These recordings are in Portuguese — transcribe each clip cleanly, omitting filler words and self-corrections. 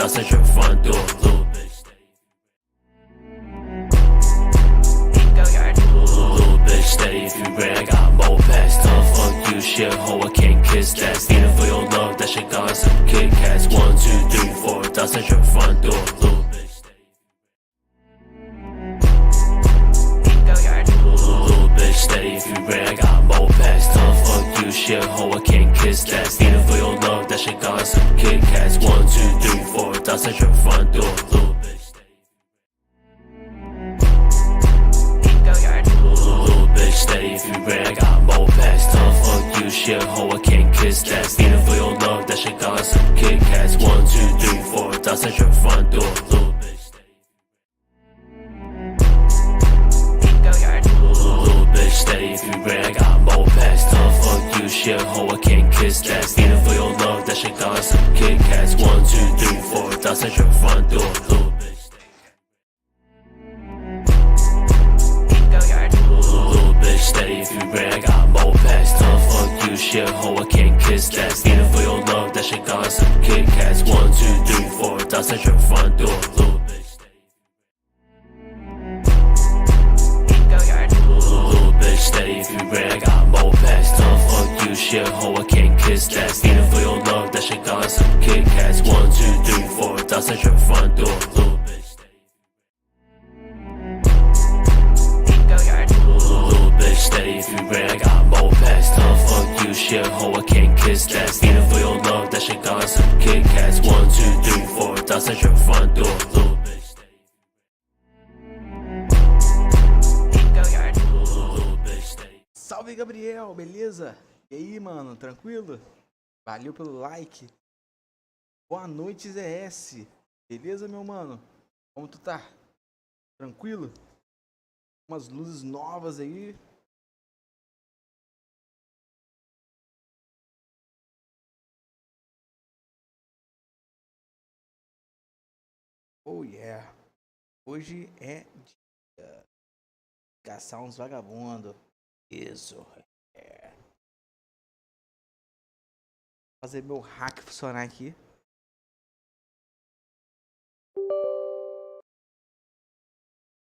到三选front door. Little bitch, steady if you ready, I got more packs. Tough fuck you, shit hoe, I can't kiss that. Stealing for your love, that shit got some Kit Kats. 1, 2, 3, 4, 到三选front door. Little bitch, steady if you ready, I got more packs. Tough fuck you, shit hoe, I can't kiss that. Stealing for your love, that shit got some Kit Kats. 1, 2, 3, 4, 到三选front door. Little bitch, steady if you ready, I got more packs. Tough fuck you, shit hoe, I can't kiss that. Stealing for your love, that shit got some Kit Kats. 1, 2, 3, 4, 到三选front door. Little bitch, steady if you ready, I got more packs. Tough fuck you, shit hoe, I can't kiss that. Stealing for your love, that shit got some Kit Kats. 1, 2, 3, 4, 到三选front door. Little bitch, steady if you ready, I got more packs. Tough fuck you, shit hoe, I can't kiss that. Stealing for your love, that shit got some Kit Kats. 1, 2, 3, 4, 到三选front door. Little bitch, steady if you ready, I got more packs. Tough fuck you, shit hoe, I can't kiss that. Stealing for your love, that shit got some Kit Kats. 1, 2, 3, 4, 到三选front door. Little bitch, steady if you ready, I got more packs. Tough fuck you, shit hoe, I can't kiss that. Stealing for your love, that shit got some Kit Kats. 1, 2, 3, 4, 到三选front door. Little Salve, Gabriel, beleza? E aí, mano, tranquilo? Valeu pelo like. Boa noite, ZS. Beleza, meu mano? Como tu tá? Tranquilo? Umas luzes novas aí. Oh yeah. Hoje é dia caçar uns vagabundos. Isso. É. Fazer meu hack funcionar aqui.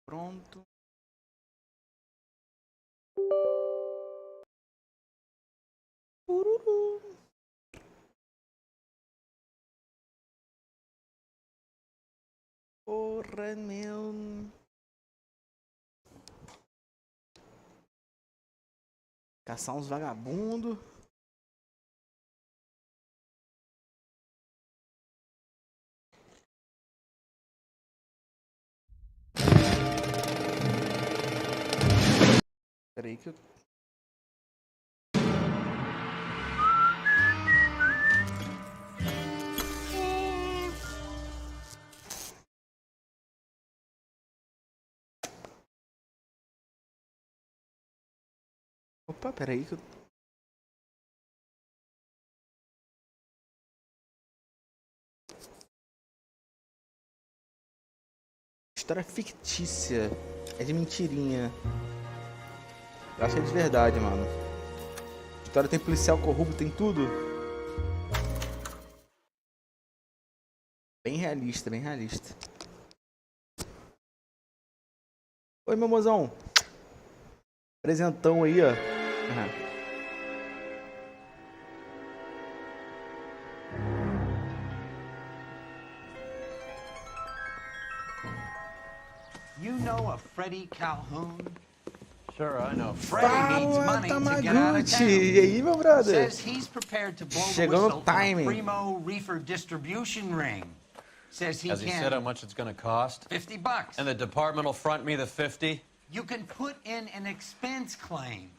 Pronto. Ururu. Porra, meu. Caçar uns vagabundos. Pera aí que eu... Opa, pera aí que eu... História fictícia. É de mentirinha. Eu acho que é de verdade, mano. História tem policial corrupto, tem tudo. Bem realista, bem realista. Oi, meu mozão. Presentão aí, ó. Uhum. You know a Freddie Calhoun? Sure, I know. Freddie needs money to get out of town. E aí, meu brother? Says he's prepared to blow the Chegou no whistle on a timing. primo reefer distribution ring. Says he Has he said how much it's going to cost? $50. And the department will front me the 50? You can put in an expense claim.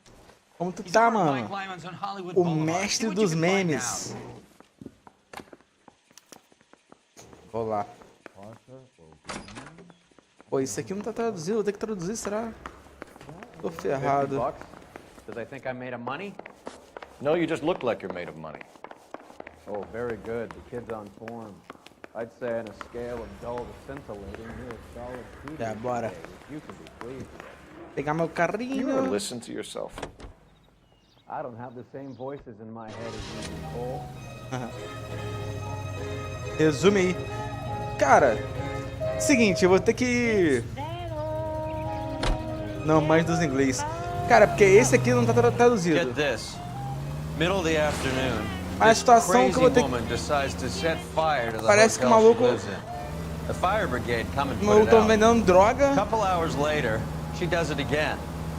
Como tu He's tá, over at Mike mano? Lyman's on Hollywood O Boulevard. mestre See what dos you can find memes. out. Vou lá. Pô, isso aqui não tá traduzido. Vou ter que traduzir, será? Tô ferrado. Does I think I'm made of money? No, you just look like you're made of money. Oh, very good. The kid's on form. I'd say on a scale of dull to scintillating, you're a solid two. Tá, bora. You can be pleased with. Pegar meu You ever carrinho. listen to yourself? I don't have the same voices in my head as you, Cole. Resume aí. Cara, seguinte, eu vou ter que... Não, mais dos inglês. Cara, porque esse aqui não tá traduzido. Get this. Middle of the afternoon. Mas a This situação que eu vou crazy ter woman decides to set fire to the Parece que o hotel she maluco... lives in. The fire brigade come and O put maluco it tá out. vendendo droga. A couple hours later, she does it again.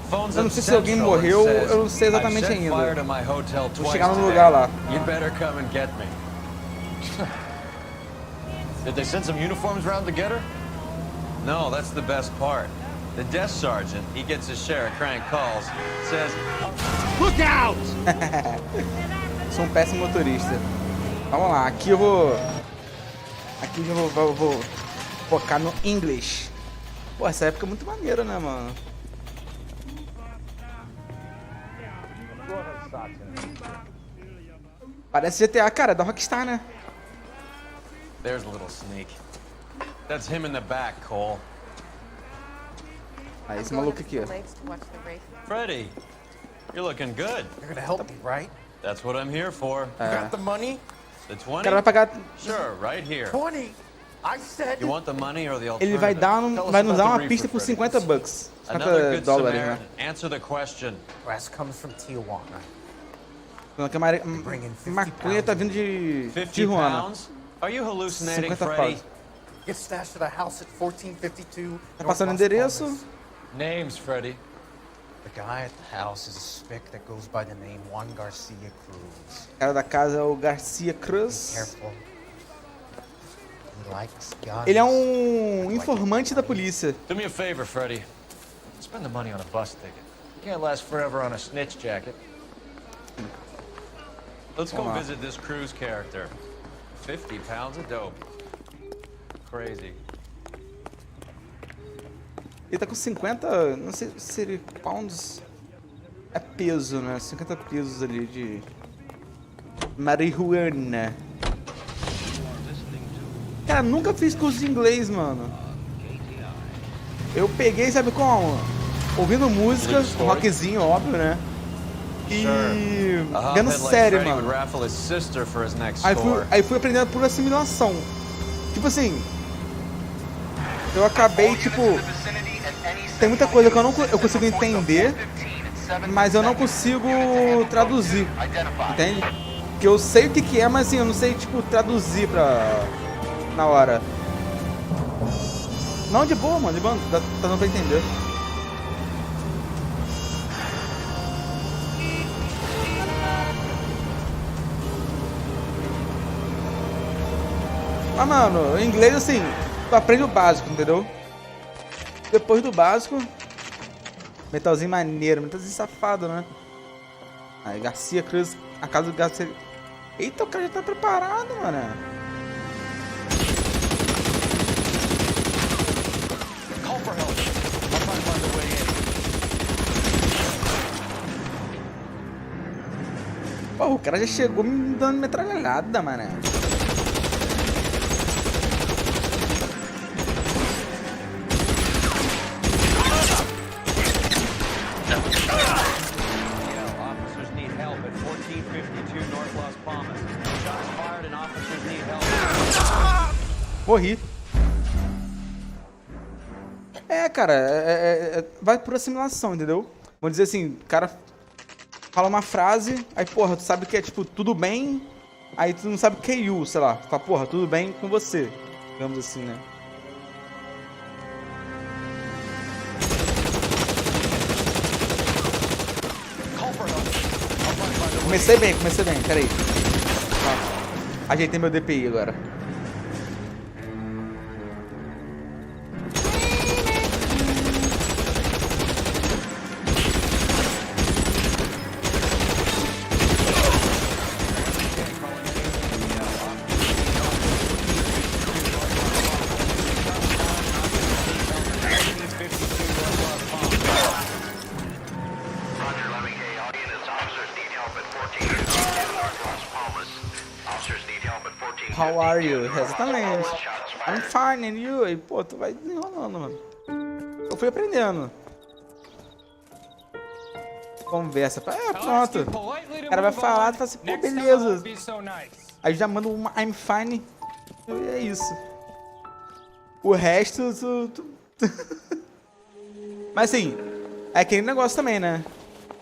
Phones Eu não up sei se alguém Central and morreu, says, eu não sei exatamente "I've set ainda. fire to my hotel Vou twice chegar no today. lugar lá. You'd better come and get me." Did they send some uniforms round to get her? No, that's the best part. The desk sergeant, he gets his share of crank calls, says, "Look out!" Sou um péssimo motorista. Vamos lá, aqui eu vou... Aqui eu vou focar no English. Pô, essa época é muito maneira, né, mano? Parece GTA, cara, da Rockstar, né? There's a little sneak. That's him in the back, Cole. Ah, esse maluco aqui, ó. Freddie, you're looking good. You're gonna help me, right? That's what I'm here for. Got the money? The O 20? cara vai pagar... Sure, right here. 20. I said. You want the money or the alternative? Ele vai dar Tell us vai nos about dar the uma reefer, pista por Freddie. 50 bucks. Another 50 good dólares, né? Samaritan. Answer the question. Grass comes from Tijuana. Falando que a maconha tá vindo de 50 Tijuana. pounds? Are you hallucinating, 50 Freddie? paus. Get stashed at a house at 1452. Tá passando o North Las endereço. Palmas. Names, Freddie. The guy at the house is a spick that goes by the name Juan Garcia Cruz. O cara da casa é o Garcia Cruz. Careful. He likes guns. Ele é um informante da polícia. Do me a favor, Freddie. Spend the money on a bus ticket. You can't last forever on a snitch jacket. Let's go Vamos lá. visit this Cruz character. 50 pounds of dope. Crazy. Ele tá com 50, não sei se ele pounds é peso, né? 50 pesos ali de marihuana. Cara, nunca fiz curso de inglês, mano. Eu peguei, sabe como? Ouvindo música, um rockzinho, óbvio, né? E A vendo hophead like série, Freddie would mano. raffle his sister for his next Aí score. fui aprendendo por assimilação. Tipo assim, eu acabei, tipo, tem muita coisa que eu consigo entender, mas eu não consigo traduzir, entende? Que eu sei o que é, mas assim, eu não sei, tipo, traduzir na hora. Não, de boa, mano, de boa, tá dando pra entender. Mas, mano, em inglês, assim, tu aprende o básico, entendeu? Depois do básico, metalzinho maneiro, metalzinho safado, né? Aí, Garcia Cruz, a casa do Garcia... Eita, o cara já tá preparado, mano. Call for help. I'll try to find a way in. Pô, o cara já chegou me dando metralhada, mano. Officers need help at 1452 North Las Palmas. Shots fired and officers need help. Morri. É, cara, vai por assimilação, entendeu? Vamos dizer assim, o cara fala uma frase, aí, porra, tu sabe que é, tipo, tudo bem, aí tu não sabe o que é you, sei lá. Tu fala, porra, tudo bem com você, digamos assim, né? Comecei bem, peraí. Ó, ajeitei meu DPI agora. How are you? Exatamente. I'm fine, and you? E, pô, tu vai desenrolando, mano. Eu fui aprendendo. Conversa. Pronto. O cara vai falar, tu fala assim, pô, beleza. Aí já manda uma I'm fine. E é isso. O resto, Mas assim, é aquele negócio também, né?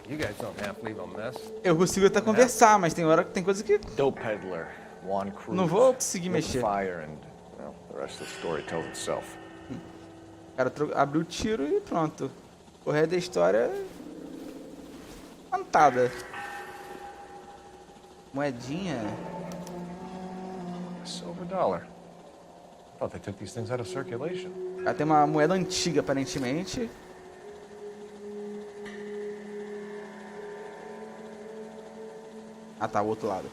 You guys don't half leave a mess. Eu consigo até conversar, mas tem hora que tem coisa que Dope peddler, Juan Cruz. não vou conseguir Lit mexer. fire and, well, the rest of the story tells itself. O cara abriu o tiro e pronto. O resto da história é cantada. Moedinha. Silver dollar. I thought they took these things out of circulation. Ela tem uma moeda antiga, aparentemente. Ah, tá, o outro lado.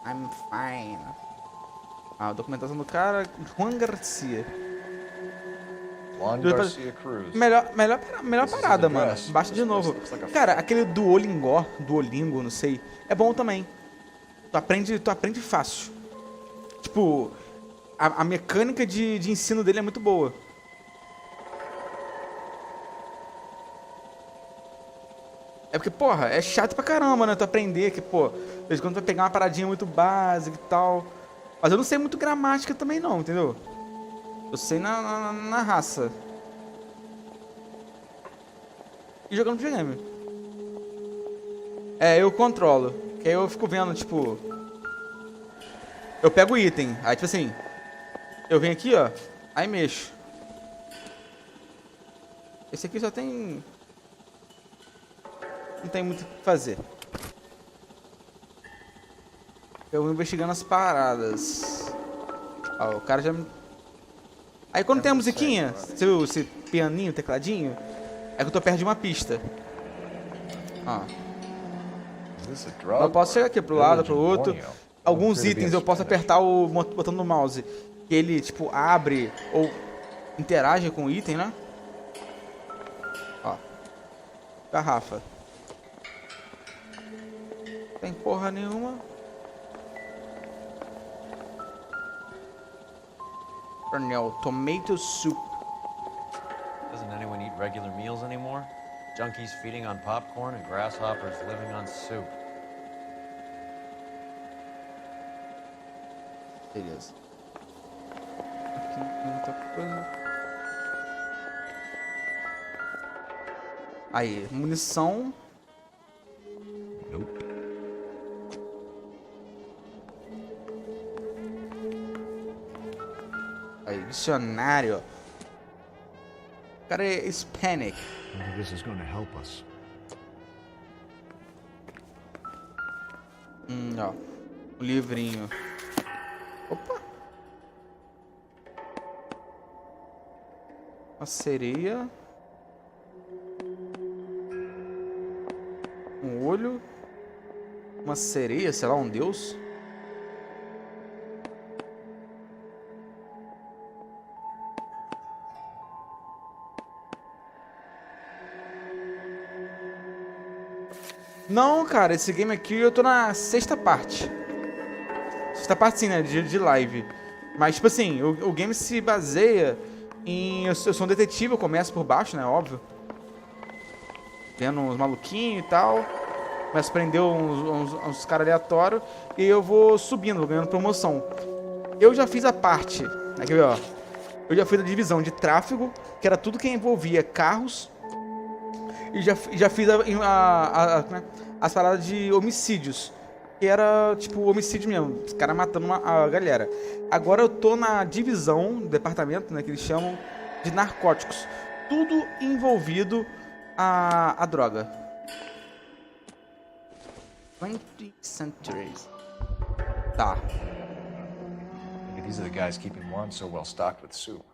I'm fine. Ah, a documentação do cara, Juan Garcia. Juan Garcia Cruz. Melhor parada, mano. Baixa de novo. Cara, aquele Duolingo, não sei. É bom também. Tu aprende fácil. Tipo, a mecânica de ensino dele é muito boa. É porque, porra, é chato pra caramba, né? Tu aprender que, pô, de vez em quando tu vai pegar uma paradinha muito básica e tal. Mas eu não sei muito gramática também não, entendeu? Eu sei na raça. E jogando videogame. É, eu controlo. Que aí eu fico vendo, tipo... Eu pego o item, aí tipo assim... Eu venho aqui, ó, aí mexo. Esse aqui só tem... Não tem muito o que fazer. Eu vou investigando as paradas. Ó, o cara já me... Aí quando tem a musiquinha, você viu esse pianinho, tecladinho? É que eu tô perto de uma pista. Ó. Eu posso chegar aqui pro lado, pro outro. Alguns itens eu posso apertar o botão do mouse. Que ele, tipo, abre ou interage com o item, né? Ó. Garrafa. Tem porra nenhuma. Cornel, tomato soup. Doesn't anyone eat regular meals anymore? Junkies feeding on popcorn and grasshoppers living on soup. Beleza. Aqui não tem muita coisa. Aí, munição. Nope. Aí, dicionário. O cara é Hispanic. I think this is going to help us. Ó. O livrinho. Opa. Uma sereia. Um olho. Uma sereia, sei lá, um deus. Não, cara, esse game aqui eu tô na sexta parte. Sexta parte sim, né? De live. Mas, tipo assim, o game se baseia em... Eu sou um detetive, eu começo por baixo, né? Óbvio. Vendo uns maluquinhos e tal. Começo a prender uns caras aleatórios. E eu vou subindo, vou ganhando promoção. Eu já fiz a parte... Aqui, ó. Eu já fiz a divisão de tráfego, que era tudo que envolvia carros. E já fiz as paradas de homicídios. Que era, tipo, homicídio mesmo. Os caras matando a galera. Agora eu tô na divisão, departamento, né, que eles chamam de narcóticos. Tudo envolvido a droga. 20 centuries. Tá. Maybe these are the guys keeping Juan so well stocked with soup.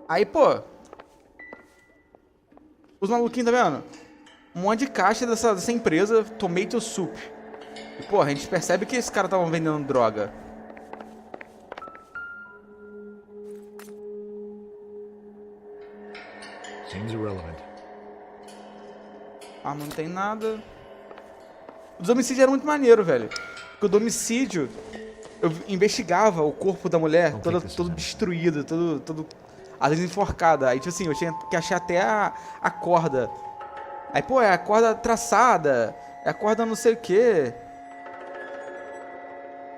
Aí, pô. Os maluquinhos, tá vendo? Um monte de caixa dessa empresa, Tomato Soup. E, porra, a gente percebe que esses caras estavam vendendo droga. Seems irrelevant. Ah, não tem nada. O dos homicídios era muito maneiro, velho. Porque o do homicídio, eu investigava o corpo da mulher, todo destruído, todo às vezes enforcada. Aí, tipo assim, eu tinha que achar até a corda. Aí, pô, é a corda traçada, é a corda não sei o quê.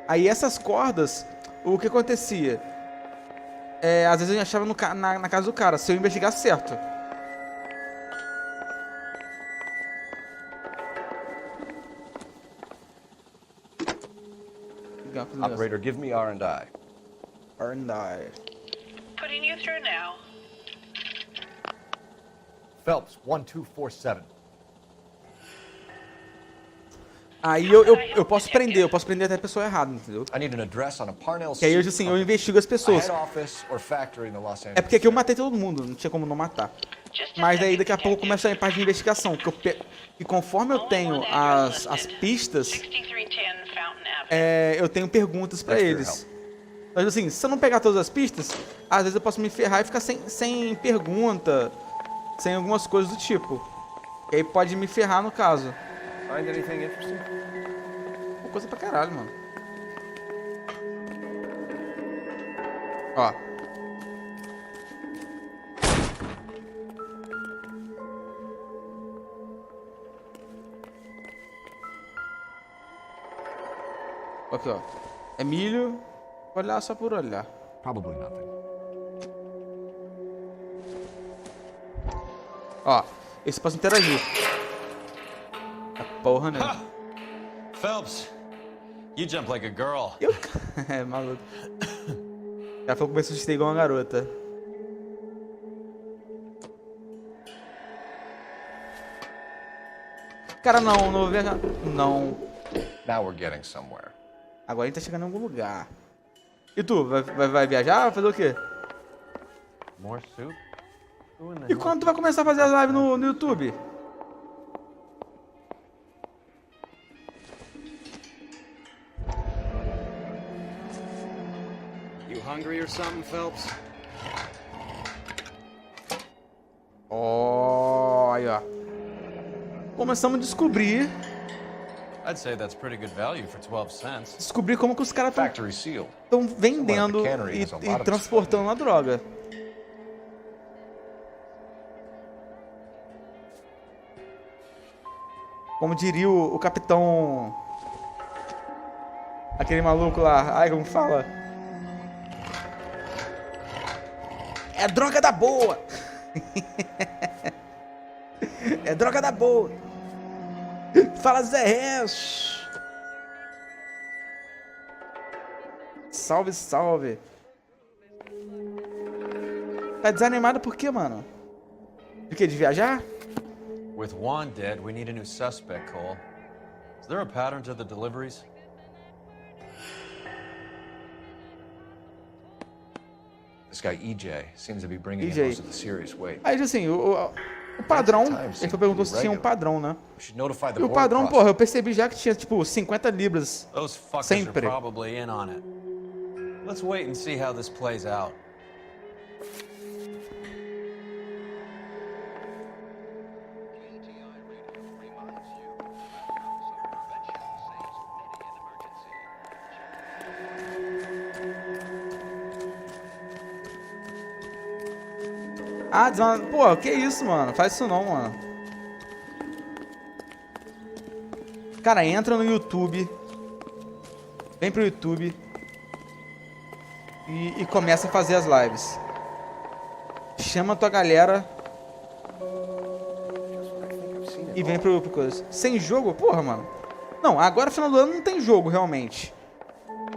Aí essas cordas, o que acontecia? Às vezes eu achava na casa do cara, se eu investigasse certo. Operator, give me R&I. R&I. Putting you through now. Phelps, 1247. Aí eu posso prender até a pessoa errada, entendeu? I need an address on a Parnell Que aí eu, assim, eu investigo as pessoas. head office or factory in the Los Angeles. É porque aqui eu matei todo mundo, não tinha como não matar. Mas aí daqui a pouco começa a parte de investigação. E conforme eu tenho as pistas, 6310 Fountain Avenue. eu tenho perguntas pra eles. Mas assim, se eu não pegar todas as pistas, às vezes eu posso me ferrar e ficar sem pergunta, sem algumas coisas do tipo. E aí pode me ferrar no caso. Find anything interesting? Uma coisa pra caralho, mano. Ó. Aqui, ó. É milho. Olhar só por olhar. Probably nothing. Ó. Esse posso interagir. A porra, né? Phelps, you jump like a girl. Eu... É, maluco. Ela falou que começou a assistir igual uma garota. Cara, não vou viajar. Não. Now we're getting somewhere. Agora a gente tá chegando em algum lugar. E tu, vai viajar? Vai fazer o quê? More soup? Who in the E quando tu vai começar a fazer as lives no YouTube? You hungry or something, Phelps? Ó, aí ó. Começamos a descobrir I'd say that's pretty good value for 12 cents. Descobrir como que os caras Factory seal. estão vendendo e transportando a droga. Como diria o capitão... Aquele maluco lá. Ai, como fala? É droga da boa! É droga da boa! Fala Zé Reis! Salve, salve! Tá desanimado por quê, mano? De quê? De viajar? With Juan dead, we need a new suspect, Cole. Is there a pattern to the deliveries? This guy EJ seems to be bringing EJ. in most of the serious weight. Aí, assim, o padrão... Ele perguntou se tinha um padrão, né? We should notify the E o border padrão, crossing. porra, eu percebi já que tinha, tipo, 50 libras. Those fuckers Sempre. are probably in on it. Let's wait and see how this plays out. Ah, pô, que isso, mano? Faz isso não, mano. Cara, entra no YouTube. Vem pro YouTube. E começa a fazer as lives. Chama a tua galera. E vem pro coisa. Sem jogo? Porra, mano. Não, agora final do ano não tem jogo, realmente.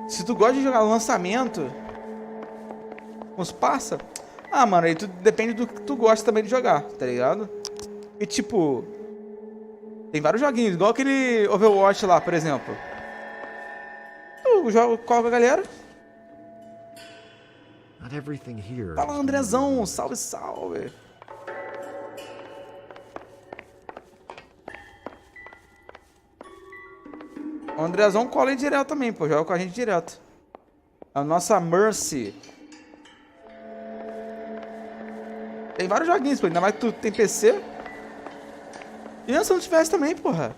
Se tu gosta de jogar lançamento... Com os parça... Ah, mano, aí depende do que tu gosta também de jogar, tá ligado? E tipo... Tem vários joguinhos, igual aquele Overwatch lá, por exemplo. Eu jogo com a galera. Not everything here. Fala, Andrezão, salve, salve. O Andrezão cola aí direto também, pô, joga com a gente direto. A nossa Mercy. Tem vários joguinhos, pô, ainda mais que tu tem PC. E se não tivesse também, porra.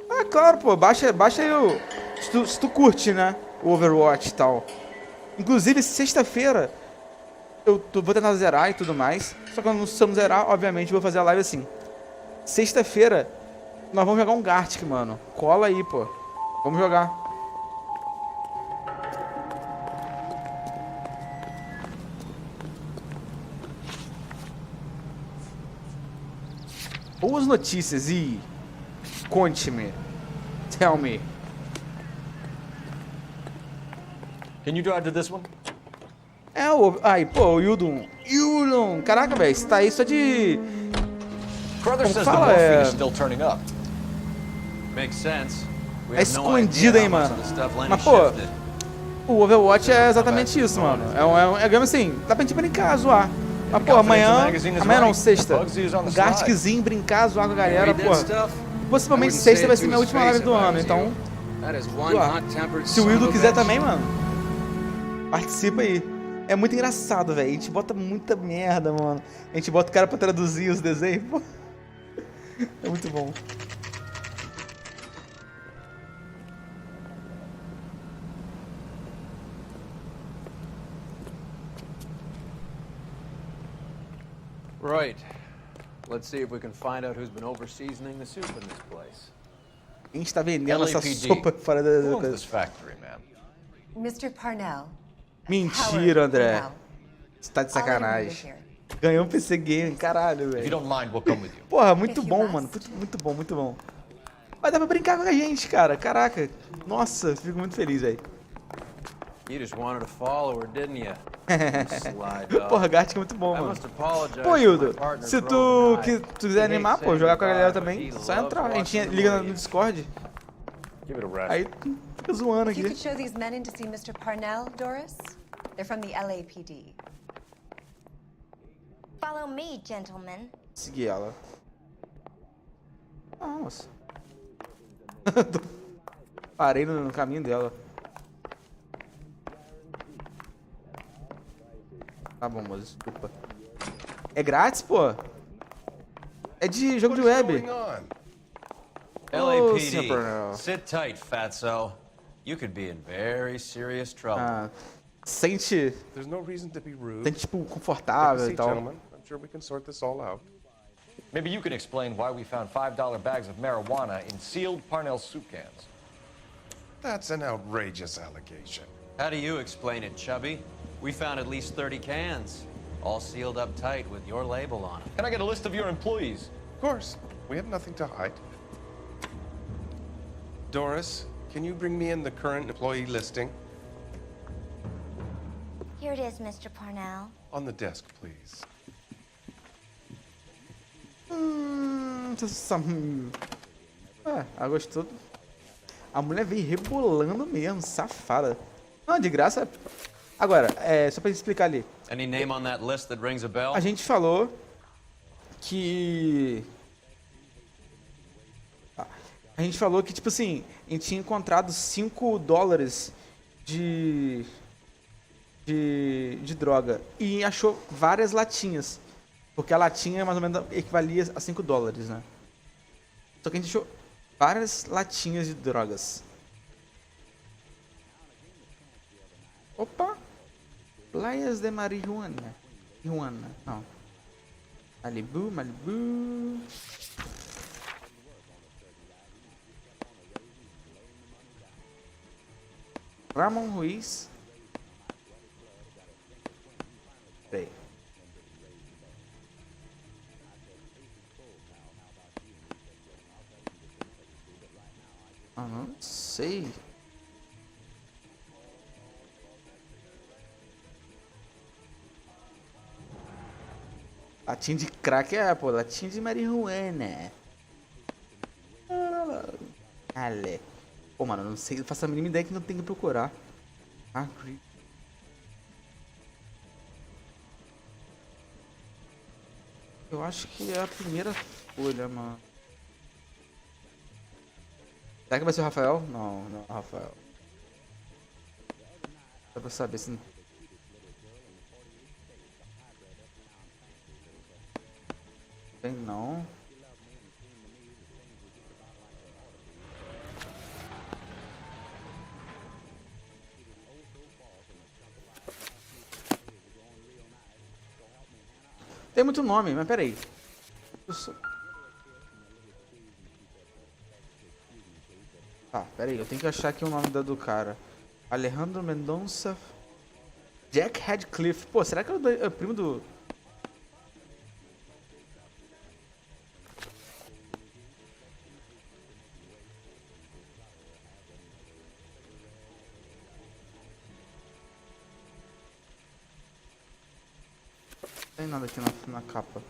Ah, claro, pô, baixa aí o... Se tu curte, né, o Overwatch e tal. Inclusive, sexta-feira, eu vou tentar zerar e tudo mais. Só que se eu não zerar, obviamente, vou fazer a live assim. Sexta-feira, nós vamos jogar um Gartic, mano. Cola aí, pô. Vamos jogar. Boas notícias e... Conte-me. Tell me. Can you drive to this one? Aí, pô, o Yudon. Caraca, velho, você tá aí só de... Brother Como says the fala, morphine is still turning up. Makes sense. We É have no escondido, idea hein, how much mano. of the stuff Lenny Mas, pô, shifted. o Overwatch é exatamente isso, mano. É game assim, dá pra gente brincar, zoar. Mas, pô, amanhã não, sexta. Um Garticzinho, brincar, zoar com a galera, pô. Possivelmente sexta vai ser minha última live do ano, então... zoar. Se o Wildo quiser também, mano, participa aí. É muito engraçado, velho. A gente bota muita merda, mano. A gente bota o cara pra traduzir os desenhos, pô. É muito bom. Right. Let's see if we can find out who's been over-seasoning the soup in this place. A gente tá vendendo essa LAPD. sopa fora da Who owns coisa. this factory, man? Mr. Parnell. Mentira, André. Parnell. Você tá de I'll let him sacanagem. live here. Ganhou um PC Game, caralho, If you velho. don't mind, we'll come with you. Porra, muito If you bom, must. mano. Muito bom, muito bom. Vai dar pra brincar com a gente, cara. Caraca. Nossa, fico muito feliz, velho. You just wanted a follower, didn't you? Sly dog. Porra, Gartic é muito bom, I mano. must apologize Pô, for my Hildo, partner se Brogan tu and I. quiser animar, pô, jogar com a galera também, He só loves entrar. A gente watching the liga no movies. Discord. Give it a rest. Aí fica zoando If you aqui. could show these men in to see Mr. Parnell, Doris. They're from the LAPD. Follow me, gentlemen. Seguir ela. Nossa. Parei no caminho dela. Tá bom, moço, desculpa. É grátis, pô? É de jogo de web. Going on? Ô, senhor Parnell. LAPD. Sit tight, fatso. You could be in very serious trouble. Ah, sente, There's no reason to be rude. sente tipo Take a confortável e seat, tal. gentlemen. I'm sure we can sort this all out. Maybe you can explain why we found $5 bags of marijuana in sealed Parnell soup cans. That's an outrageous allegation. How do you explain it, Chubby? We found at least 30 cans, all sealed up tight with your label on them. Can I get a list of your employees? Of course, we have nothing to hide. Doris, can you bring me in the current employee listing? Here it is, Mr. Parnell. On the desk, please. Ela gostou. A mulher veio rebolando mesmo, safada. Não, de graça. Agora, só pra explicar ali. Any name on that list that rings a bell? A gente falou que... A gente falou que, tipo assim, a gente tinha encontrado $5 de droga. E achou várias latinhas. Porque a latinha mais ou menos equivalia a $5, né? Só que a gente achou várias latinhas de drogas. Opa! Playas de marihuana. Marihuana, não. Malibu, Malibu. Ramon Ruiz. Peraí. Ah, não sei. Latinha de crack pô, latinha de marihuana. Ale. Pô, mano, não sei, eu faço a mínima ideia que não tem que procurar. Eu acho que é a primeira folha, mano. Será que vai ser o Rafael? Não, não é o Rafael. Só pra saber se... Tem não. Tem muito nome, mas peraí. Tá, peraí, eu tenho que achar aqui o nome do cara. Alejandro Mendonça. Jack Radcliffe. Pô, será que é o primo do... tem nada aqui na capa.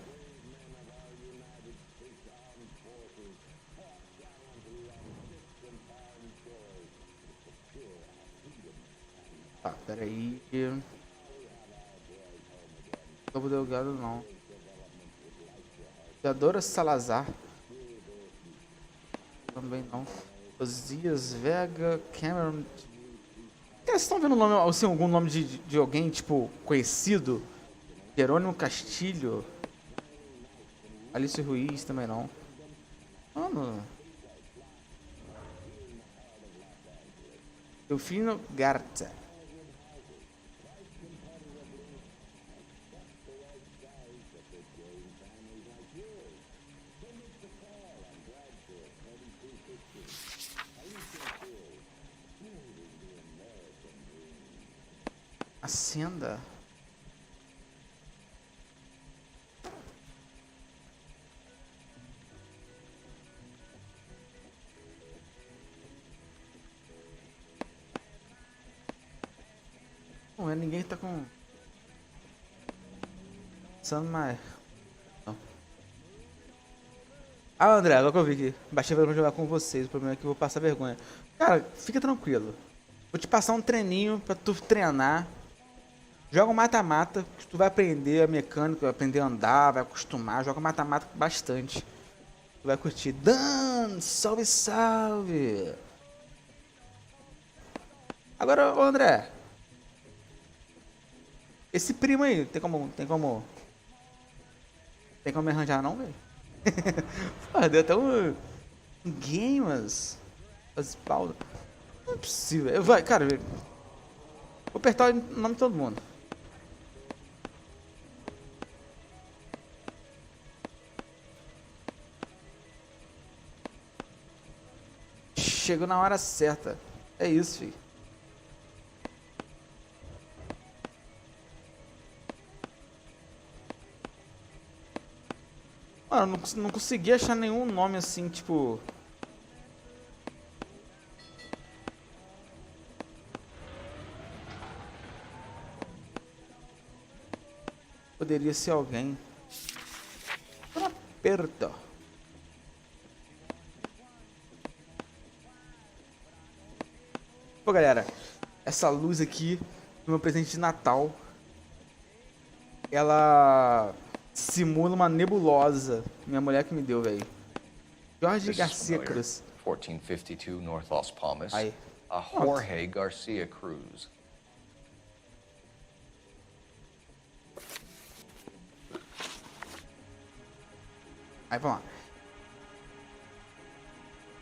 Tá, peraí. Lobo Delgado não. Adora Salazar. Também não. Osias, Vega, Cameron. Cara, vocês estão vendo o nome, assim, algum nome de alguém, tipo, conhecido? Jerônimo Castilho. Alice Ruiz também não. Mano. Delfino Garza. Acenda. Não é ninguém tá com. Pensando mais. Não. Ah, André, agora que eu vi aqui. Baixei pra jogar com vocês. O problema é que eu vou passar vergonha. Cara, fica tranquilo. Vou te passar um treininho pra tu treinar. Joga um mata-mata, que tu vai aprender a mecânica, vai aprender a andar, vai acostumar. Joga mata-mata bastante. Tu vai curtir. Dan, salve, salve. Agora, ô André. Esse primo aí, tem como me arranjar não, velho? Pô, deu até um gamas. As paulas. Não é possível. Vai, cara, vou apertar o nome de todo mundo. Chegou na hora certa. É isso, filho. Mano, não consegui achar nenhum nome assim, tipo... Poderia ser alguém. Tô no aperto. Pô, galera, essa luz aqui do meu presente de Natal, ela simula uma nebulosa. Minha mulher que me deu, velho. Jorge Garcia Cruz. 1452 North Las Palmas. Aí. A Jorge Garcia Cruz. Aí, vamos lá.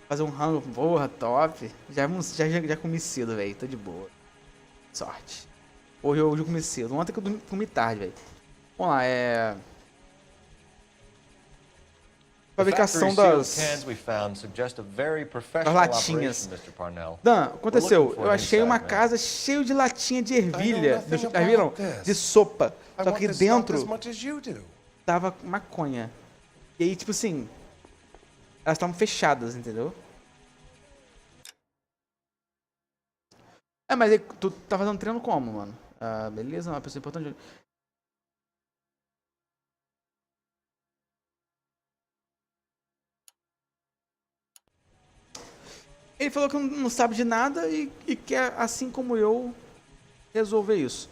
Fazer um rango, porra, top. Já comi cedo, velho. Tô de boa. Sorte. Hoje eu comi cedo. Ontem que eu comi tarde, velho. Vamos lá, fabricação das latinhas. Dan, aconteceu. Eu achei uma casa cheia de latinha de ervilha. Já viram? De sopa. Só que dentro tava maconha. E aí, tipo assim, elas estavam fechadas, entendeu? Mas aí, tu tá fazendo treino como, mano? Ah, beleza, uma pessoa importante. Ele falou que não sabe de nada e quer, assim como eu, resolver isso.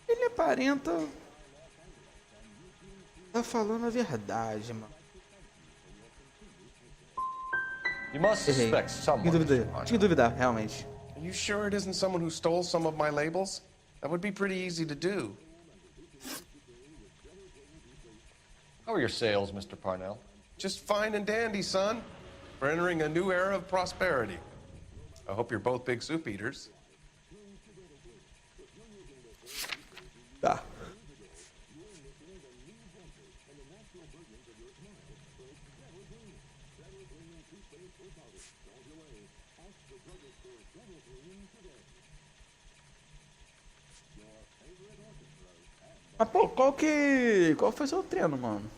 Ele aparenta... Tá falando a verdade, mano. Tinha que duvidar, realmente. Are you sure it isn't someone who stole some of my labels? That would be pretty easy to do. How are your sales, Mr. Parnell? Just fine and dandy, son. We're entering a new era of prosperity. I hope you're both big soup eaters. Tá. Mas, pô, qual foi o seu treino, mano?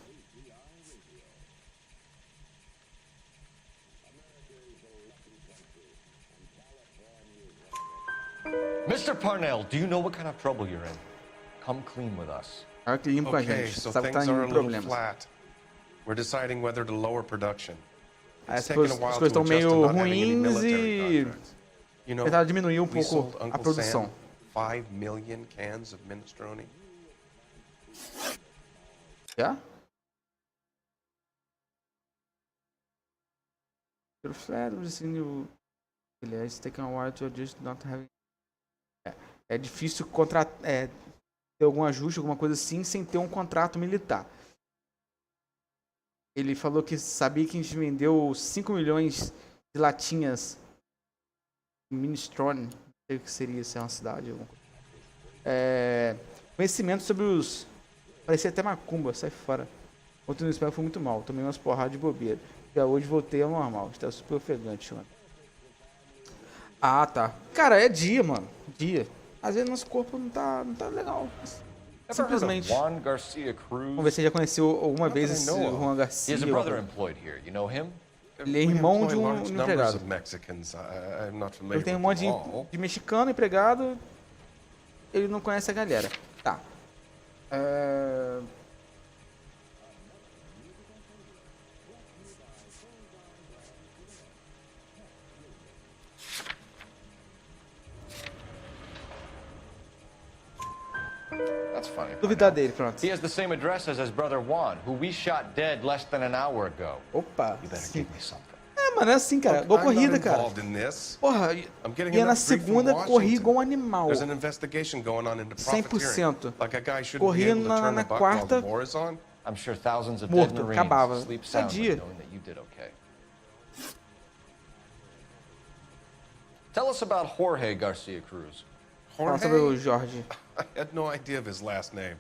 Mr. Parnell, do you know what kind of trouble you're in? come clean with us. Olha que limpo com a Okay, gente. so Sabe que tá things are a em little problemas. flat. We're deciding whether to lower production. As It's taken a coisas while estão to adjust to meio not having any ruins military e contracts. You know, tentar diminuir we pouco sold a Uncle produção. Sam 5 million cans of minestrone. Já? Aliás, taken a while to adjust not having. É difícil ter algum ajuste, alguma coisa assim, sem ter um contrato militar. Ele falou que sabia que a gente vendeu 5 milhões de latinhas de minestrone. Não sei o que seria, se é uma cidade. Alguma coisa. Conhecimento sobre os... Parecia até macumba, sai fora. Ontem no espelho foi muito mal, tomei umas porradas de bobeira. Já hoje voltei ao normal, está super ofegante, mano. Ah, tá. Cara, é dia, mano. Dia. Às vezes nosso corpo não tá legal. Simplesmente. Juan Garcia Cruz. Vamos ver se você já conheceu alguma vez esse Juan Garcia. He's a brother employed here. You know him? Ele é irmão de um empregado. Ele tem um monte de mexicano empregado. Ele não conhece a galera. Tá. That's funny. Duvidar dele, pronto. He has the same address as his brother Juan, who we shot dead less than an hour ago. Opa. You better give me something. Mano, é assim, cara. Igual corrida, cara. Porra, ia na segunda, corri igual um animal. 100%. Corri na quarta, I'm sure thousands of morto, dead Marines acabava. sleep soundly Dia. knowing that you did okay. Tell us about Jorge Garcia Cruz. Fala sobre o Jorge. I had no idea of his last name.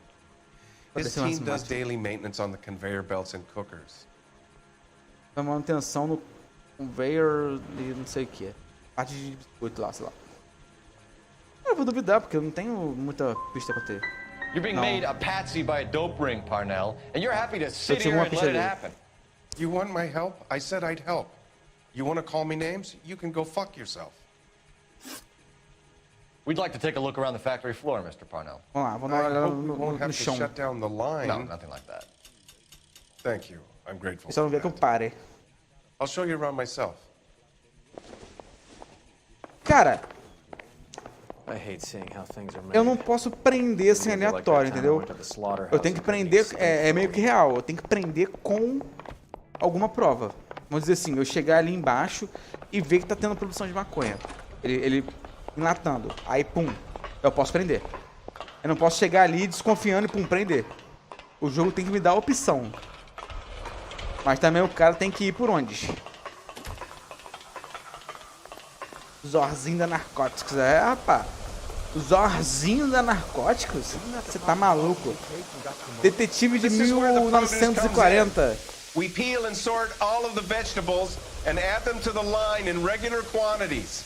Pode His ser team uma does daily maintenance on the conveyor belts and cookers. Manutenção no conveyor e não sei o que. Parte de biscoito lá, sei lá. Eu vou duvidar, porque eu não tenho muita pista pra ter. You're being made a patsy by a dope ring, Parnell, and you're happy to sit tinha here uma and pista let it dele. happen. You want my help? I said I'd help. You want to call me names? You can go fuck yourself. We'd like to take a look around the factory floor, Mr. Parnell. Vamos lá, vamos I olhar hope we won't no have to chão. shut down the line. No, nothing like that. Thank you. I'm grateful. Só não for vê que eu that. pare. I'll show you around myself. Cara, I hate seeing how things are made. eu não posso prender assim aleatório, entendeu? Eu tenho que prender, é meio que real, eu tenho que prender com alguma prova. Vamos dizer assim, eu chegar ali embaixo e ver que tá tendo produção de maconha. Ele enlatando. Aí, pum, eu posso prender. Eu não posso chegar ali desconfiando e, pum, prender. O jogo tem que me dar a opção. Mas também o cara tem que ir por onde? Zorzin da Narcoticos. É, rapaz. Zorzinho da Narcóticos? Você tá maluco? Detetive de 1940. We peel and sort all of the vegetables and add them to the line in regular quantities.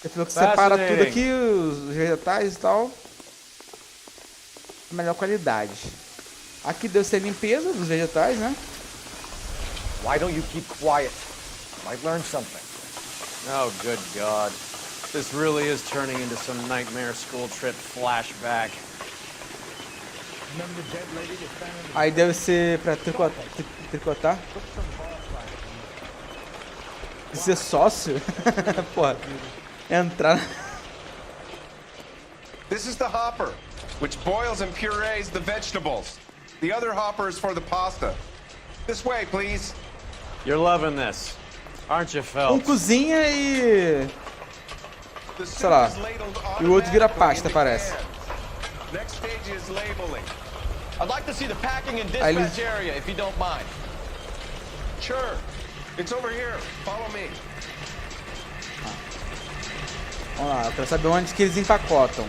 Você falou que separa tudo aqui, os vegetais e tal. A melhor qualidade. Aqui deve ser limpeza dos vegetais, né? Why don't you keep quiet? Might learn something. Oh, good God. This really is turning into some nightmare school trip flashback. Aí deve ser pra tricotar. Ser sócio? Porra. Entrar. This is the hopper, which boils and purees the vegetables. The other hopper is for the pasta. This way, please. You're loving this, aren't you, Phelps? Cozinha e... sei lá. E o outro vira pasta, parece. Next stage is labeling. I'd like to see the packing and dispatch area, if you don't mind. Sure. It's over here. Follow me. Vamos lá, eu quero saber onde que eles empacotam.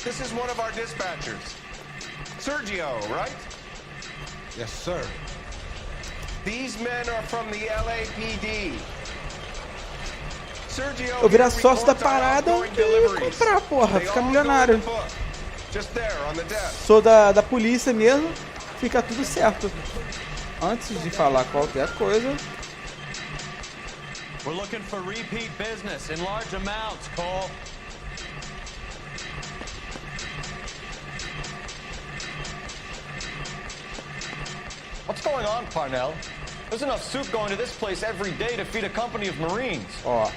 This is one of our dispatchers. Sergio, right? Yes, sir. These men are from the LAPD. Sergio, Eu virar sócio da parada e comprar, porra, ficar milionário. Sou da polícia mesmo, fica tudo certo. Antes de falar qualquer coisa. We're looking for repeat business in large amounts, Cole. going on, Parnell? There's enough soup going to this place every day to feed a company of Marines. Ó,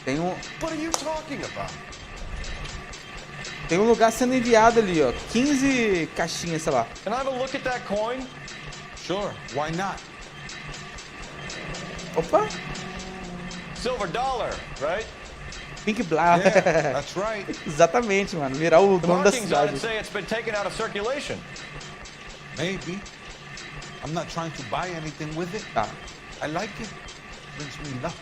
tem What are you talking about? Tem um lugar sendo enviado ali, ó. 15 caixinhas, sei lá. Can I have a look at that coin? Sure, why not? Opa! Silver dollar, right? Pink Blah. Yeah, that's right. Exatamente, mano. Virar o The dono da markings on cidade. it say it's been taken out of circulation. Maybe. I'm not trying to buy anything with it. Tá. I like it. Brings me luck.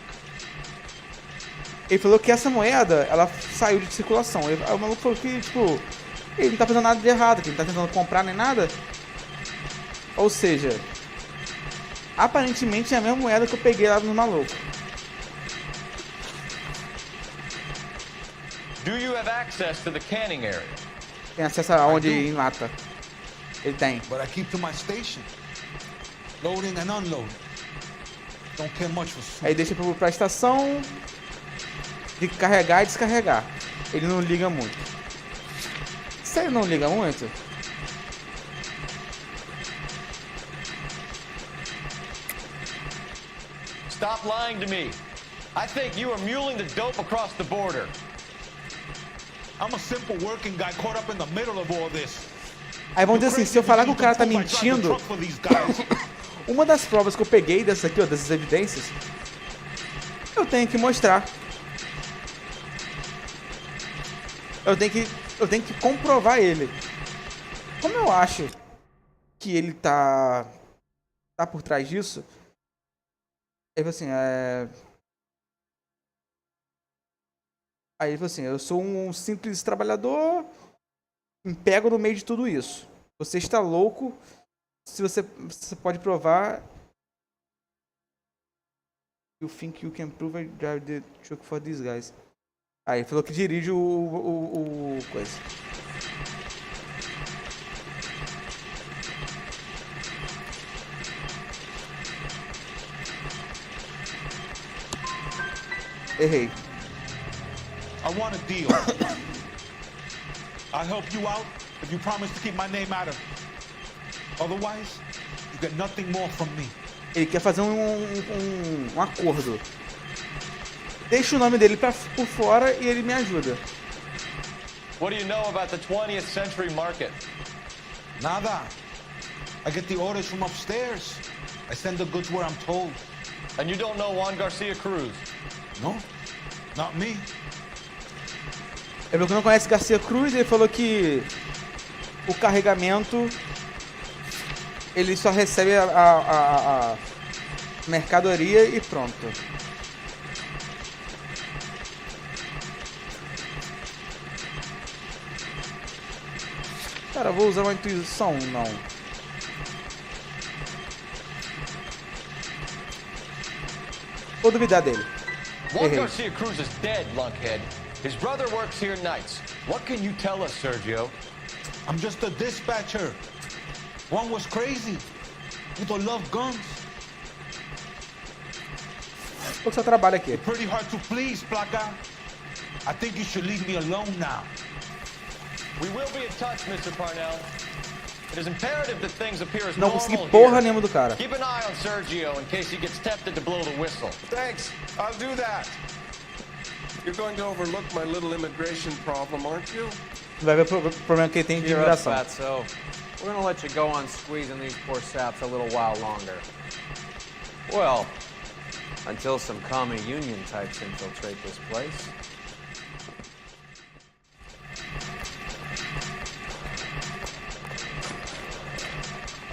Ele falou que essa moeda, ela saiu de circulação. O maluco falou que, tipo, ele não tá fazendo nada de errado, que ele não tá tentando comprar nem nada. Ou seja, aparentemente é a mesma moeda que eu peguei lá no maluco. Do you have access to the canning area? Tem acesso aonde enlata. Ele tem. But I keep to my station. Loading and unloading. Don't care much for soup. Aí deixa pra estação de carregar e descarregar. Ele não liga muito. Se ele não liga muito, Stop lying to me. I think you are muling the dope across the border. I'm a simple working guy caught up in the middle of all this. aí vamos dizer assim, se eu falar que o cara tá mentindo, uma das provas que eu peguei dessas aqui, ó, dessas evidências, eu tenho que mostrar. Eu tenho que comprovar ele. Como eu acho que ele tá por trás disso, ele falou assim, aí ele falou assim, eu sou um simples trabalhador, me pego no meio de tudo isso. Você está louco, se você pode provar. You think you can prove I drive the truck for these guys. Aí ele falou que dirige o coisa. Errei. I want a deal. I'll help you out if you promise to keep my name out of it. Otherwise, you get nothing more from me. Ele quer fazer um acordo. Deixa o nome dele por fora e ele me ajuda. What do you know about the 20th century market? Nada. I get the orders from upstairs. I send the goods where I'm told. And you don't know Juan Garcia Cruz? No, not me. Ele falou que não conhece Garcia Cruz, ele falou que o carregamento ele só recebe a mercadoria e pronto. Cara, vou usar uma intuição? Não. Vou duvidar dele. Juan Garcia Cruz is dead, lunkhead. His brother works here nights. What can you tell us, Sergio? I'm just a dispatcher. One was crazy. People love guns. Qual que é o seu trabalho aqui? Pretty hard to please, Placa. I think you should leave me alone now. We will be in touch, Mr. Parnell. It is imperative that things appear as Não normal consegui here. porra nenhuma do cara. Keep an eye on Sergio in case he gets tempted to blow the whistle. Thanks. I'll do that. You're going to overlook my little immigration problem, aren't you? Vai ver o problema que ele tem de You're up, imigração. Fatso. We're gonna let you go on squeezing these poor saps a little while longer. Well, until some commie union types infiltrate this place.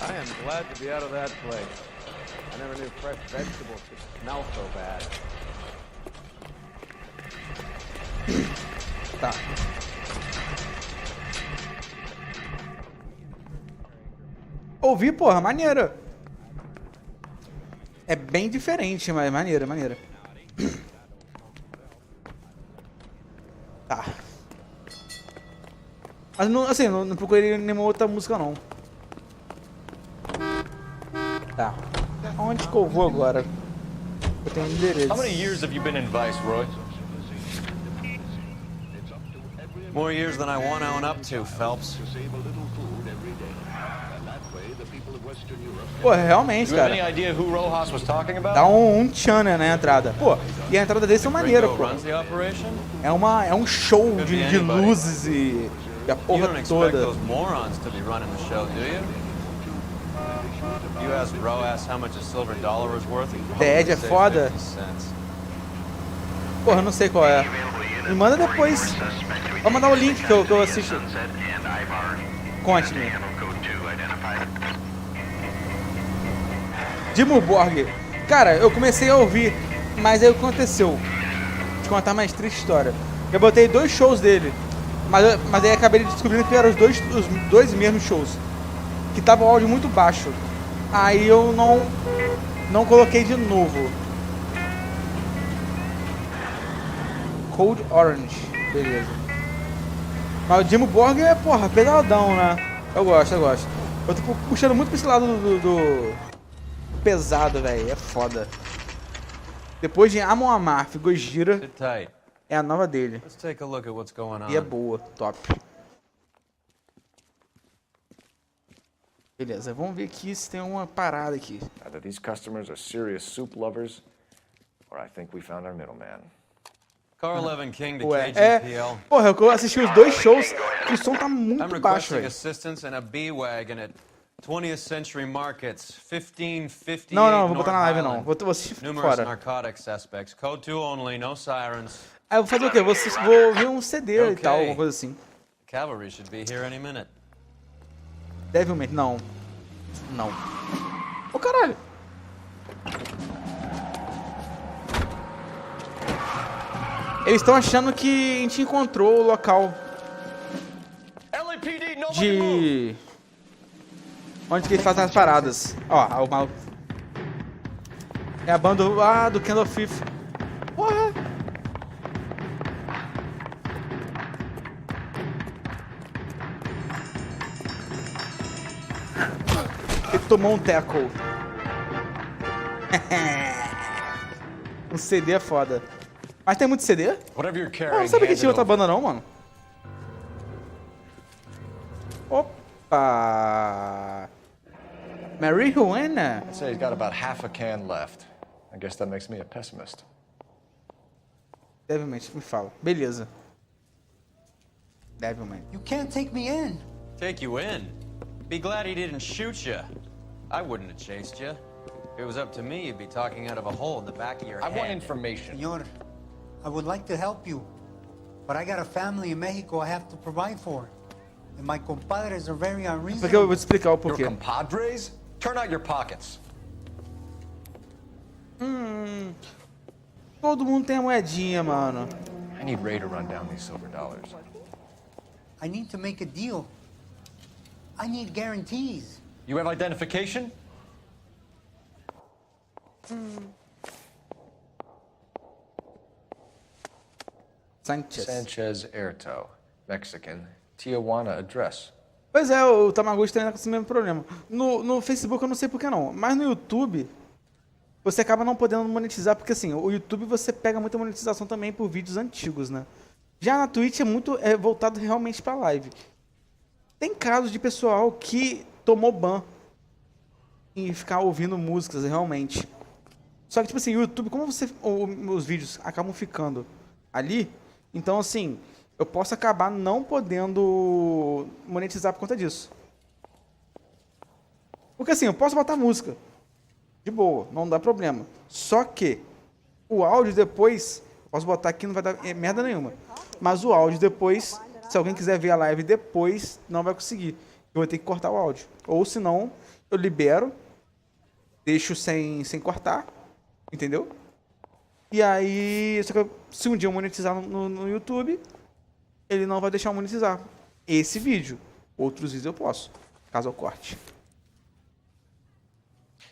I am glad to be out of that place. I never knew fresh vegetables could smell so bad. Tá. Ouvi, porra, maneira. É bem diferente, mas maneira, maneira. Tá. Mas não, assim, não procurei nenhuma outra música não. Tá. Onde que eu vou agora? Eu tenho um endereço. How many years have you been in Vice, Roy? More years than I want to own up to, Phelps. Pô, realmente, You have any cara. idea who Rojas was talking about? Dá um tchan, né, na entrada. Pô, e a entrada desse é maneira, Ringo pô. runs the operation? É um show de luzes e a You porra don't expect toda. those morons to be running the show, do you? You asked Rojas how much a silver dollar was worth? He'd probably The Edge é say foda. 50 cents. Porra, eu não sei qual é. Me manda depois. Vou mandar o link que eu assisto. Conte-me. Dimmu Borg. Cara, eu comecei a ouvir, mas aí o que aconteceu? Vou te contar mais triste história. Eu botei 2 shows dele, mas aí acabei descobrindo que eram os dois mesmos shows. Que tava o áudio muito baixo. Aí eu não coloquei de novo. Cold Orange, beleza. Mas o Dimmu Borg é, porra, pesadão, né? Eu gosto. Eu tô puxando muito pra esse lado do pesado, velho. É foda. Depois de Amon Amarth, Gojira Sit tight. é a nova dele. Let's take a look at what's going on. E é boa, top. Beleza, vamos ver aqui se tem uma parada aqui. Either these customers are serious soup lovers, or I think we found our middleman. Carl Evan King to Ué, KGPL. porra, eu assisti os 2 shows que o som tá I'm muito baixo, requesting velho. assistance in a B-Wagon at 20th Century Markets, 1558 Não, vou botar na North live não. Island. Vou assistir Numerous fora. narcotic suspects. Code 2 only, no sirens. Aí eu vou fazer o quê? Vou ouvir um CD e tal, alguma coisa assim. Cavalry should be here any minute. Devilmente, não. Não. Ô, caralho. Eles estão achando que a gente encontrou o local LAPD, nobody move! de... onde que eles fazem as paradas. Ó, o maluco. É a banda do Candle Fifth. Porra! Ele tomou um tackle. Um CD é foda. Mas tem muito CD? Whatever you're Eu carrying, não sabia que hand tinha it outra over. banda não, mano. Opa! Marijuana? I'd say he's got about half a can left. I guess that makes me a pessimist. Devilmente, me fala. Beleza. Devilmente. You can't take me in. Take you in? Be glad he didn't shoot you. I wouldn't have chased you. If it was up to me, you'd be talking out of a hole in the back of your I head. want information. Senor, I would like to help you, but I got a family in Mexico I have to provide for. And my compadres are very Porque eu vou unreasonable. te explicar o Your porquê. compadres? Turn out your pockets. Todo mundo tem a moedinha, mano. I need Ray to run down these silver dollars. I need to make a deal. I need guarantees. You have identification? Sanchez Erto, Mexican, Tijuana address. Pois é, o Tamagotchi tá com esse mesmo problema. No Facebook eu não sei por que não, mas no YouTube você acaba não podendo monetizar, porque assim, o YouTube você pega muita monetização também por vídeos antigos, né? Já na Twitch é voltado realmente pra live. Tem casos de pessoal que tomou ban e ficar ouvindo músicas realmente. Só que tipo assim, o YouTube, como os vídeos acabam ficando ali, então assim, eu posso acabar não podendo monetizar por conta disso. Porque assim, eu posso botar música. De boa, não dá problema. Só que o áudio depois, posso botar aqui, não vai dar merda nenhuma. Mas o áudio depois, se alguém quiser ver a live depois, não vai conseguir. Eu vou ter que cortar o áudio. Ou senão, eu libero, deixo sem cortar, entendeu? E aí, só que se um dia eu monetizar no YouTube, ele não vai deixar eu monetizar esse vídeo. Outros vídeos eu posso, caso eu corte.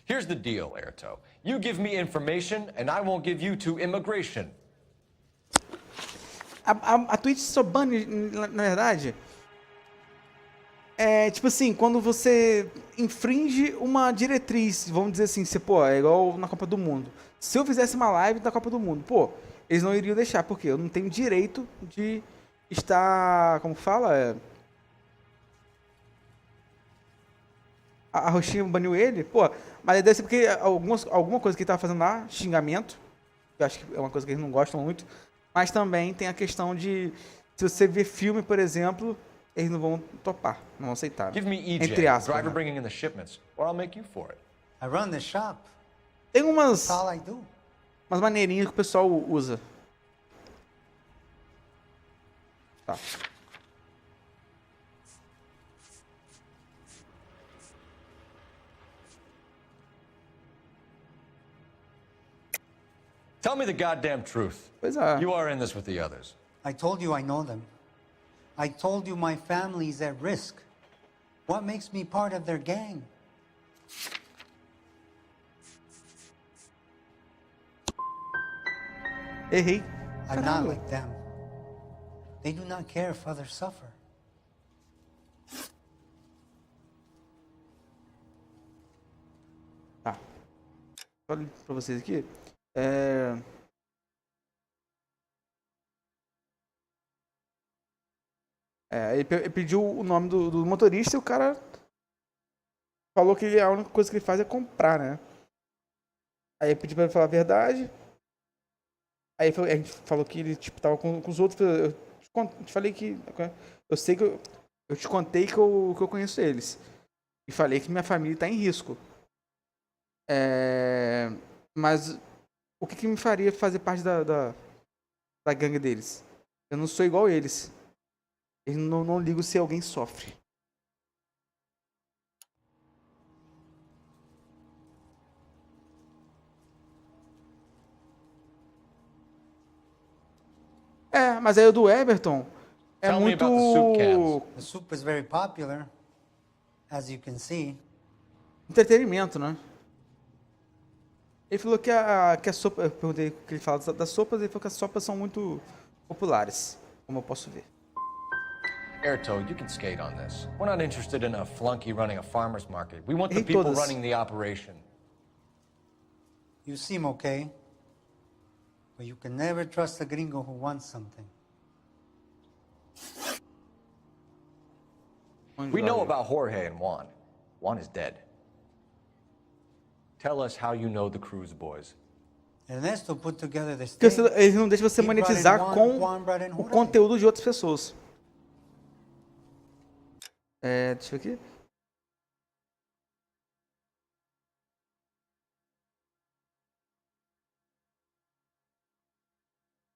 Here's the deal, Erto. You give me information, and I won't give you to immigration. A Twitch só bane, na verdade, é tipo assim, quando você infringe uma diretriz, vamos dizer assim, você, pô, é igual na Copa do Mundo. Se eu fizesse uma live da Copa do Mundo, pô, eles não iriam deixar, porque eu não tenho direito de estar, como fala, A roxinha baniu ele, pô, mas deve ser porque alguma coisa que ele tava fazendo lá, xingamento, que eu acho que é uma coisa que eles não gostam muito, mas também tem a questão de, se você ver filme, por exemplo, eles não vão topar, não vão aceitar. Give me EJ, Entre aspas, driver né? bringing in the shipments, or I'll make you for it. I run the shop. Tem umas That's all I do. maneirinhas que o pessoal usa. Tá. Tell me the goddamn truth. Pois é. You are in this with the others. I told you I know them. I told you my family's at risk. What makes me part of their gang? Errei. I'm not Caralho. like them. They do not care if others suffer. Tá. Olha pra vocês aqui. Ele pediu o nome do motorista e o cara falou que a única coisa que ele faz é comprar, né? Aí eu pedi pra ele falar a verdade. Aí a gente falou que ele tipo, tava com os outros. Eu te falei que. Eu sei que eu te contei que eu conheço eles. E falei que minha família tá em risco. Mas o que me faria fazer parte da gangue deles? Eu não sou igual a eles. Eu não ligo se alguém sofre. Mas aí o do Everton é Tell me muito... about the soup cans. The soup is very popular, as you can see. entretenimento, né? Ele falou que a sopa... Eu perguntei o que ele fala das sopas, ele falou que as sopas são muito populares, como eu posso ver. Airtoe, you can skate on this. We're not interested in a flunky running a farmer's market. We want the Errei people todas. running the operation. You seem okay, but you can never trust a gringo who wants something. We know about Jorge and Juan. Juan is dead. Tell us how you know the Cruz boys. Ernesto put together the Porque state. eles não deixam você He brought in monetizar Juan, com Juan brought in o Jorge. conteúdo de outras pessoas. Deixa eu ver aqui.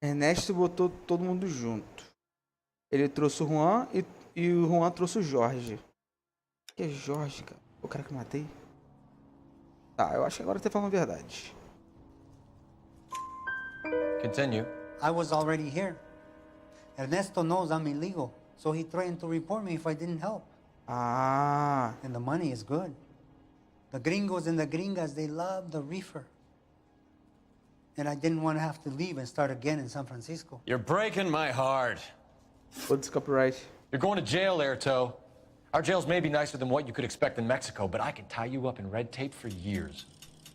Ernesto botou todo mundo junto. Ele trouxe o Juan e o Juan trouxe o Jorge. O que é Jorge, cara? O cara que eu matei? Tá, eu acho que agora você tá falando a verdade. Continue. I was already here. Ernesto knows I'm illegal, so he threatened to report me if I didn't help. Ah, And the money is good. The gringos and the gringas, they love the reefer. And I didn't want to have to leave and start again in San Francisco. You're breaking my heart. foda-se copyright. You're going to jail, Airtoe. Our jails may be nicer than what you could expect in Mexico, but I can tie you up in red tape for years.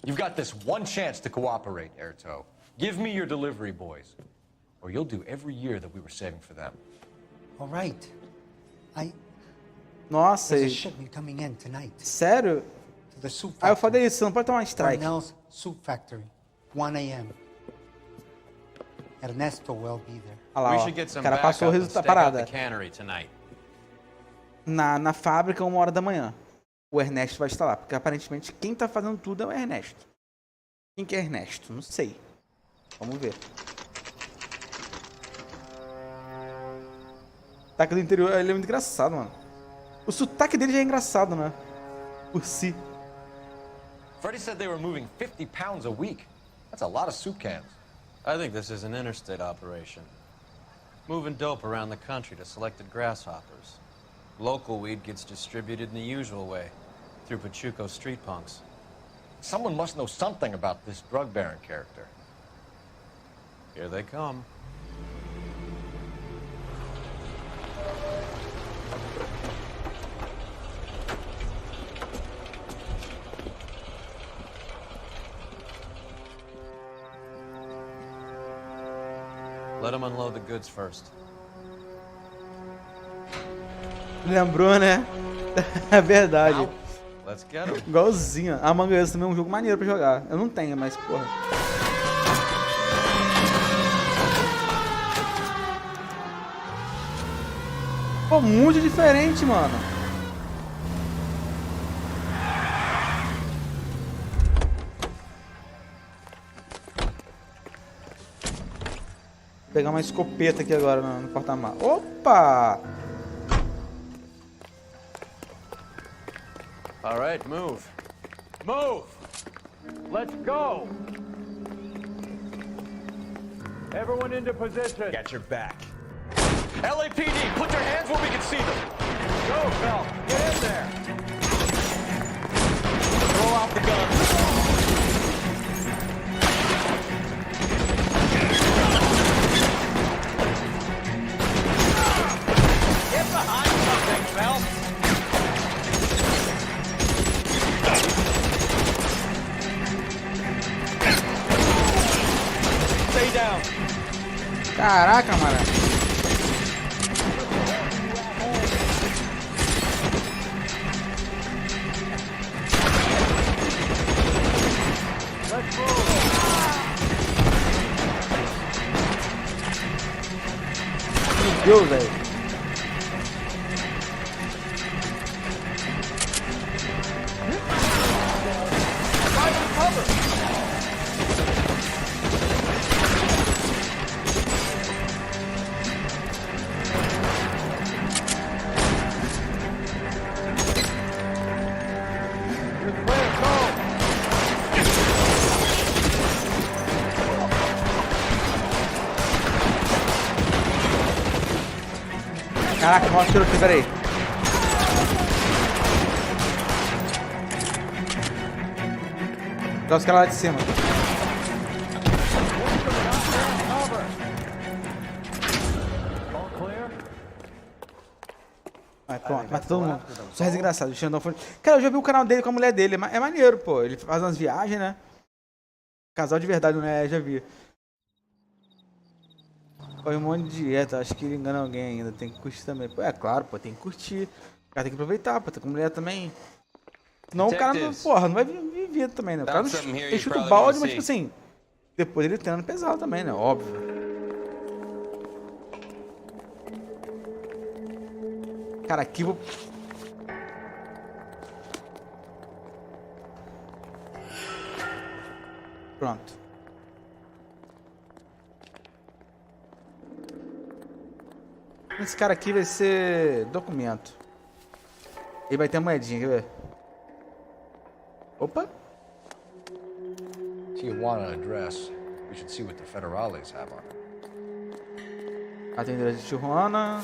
You've got this one chance to cooperate, Airtoe. Give me your delivery boys, or you'll do every year that we were saving for them. All right. Nossa, There's a shipment coming in tonight sério? to the soup Aí eu factory. falei isso, você não pode tomar um strike. Parnell's Soup Factory, 1 a.m. Ernesto will be there. Olha lá, We ó. should get O some cara passou o backup and resultado, stake out parada. the cannery tonight. Na fábrica, 1h da manhã. O Ernesto vai estar lá, porque aparentemente quem tá fazendo tudo é o Ernesto. Quem que é Ernesto? Não sei. Vamos ver. Sotaque do interior, ele é muito engraçado, mano. O sotaque dele já é engraçado, né? Por si. Freddie said they were moving 50 pounds a week. That's a lot of soup cans. I think this is an interstate operation. Moving dope around the country to selected grasshoppers. Local weed gets distributed in the usual way, through Pachuco street punks. Someone must know something about this drug baron character. Here they come. Let them unload the goods first. Lembrou, né? É verdade. Let's get 'em. Igualzinho. A Among Us também é um jogo maneiro pra jogar. Eu não tenho, mas porra. Pô, muito diferente, mano. Vou pegar uma escopeta aqui agora no porta-malas. Opa! All right, move. Move! Let's go! Everyone into position. Got your back. LAPD, put your hands where we can see them. Go, Phil. Get in there. Throw out the gun. Get behind something, Phil. Stay down. Caraca, mano. Meu Deus, velho. Caraca, mostra o tiro aqui, peraí. Dá os caras lá de cima. Vai, pronto, mata todo mundo. Só é engraçado, o Xandão foi... Cara, eu já vi o canal dele com a mulher dele, é maneiro, pô. Ele faz umas viagens, né? Casal de verdade, né? Já vi. Foi um monte de dieta, acho que ele engana alguém ainda, tem que curtir também. Pô, é claro, pô, tem que curtir. O cara tem que aproveitar, pô, tá com mulher também. Senão o cara não, porra, não vai viver também, né? O cara não ele chuta o balde, mas tipo assim, depois ele treina pesado também, né? Óbvio. Cara, aqui vou... Pronto. Esse cara aqui vai ser documento. Ele vai ter moedinha, quer ver? Opa! Tijuana address. We should see what the federales have on it. Atender de Tijuana.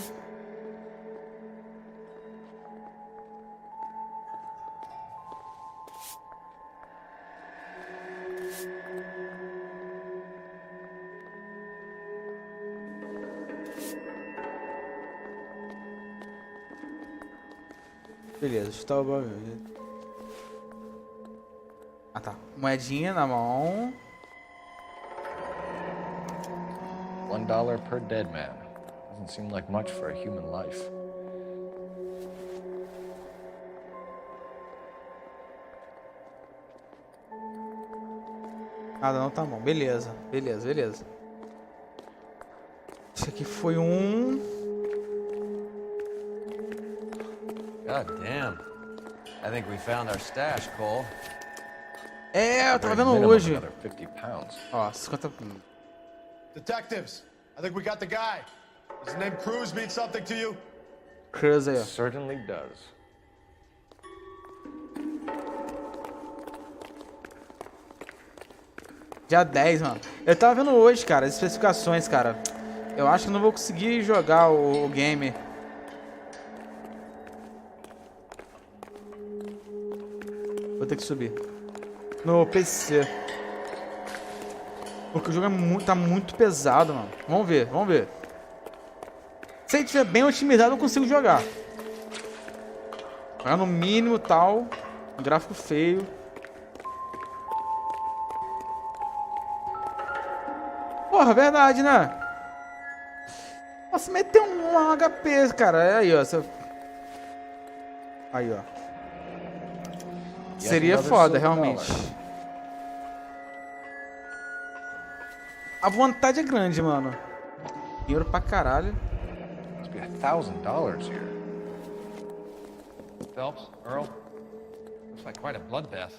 Beleza, está o bagulho. Ah tá, moedinha na mão. $1 per dead man. Doesn't seem like much for a human life. Nada não tá bom, beleza, beleza, beleza. Esse aqui foi God damn. I think we found our stash, Cole. É, eu tava vendo hoje. Ó, 50... Detectives, I think we got the guy. Does the name Cruz mean something to you? Cruz aí, ó. Certainly does. Dia 10, mano. Eu tava vendo hoje, cara, as especificações, cara. Eu acho que não vou conseguir jogar o game. Vou ter que subir. No PC. Porque o jogo tá muito pesado, mano. Vamos ver, vamos ver. Se ele estiver bem otimizado, eu consigo jogar. Jogar no mínimo tal. Um gráfico feio. Porra, verdade, né? Nossa, meteu um HP, cara. Aí, ó. Aí, ó. Seria foda, realmente. A vontade é grande, mano. Dinheiro pra caralho. Must be $1,000 here. Phelps, Earl, looks like quite a bloodbath.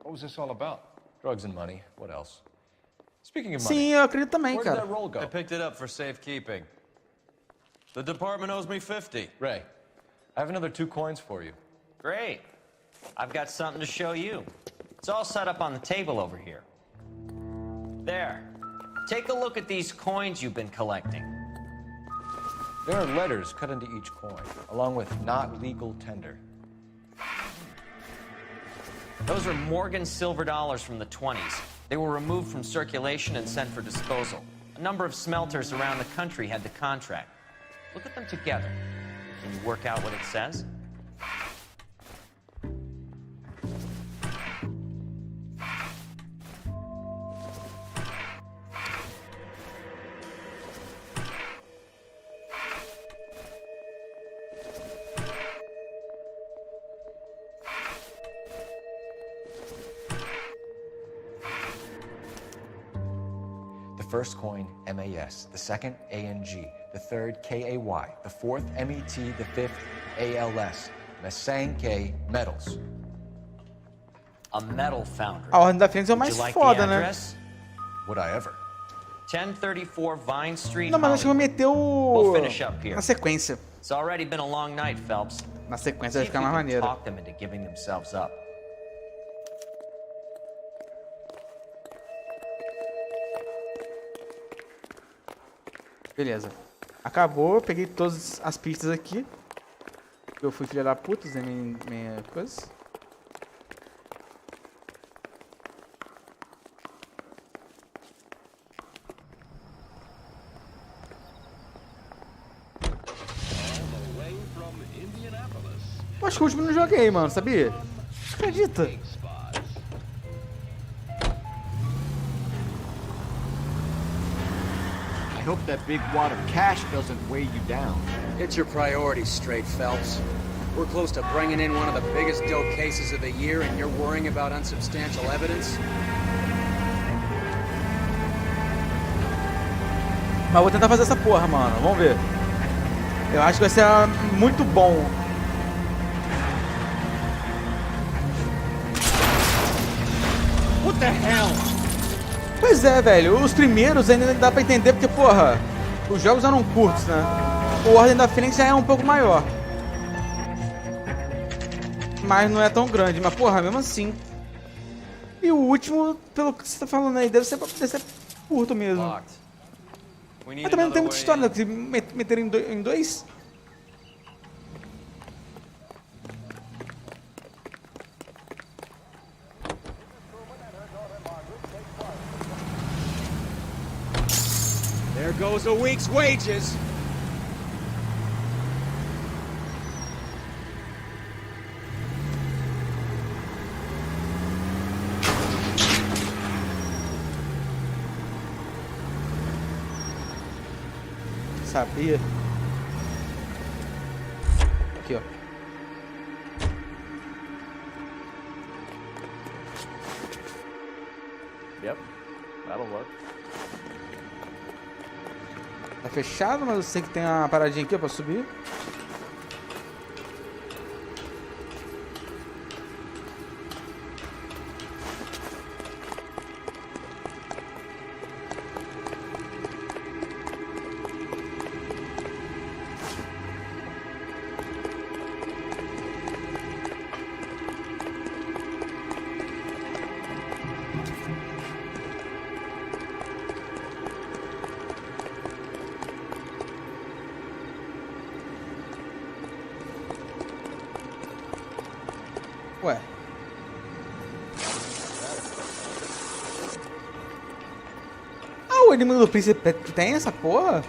What was this all about? Drugs and money. What else? Speaking of money, Sim, eu acredito também, Where did cara. that roll go? I picked it up for safekeeping. The department owes me 50. Ray, I have another 2 coins for you. Great. I've got something to show you. It's all set up on the table over here. There. Take a look at these coins you've been collecting. There are letters cut into each coin, along with not legal tender. Those are Morgan silver dollars from the 20s. They were removed from circulation and sent for disposal. A number of smelters around the country had the contract. Look at them together. Can you work out what it says? The first coin, MAS. The second, ANG. The third, KAY. The fourth, MET. The fifth, ALS. Masanke Metals. A metal foundry. A ordem da frente é o mais foda, né? Would I ever? 1034 Vine Street. Não, mas acho que eu vou meter We'll finish up here. na sequência. It's already been a long night, Phelps. Na sequência See vai if ficar you mais can maneiro. talk them into giving themselves up. Beleza. Acabou, eu peguei todas as pistas aqui. Eu fui filha da puta, usei minha coisa. Eu acho que o último eu não joguei, mano, sabia? Acredita? I hope that big wad of cash doesn't weigh you down. Get your priorities straight, Phelps. We're close to bringing in one of the biggest dope cases of the year, and you're worrying about unsubstantial evidence? Mas vou tentar fazer essa porra, mano. Vamos ver. Eu acho que vai ser muito bom. What the hell? Pois é, velho. Os primeiros ainda dá pra entender porque, porra, os jogos eram curtos, né? O Ordem da Fênix já é um pouco maior. Mas não é tão grande. Mas, porra, mesmo assim. E o último, pelo que você tá falando aí, deve ser curto mesmo. Mas também não tem muita história, né? Se meter em dois. There goes a week's wages. Sabia. Aqui, ó. Yep, that'll work. Tá fechado, mas eu sei que tem uma paradinha aqui ó, pra subir. Ué. Ah, o inimigo do príncipe tem essa porra?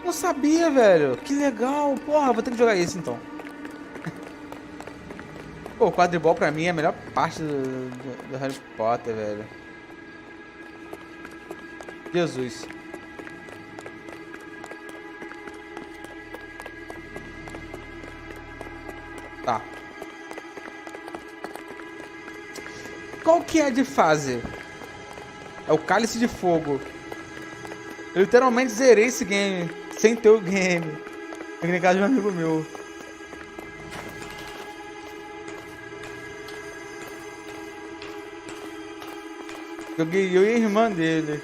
Não sabia, velho. Que legal. Porra, vou ter que jogar esse então. Pô, o quadribol pra mim é a melhor parte do Harry Potter, velho. Jesus. Tá, Qual que é a de fase? É o Cálice de Fogo. Eu literalmente zerei esse game sem ter o game. Aqui na casa de um amigo meu. Joguei eu e a irmã dele.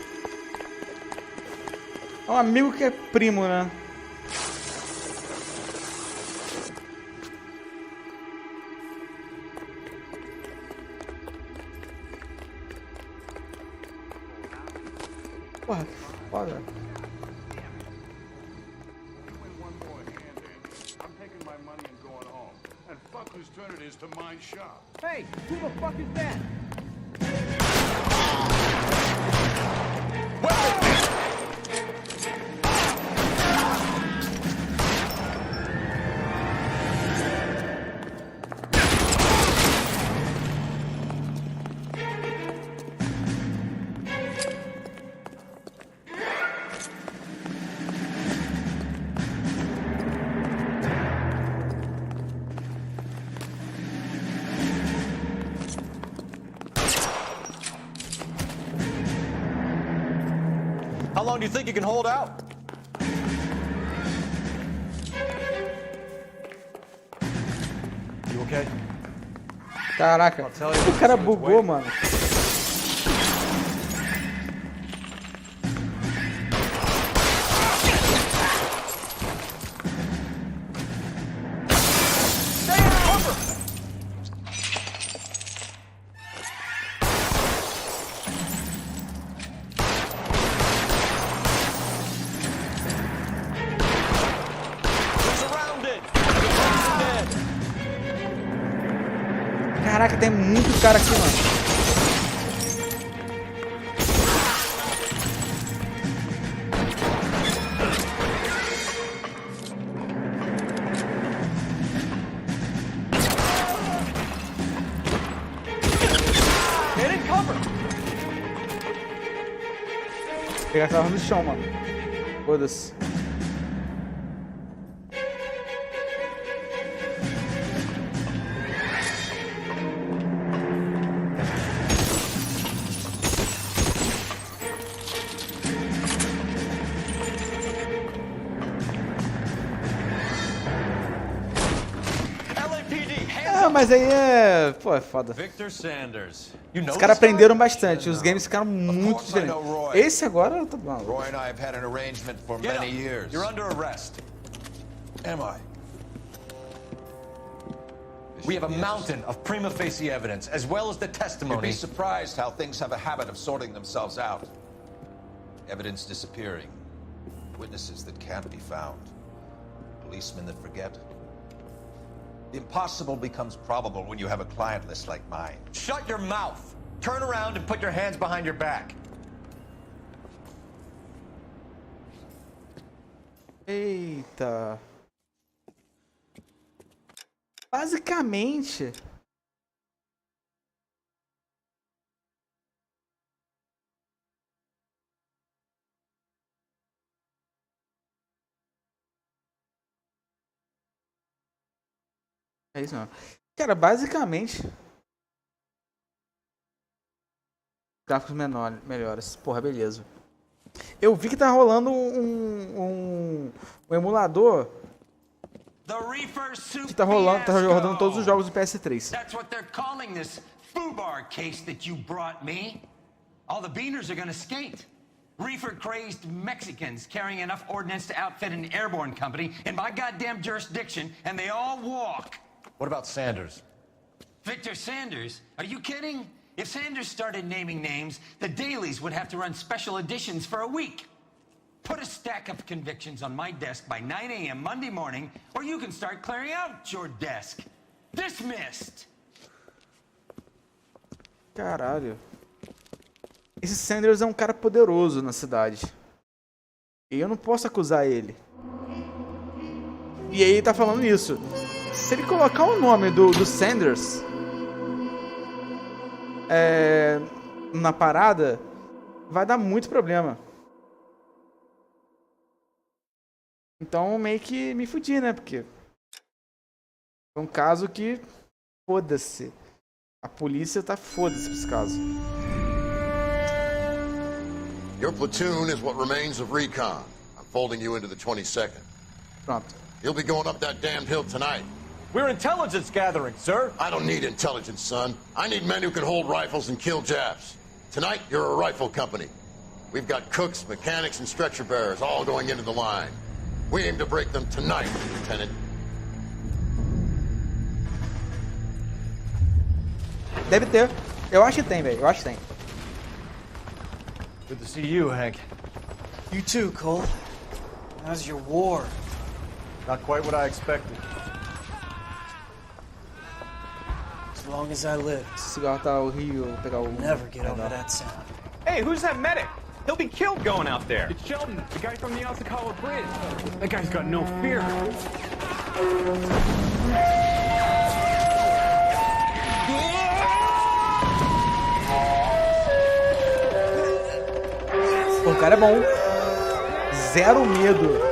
É um amigo que é primo, né? Porra, que foda. Hey, who the fuck is that? How long do you think you can hold out? You okay? Caraca, o cara bugou, mano. Caraca, tem muito cara aqui, mano. Vou pegar essa arma no chão, mano. Foda-se. Mas aí é... Pô, é foda. Victor Sanders. Os caras aprenderam bastante. Os games ficaram muito diferentes. Esse agora tá bom. Roy and I have had an arrangement for many years. You're under arrest. Am I? We have a mountain of prima facie evidence, as well as the testimony. You'd be surprised how things have a habit of sorting themselves out. Evidence disappearing. Witnesses that can't be found. Policemen that forget. The impossible becomes probable when you have a client list like mine. Shut your mouth! Turn around and put your hands behind your back. Eita. Basicamente... É isso não. Cara, basicamente... Gráficos melhores. Porra, beleza. Eu vi que tá rolando um emulador que tá rodando todos os jogos do PS3. That's what they're calling this foobar case that you brought me. All the beaners are gonna skate. Reefer-crazed Mexicans carrying enough ordnance to outfit an airborne company in my goddamn jurisdiction, and they all walk. What about Sanders? Victor Sanders? Are you kidding? If Sanders started naming names, the dailies would have to run special editions for a week. Put a stack of convictions on my desk by 9 a.m. Monday morning, or you can start clearing out your desk. Dismissed! Caralho. Esse Sanders é um cara poderoso na cidade. E eu não posso acusar ele. E aí ele tá falando isso. Se ele colocar o nome do Sanders na parada, vai dar muito problema. Então meio que me fudi, né? Porque foi um caso que... Foda-se. A polícia tá foda-se pra esse caso. Your platoon is what remains of recon. I'm folding you into the 22nd. Pronto. You'll be going up that damned hill tonight. We're intelligence gathering, sir. I don't need intelligence, son. I need men who can hold rifles and kill Japs. Tonight, you're a rifle company. We've got cooks, mechanics, and stretcher bearers all going into the line. We aim to break them tonight, Lieutenant. Deve ter. Eu acho que tem, velho. Eu acho que tem. Good to see you, Hank. You too, Cole. How's your war? Not quite what I expected. As long as I live. Se cigarro tá horrível, vou pegar o... Never get over that sound. Hey, who's that medic? He'll be killed going out there. It's Sheldon, the guy from the Osakawa Bridge. That guy's got no fear. Pô, o cara é bom. Zero medo.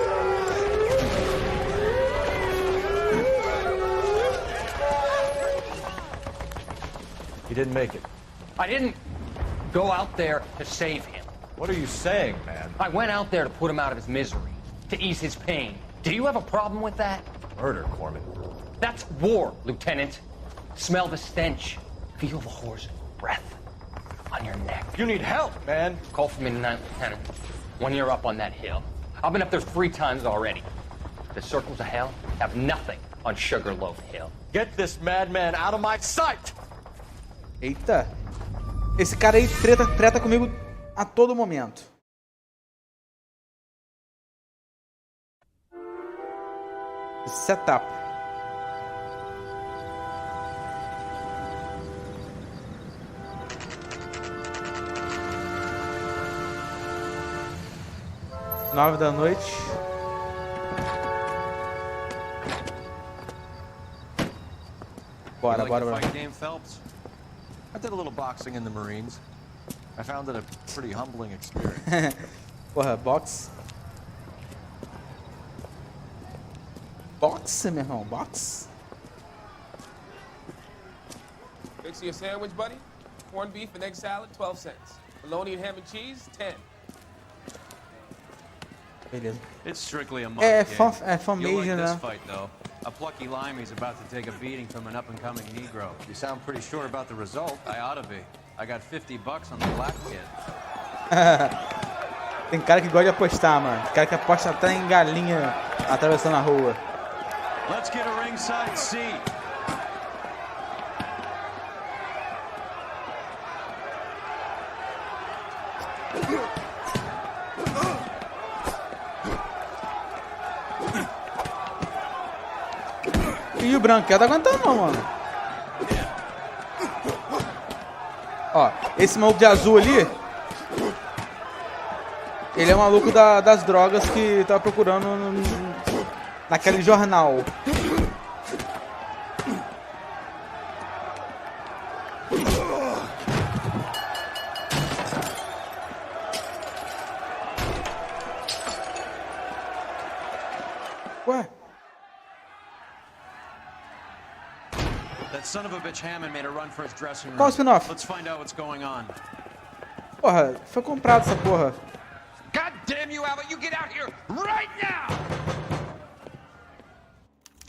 He didn't make it. I didn't go out there to save him. What are you saying, man? I went out there to put him out of his misery, to ease his pain. Do you have a problem with that? Murder, Corman. That's war, Lieutenant. Smell the stench. Feel the horse's breath on your neck. You need help, man. Call for me tonight, Lieutenant, when you're up on that hill. I've been up there 3 times already. The circles of hell have nothing on Sugarloaf Hill. Get this madman out of my sight! Eita. Esse cara aí treta comigo a todo momento. Setup. Nove da noite. Bora, You like bora, the bora. fight game, Phelps? I did a little boxing in the Marines. I found it a pretty humbling experience. Porra, box. Box, meu irmão, box. Fix you a sandwich, buddy? Corned beef and egg salad, 12 cents. Bologna and ham and cheese, 10. Beleza. It's strictly a month É, game. fan You'll major, like this né? fight, though. A plucky limey's about to take a beating from an up-and-coming Negro. You sound pretty sure about the result. I ought to be. I got $50 on the black kid. Tem cara que gosta de apostar, mano. Tem cara que aposta até em galinha atravessando a rua. Let's get a ringside seat. E o branco quer tá aguentando não, mano. Ó, esse maluco de azul ali, ele é o maluco das drogas que tava procurando naquele jornal. Ué? That son of a bitch Hammond made a run for his dressing room. Qual o spin-off? Let's find out what's going on. Porra, foi comprado essa porra. God damn you, Albert! You get out here right now!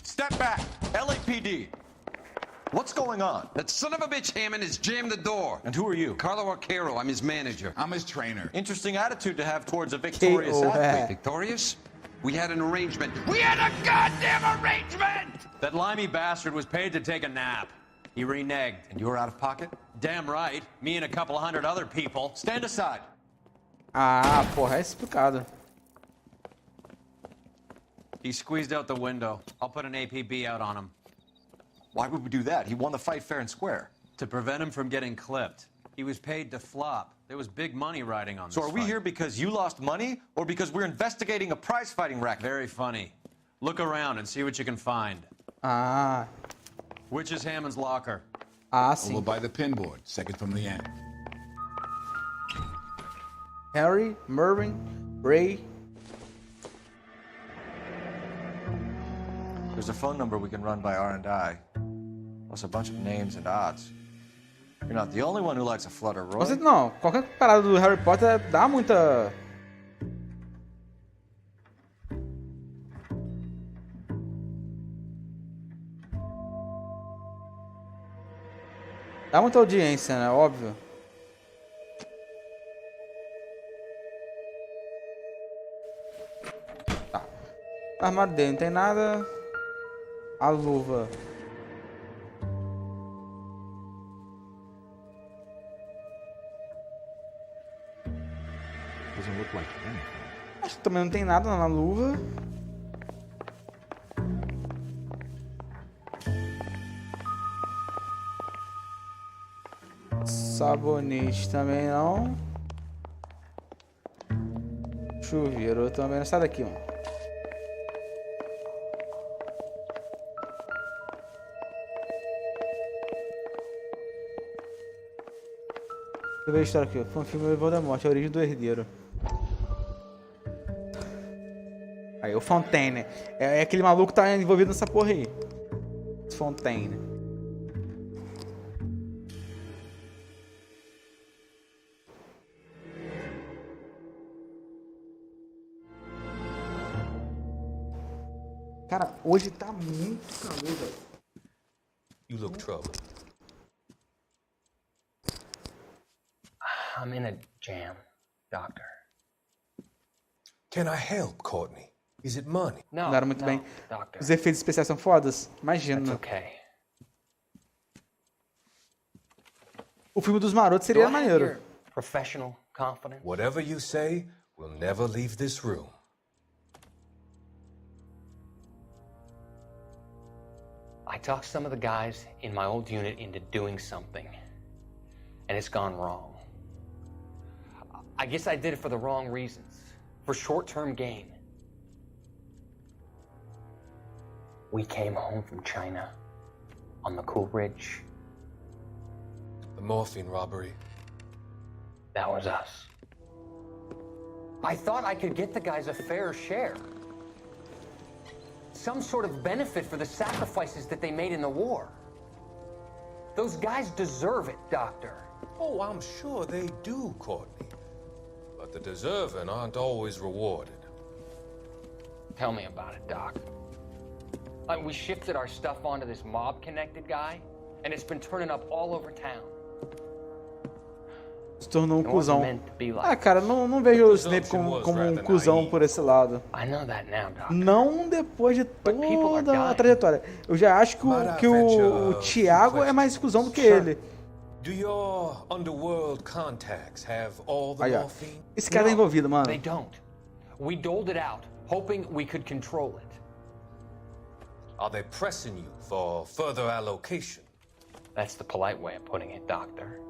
Step back! LAPD! What's going on? That son of a bitch Hammond has jammed the door. And who are you? Carlo Arcaro, I'm his manager. I'm his trainer. Interesting attitude to have towards a victorious athlete. Victorious? We had an arrangement. We had a goddamn arrangement! That limey bastard was paid to take a nap. He reneged. And you were out of pocket? Damn right. Me and a couple of hundred other people. Stand aside. Ah, porra, é explicado. He squeezed out the window. I'll put an APB out on him. Why would we do that? He won the fight fair and square. To prevent him from getting clipped. He was paid to flop. There was big money riding on this So are we fight. here because you lost money or because we're investigating a prize-fighting racket? Very funny. Look around and see what you can find. Ah. Which is Hammond's locker? Ah, sim. Over by the pinboard, second from the end. Harry, Mervyn, Ray. There's a phone number we can run by R&I, plus a bunch of names and odds. You're not the only one who likes a flutter, Roy. Você, não, qualquer parada do Harry Potter dá muita... Dá muita audiência, né? Óbvio. Tá. O armário dele não tem nada. A luva. Acho que também não tem nada na luva. Sabonete também não. Chuveiro também não. Sai daqui, mano. Deixa eu ver a história aqui. Foi um filme do Voldemort, a origem do herdeiro. Aí, o Fontaine. É aquele maluco que tá envolvido nessa porra aí. Fontaine. Cara, hoje tá muito calor, velho. You look troubled. I'm in a jam, Doctor. Can I help, Courtney? Is it money? Não era muito bem. Os efeitos especiais são fodas? Imagina. Okay. O filme dos marotos seria maneiro. Professional confidence. Whatever you say, we'll never leave this room. I talked some of the guys in my old unit into doing something, and it's gone wrong. I guess I did it for the wrong reasons, for short-term gain. We came home from China on the Cool Ridge. The morphine robbery. That was us. I thought I could get the guys a fair share. Some sort of benefit for the sacrifices that they made in the war. Those guys deserve it, Doctor. Oh, I'm sure they do, Courtney. But the deserving aren't always rewarded. Tell me about it, Doc. We shifted our stuff onto this mob-connected guy, and it's been turning up all over town. Se tornou um cuzão. Ah, cara, não vejo o Snape como um cuzão por esse lado. Não depois de toda a trajetória. Eu já acho que o Thiago é mais cuzão do que ele. Do your underworld contacts have all the morphine? Esse cara é envolvido, mano. They don't. We doled it out, hoping we could control it. Are they pressing you for further allocation? That's the polite way of putting it, Doctor.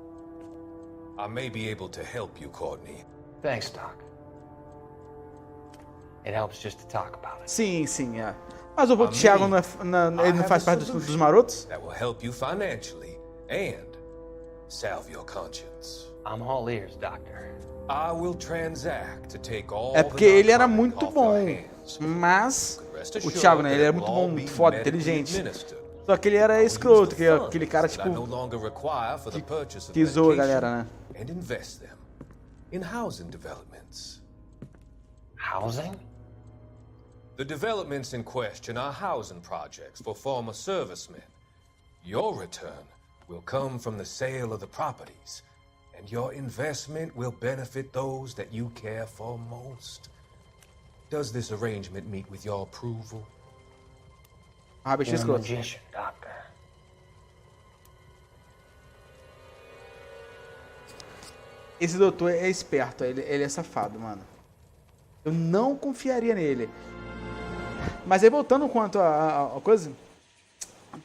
I may be able to help you, Courtney. Thanks, Doc. It helps just to talk about it. Sim, é. Mas o Thiago ele não faz parte dos marotos? That will help you financially and salve your conscience. I'm all ears, Doctor. I will transact to take all É porque ele era muito bom, mas o Thiago, né? Ele era muito bom, muito foda, inteligente. Só que ele era escroto, que aquele cara tipo que zoa a galera, né? And invest them in housing developments. Housing? The developments in question are housing projects for former servicemen. Your return will come from the sale of the properties, and your investment will benefit those that you care for most. Does this arrangement meet with your approval? Ah, bicho escroto. Magician, Doctor. Esse doutor é esperto, ele é safado, mano. Eu não confiaria nele. Mas aí voltando quanto a coisa,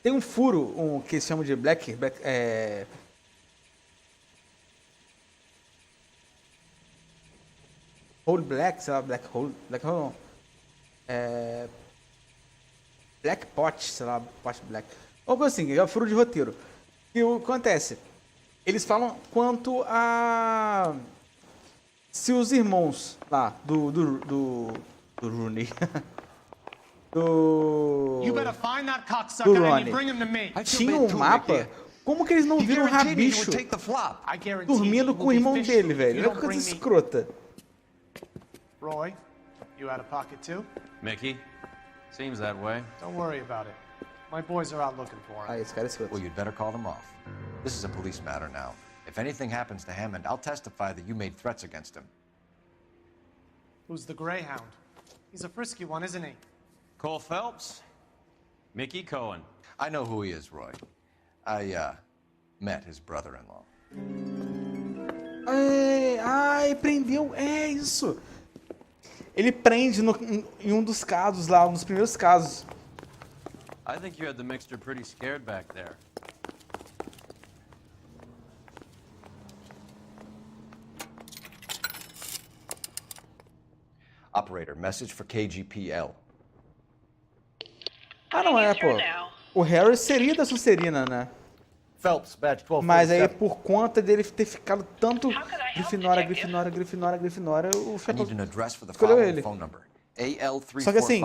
tem um furo, que se chama de Black Hole Black, sei lá, Black Hole não. Black Pot, sei lá, Pot Black. Ou coisa assim, é o furo de roteiro. E o que acontece? Eles falam quanto a... Se os irmãos lá, do Rooney... do Ronnie tinham um mapa Como que eles não viram o rabicho dormindo com o irmão dele, velho? Olha que coisa escrota. Roy, you out of pocket too? Mickey? Seems that way. Don't worry about it. My boys are out looking for him. Ah, esse cara é escroto. Well, you'd better call them off. This is a police matter now. If anything happens to Hammond, I'll testify that you made threats against him. Who's the Greyhound? He's a frisky one, isn't he? Cole Phelps? Mickey Cohen. I know who he is, Roy. I, met his brother-in-law. Ai, prendeu. É isso. Ele prende em um dos casos lá, um dos primeiros casos. I think you had the mixture pretty scared back there. Operator, message for KGPL. Ah, não é, pô. O Harry seria da Sonserina, né? Phelps, badge 12. Mas aí, por conta dele ter ficado tanto Grifinória, o chefe escolheu ele. Só que assim,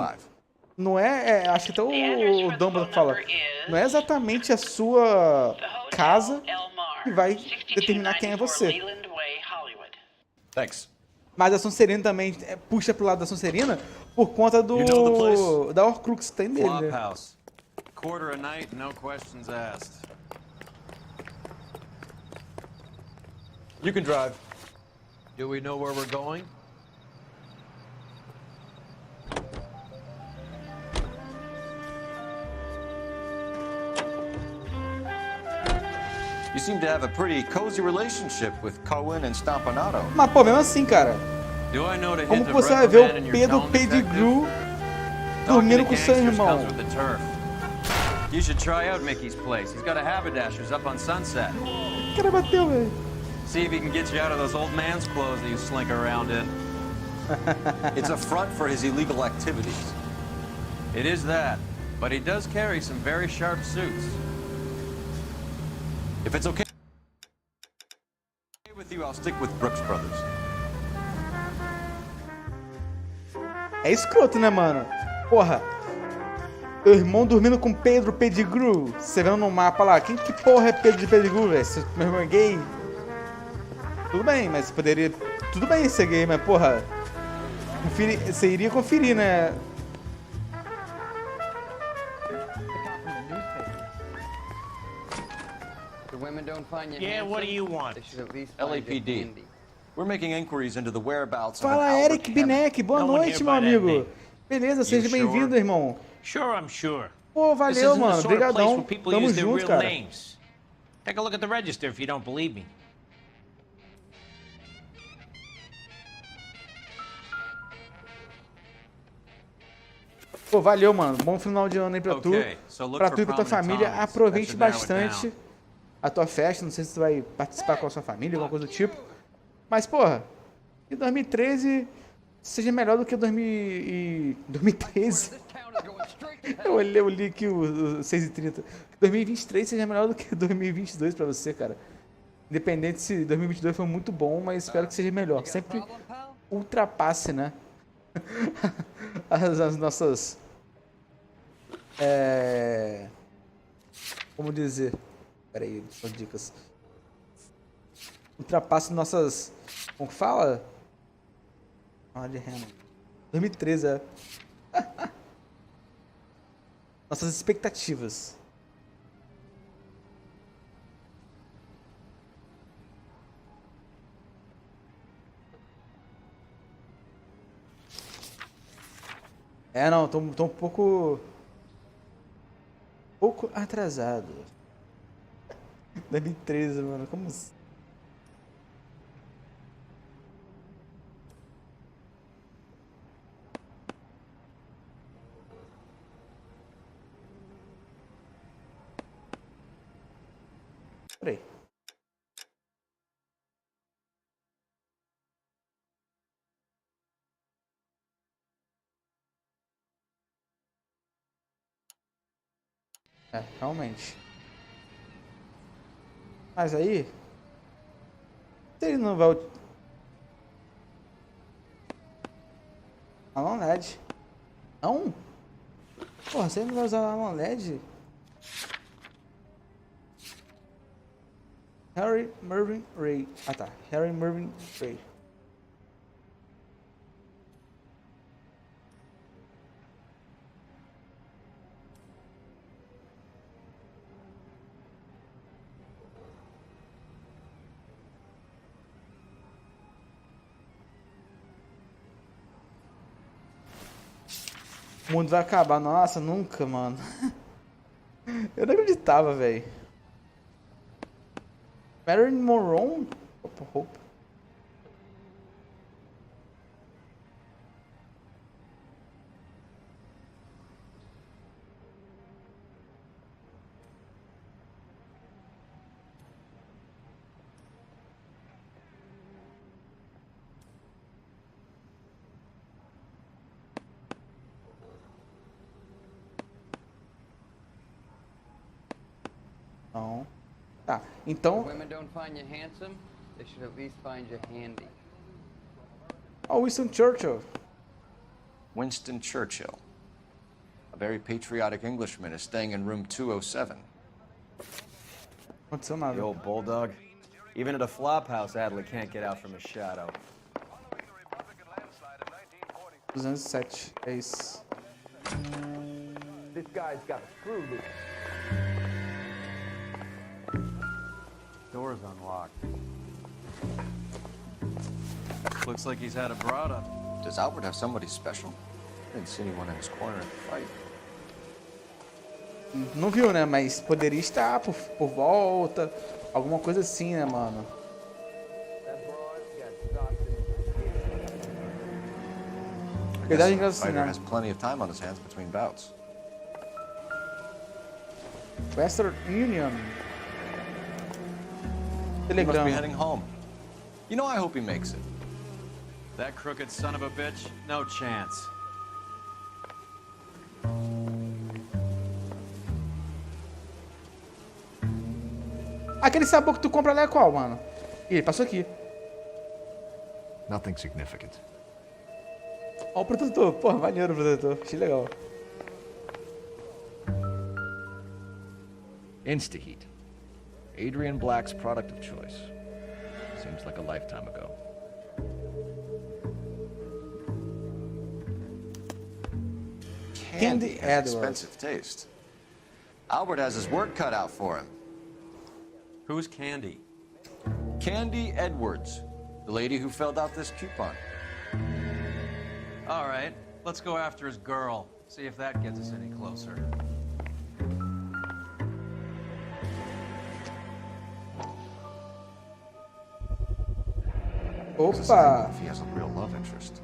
não é, acho que até o Dumbledore fala, não é exatamente a sua casa que vai determinar quem é você. Thanks. Mas a Sonserina também puxa pro lado da Sonserina por conta da Horcrux que tem dele. Né? Quarter a night, no questions asked. You can drive. Do we know where we're going? You seem to have a pretty cozy relationship with Cohen and Stompanato. Mas pô, mesmo assim, cara. Como que você vai ver o Pedro Pettigrew dormindo com seu irmão? You should try out Mickey's place. He's got a haberdasher's up on Sunset. O cara bateu, velho. See if he can get you out of those old man's clothes that you slink around in. It's a front for his illegal activities. It is that, but he does carry some very sharp suits. If it's okay with you, I'll stick with Brooks Brothers. É escroto, né, mano? Porra. Meu irmão dormindo com Pedro Pettigrew. Você vendo no mapa lá. Que porra é Pedro de Pettigrew, velho? Meu irmão é gay? Tudo bem, mas poderia... Tudo bem ser gay, mas porra... Você iria conferir, né? Yeah, what do you want? LAPD. We're making inquiries into the whereabouts of Fala, Eric Binek. Boa noite, meu amigo. Beleza, seja bem-vindo, irmão. Sure, I'm sure. Pô, valeu, mano. Obrigadão. Tamo junto, cara. Take a look at the register if you don't believe me. Pô, valeu, mano. Bom final de ano aí pra tu. Pra tu e pra tua família. Aproveite bastante a tua festa. Não sei se tu vai participar com a sua família, alguma coisa do tipo. Mas, porra, que 2013 seja melhor do que 2013. Eu li aqui o 6h30. 2023 seja melhor do que 2022 pra você, cara. Independente se 2022 foi muito bom, mas espero que seja melhor. Sempre ultrapasse, né? As nossas... Como dizer? Peraí, são dicas. Ultrapasse nossas... Como que fala? Olha de Hammond. 2013, Nossas expectativas. Não, tô um pouco atrasado. 2013, mano, como assim? Peraí. Realmente. Mas aí... Se ele não vai... Alon LED. Não? Porra, se ele não vai usar Alon LED... Harry Mervyn Ray. Ah tá, Harry Mervyn Ray. O mundo vai acabar. Nossa, nunca, mano. Eu não acreditava, velho. Marilyn Monroe? Opa. Não. Tá, então... If women don't find you handsome, they should at least find you handy. Oh, Winston Churchill. Winston Churchill. A very patriotic Englishman is staying in room 207. Aconteceu nada. The old bulldog. Even at a flop house, Adley can't get out from his shadow. 207, é isso. This guy's got a screw loose. Door's unlocked. Looks like he's had a brought up. Does Albert have somebody special? I didn't see anyone in his corner in the fight. Não viu, né? Mas poderia estar por volta. Alguma coisa assim, né, mano? Verdade, The assim, fighter né? has plenty of time on his hands between bouts. Western Union. He must be Telegram. heading home. You know, I hope he makes it. That crooked son of a bitch, no chance. Aquele sabor que tu compra lá é qual, mano? Ih, ele passou aqui. Nothing significant. Ó o protetor. Porra, maneiro o protetor. Achei legal. Insta-heat. Adrian Black's product of choice. Seems like a lifetime ago. Candy Edwards. Expensive taste. Albert has his work cut out for him. Who's Candy? Candy Edwards, the lady who filled out this coupon. All right, let's go after his girl. See if that gets us any closer. Opa! If he has a real love interest.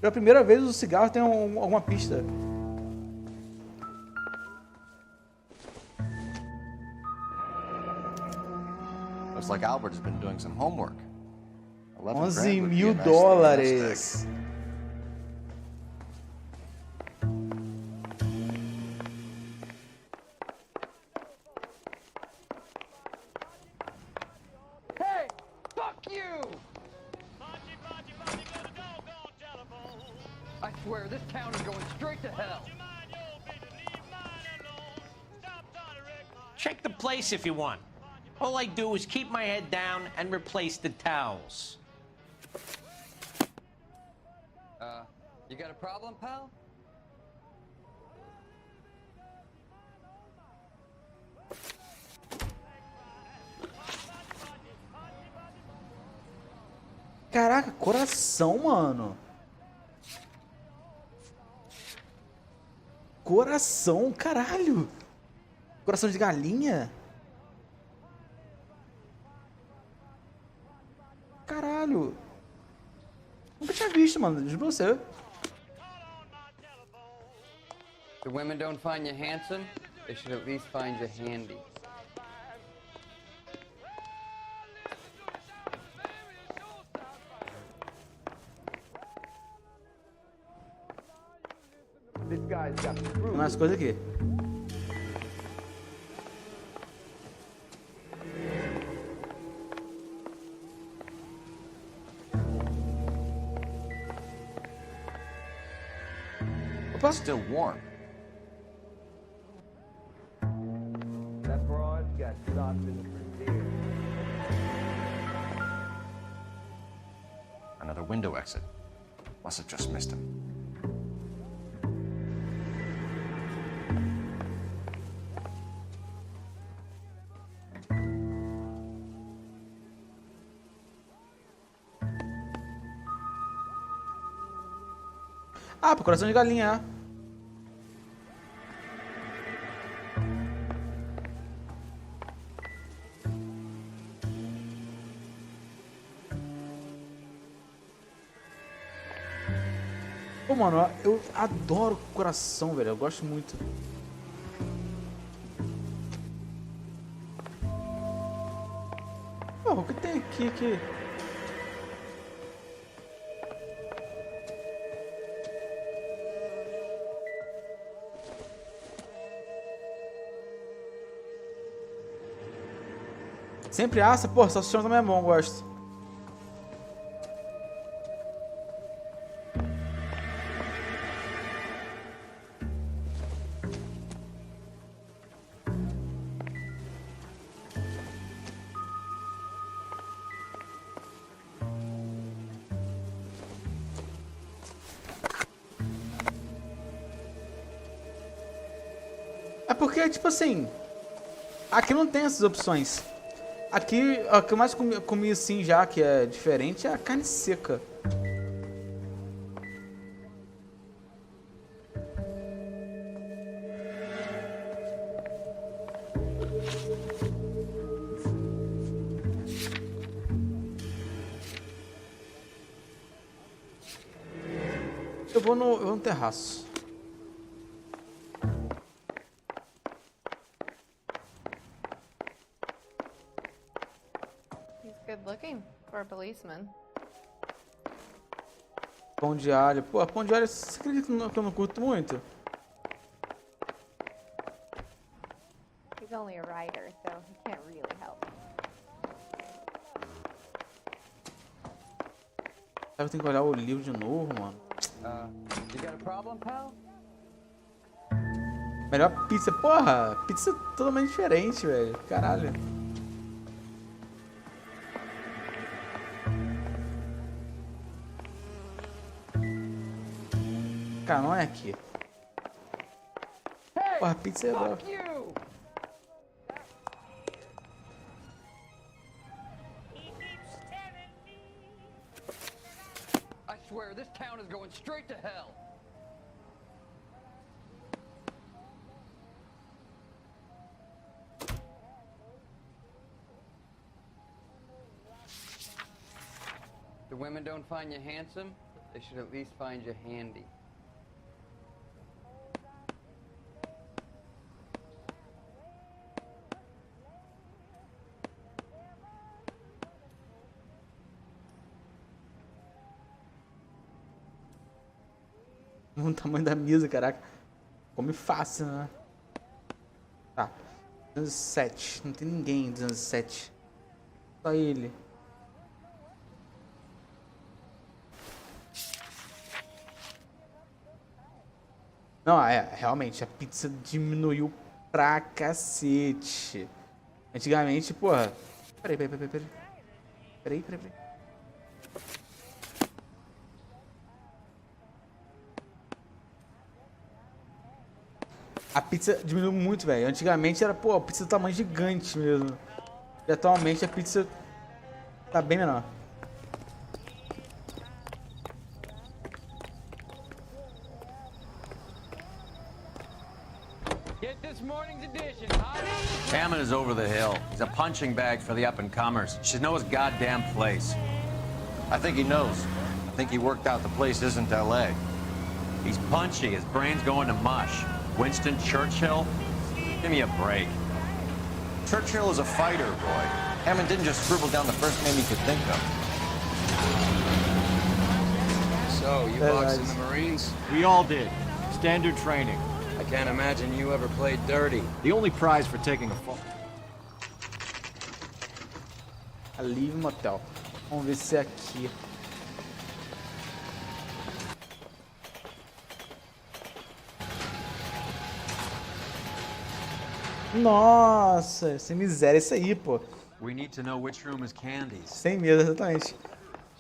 Pela primeira vez o cigarro tem alguma pista. Looks like Albert has been doing some homework. 11 mil dólares. Hey, fuck you! I swear, this town is going straight to hell. Check the place if you want. All I do is keep my head down and replace the towels. You got a problem, pal? Caraca, coração, mano. Coração, caralho. Coração de galinha? Caralho. Nunca tinha visto, mano. Diz pra você. The women don't find you handsome, they should at least find you handy. This guy's got a screw Umas coisas aqui. Still warm. Another window exit. Must have just missed him. Ah, pro coração de galinha. Pô, mano, eu adoro coração, velho. Eu gosto muito. Pô, o que tem aqui? Sempre assa? Pô, salsichão também é bom, gosto. É porque, tipo assim, aqui não tem essas opções. Aqui, o que eu mais comi assim já, que é diferente, é a carne seca. Eu vou no terraço. Good looking for a policeman. Pão de alho. Pô, pão de alho, você acredita que eu não curto muito? He's only a writer, so he can't really help. Eu tenho que olhar o livro de novo, mano. You got a problem, pal? Melhor pizza. Porra, pizza é totalmente diferente, velho. Caralho. Cara, não é aqui. Porra, pizza é boa. I swear, this town is going straight to hell. The women don't find you handsome, they should at least find you handy. O tamanho da mesa, caraca. Come fácil, né? Tá. 207. Não tem ninguém em 207. Só ele. Não, realmente, a pizza diminuiu pra cacete. Antigamente, porra... Peraí. A pizza diminuiu muito, velho. Antigamente era, pô, pizza do tamanho gigante mesmo. E atualmente a pizza tá bem menor. Hammond is over the hill. He's a punching bag for the up-and-comers. Should know his goddamn place. I think he knows. I think he worked out the place isn't L.A. He's punchy. His brain's going to mush. Winston Churchill? Give me a break. Churchill is a fighter, boy. Hammond didn't just scribble down the first name he could think of. So, you boxed in the Marines? We all did. Standard training. I can't imagine you ever played dirty. The only prize for taking a fall. Alívio Motel. Vamos ver se é aqui. Nossa, sem miséria, isso aí, pô. We need to know which room is Candy's. Sem medo, exatamente.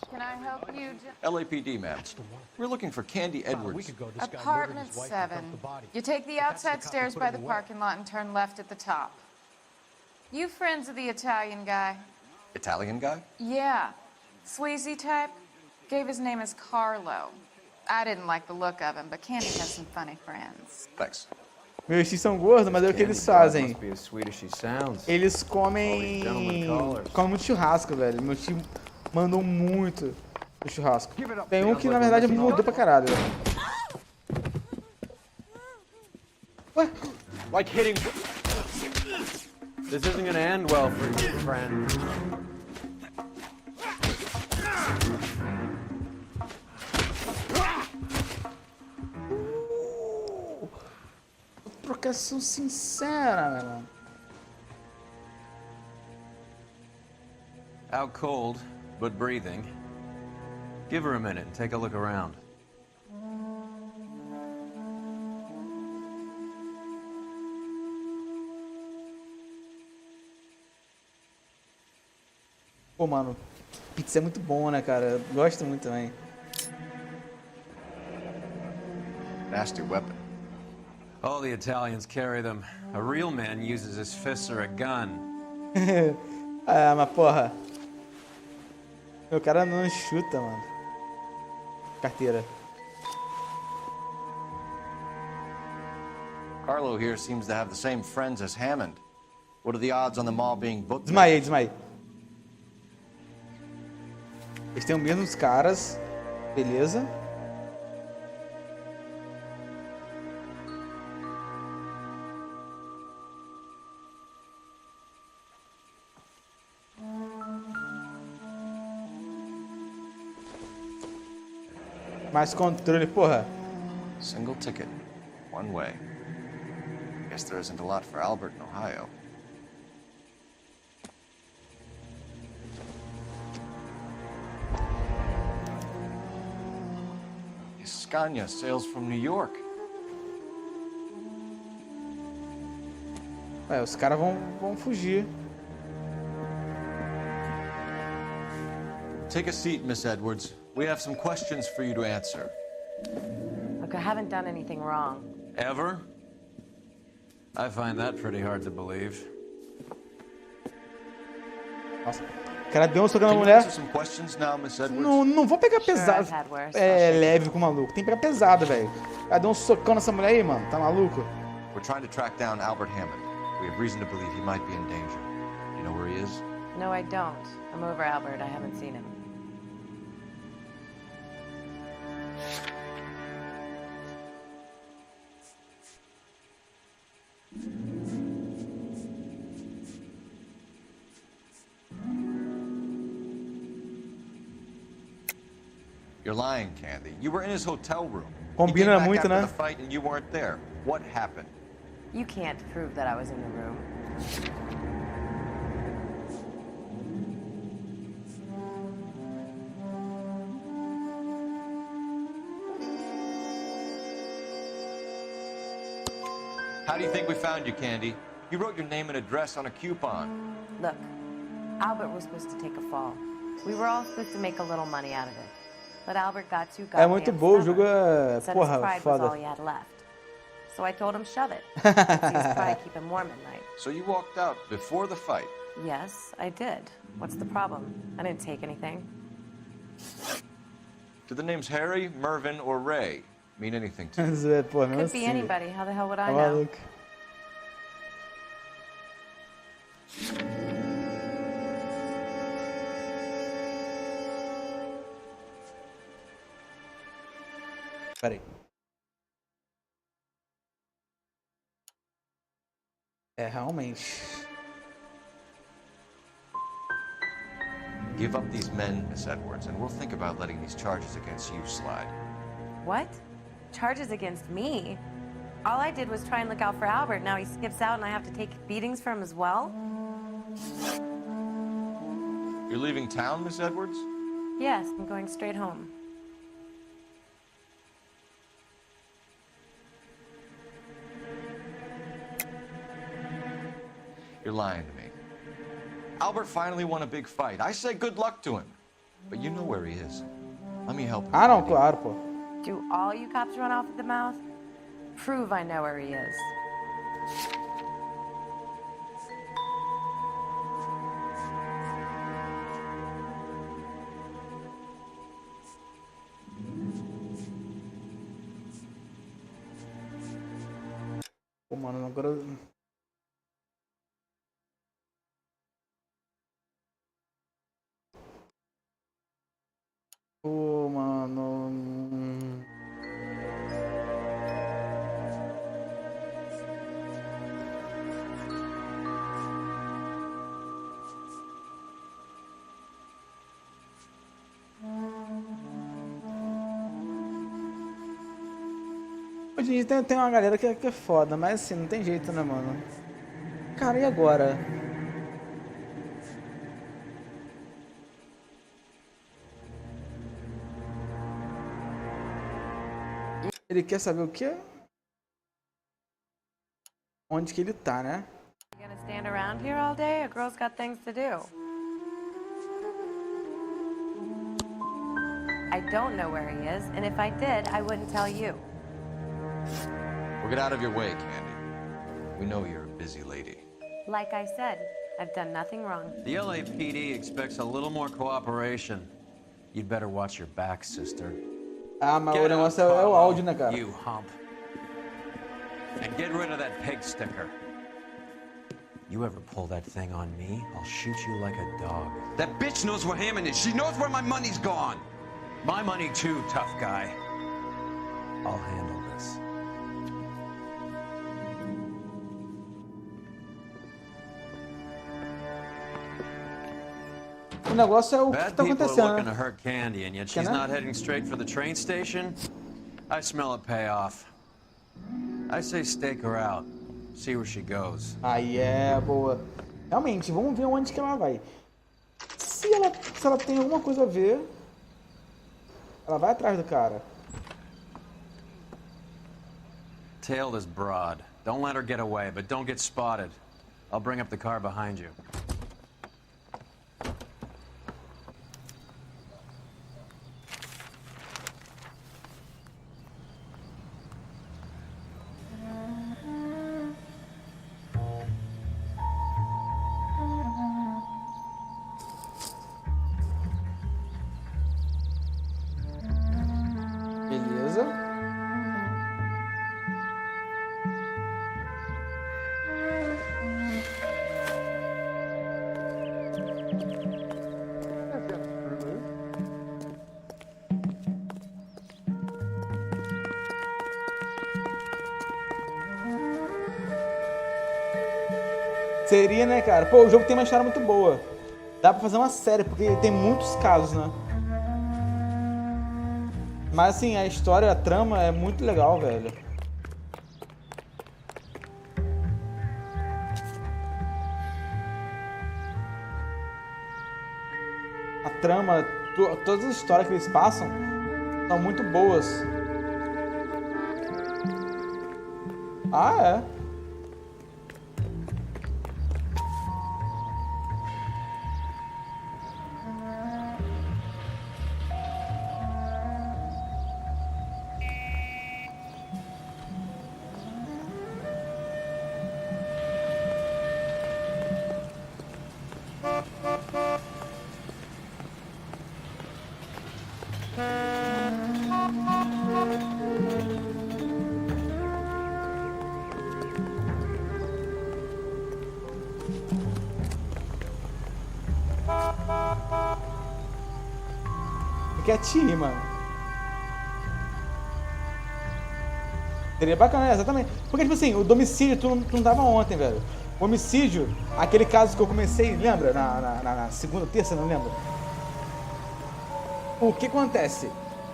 Can I help you? LAPD, ma'am. We're looking for Candy Edwards. Apartment 7. You take the outside stairs by the parking lot and turn left at the top. You friends of the Italian guy? Italian guy? Yeah. Sleazy type? Gave his name as Carlo. I didn't like the look of him, but Candy has some funny friends. Thanks. Meus tios são gordos, mas é o que eles fazem. Must be as sweet as she sounds. Eles comem... Comem muito churrasco, velho. Meu tio mandou muito no churrasco. Tem um que, na verdade, mudou pra caralho, velho. Ué? Like hitting... This isn't gonna end well for you, friend. Trocação sincera, mano. Out cold, but breathing. Give her a minute and take a look around. Pô, mano, pizza é muito bom, né, cara? Eu gosto muito também. Nasty weapon. All the Italians carry them. A real man uses his fists or a gun. Ah, mas porra. Meu cara não chuta, mano. Carteira. Carlo here seems to have the same friends as Hammond. What are the odds on them all being booked? Desmaiei. Eles têm os mesmos caras. Beleza. Mais controle, porra. Single ticket, one way. Guess there isn't a lot for Albert in Ohio. Scania sails from New York. Ué, os caras vão fugir. Take a seat, Miss Edwards. We have some questions for you to answer. Look, I haven't done anything wrong. Ever? I find that pretty hard to believe. Nossa. O cara deu um soco na mulher. Não vou pegar pesado. É leve com o maluco. Tem que pegar pesado, velho. O cara deu um socão nessa mulher aí, mano. Tá maluco? We're trying to track down Albert Hammond. We have reason to believe he might be in danger. Do you know where he is? No, I don't. I'm over Albert. I haven't seen him. You're lying, Candy. You were in his hotel room. Combina muito, né? The fight and you weren't there. What happened? You can't prove that I was in the room. How do you think we found you, Candy? You wrote your name and address on a coupon. Look, Albert was supposed to take a fall. We were all supposed to make a little money out of it. But Albert got too goddamn É muito bom, o jogo é, said porra, his pride foda. was all he had left. So I told him shove it. See his pride keep him warm at night. So you walked out before the fight? Yes, I did. What's the problem? I didn't take anything. Do the names Harry, Mervyn, or Ray mean anything to you? É, porra, mesmo Could be assim. anybody. How the hell would I Tá know? maluco. Peraí. É, realmente. Give up these men, Miss Edwards, and we'll think about letting these charges against you slide. What? Charges against me? All I did was try and look out for Albert. Now he skips out and I have to take beatings for him as well? You're leaving town, Miss Edwards? Yes, I'm going straight home. You're lying to me. Albert finally won a big fight. I say good luck to him. But you know where he is. Let me help him. Ah, não, claro, pô. Do all you cops run off at the mouth? Prove I know where he is. Pô, mano, agora... Pô, mano... Hoje em dia tem uma galera que é foda, mas assim, não tem jeito, né, mano? Cara, e agora? Ele quer saber o quê? Onde que ele tá, né? You gonna stand around here all day? A girl's got things to do. I don't know where he is, and if I did, I wouldn't tell you. Well, get out of your way, Candy. We know you're a busy lady. Like I said, I've done nothing wrong. The LAPD expects a little more cooperation. You'd better watch your back, sister. Ah, mas o negócio é o áudio, né, cara? You hump. And get rid of that pig sticker. You ever pull that thing on me, I'll shoot you like a dog. That bitch knows where Hammond is. She knows where my money's gone. My money too, tough guy. I'll handle this. O negócio é o que Bad tá people are acontecendo, looking né? to hurt Candy, and yet Que, she's né? not heading straight for the train station. I smell a payoff. I say stake her out. See where she goes. Aí é boa. Realmente, vamos ver onde que ela vai. Se ela tem alguma coisa a ver, ela vai atrás do cara. Tail this broad. Don't let her get away, but don't get spotted. I'll bring up the car behind you. Beleza. Seria, né, cara? Pô, o jogo tem uma história muito boa. Dá pra fazer uma série, porque tem muitos casos, né? Mas assim, a história, a trama é muito legal, velho. A trama, todas as histórias que eles passam são muito boas. Ah, é. Quietinho, mano. Seria bacana, exatamente. Porque, tipo assim, o domicílio tu não tava ontem, velho. O homicídio, aquele caso que eu comecei, lembra? Na segunda, terça, não lembro. O que acontece?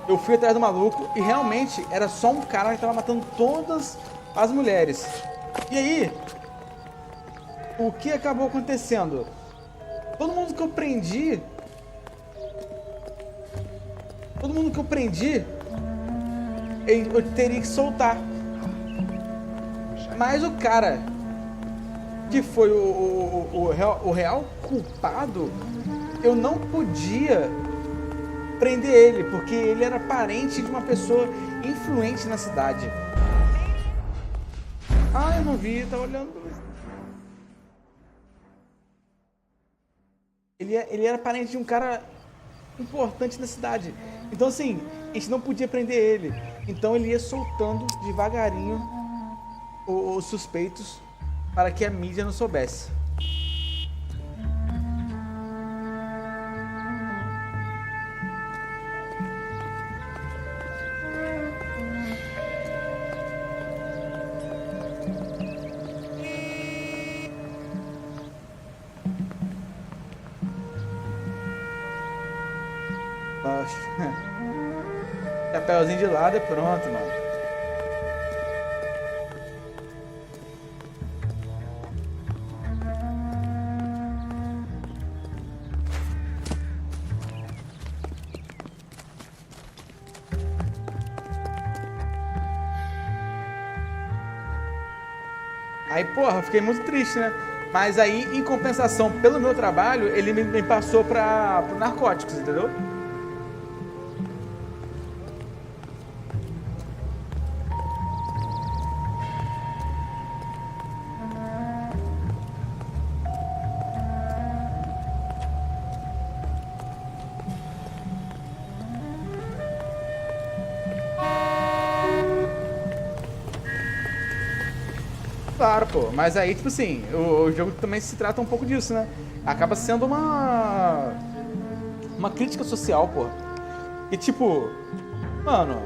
Eu fui atrás do maluco e realmente era só um cara que tava matando todas as mulheres. E aí, o que acabou acontecendo? Todo mundo que eu prendi, eu teria que soltar. Mas o cara que foi o real culpado, eu não podia prender ele, porque ele era parente de uma pessoa influente na cidade. Ah, eu não vi, tá olhando. Ele era parente de um cara importante na cidade. Então, assim, a gente não podia prender ele. Então, ele ia soltando devagarinho os suspeitos para que a mídia não soubesse. Chapéuzinho de lado e pronto, mano. Aí, porra, eu fiquei muito triste, né? Mas aí, em compensação, pelo meu trabalho, ele me passou pro Narcóticos, entendeu? Claro, pô, mas aí, tipo assim, o jogo também se trata um pouco disso, né? Acaba sendo uma crítica social, pô. E tipo, mano,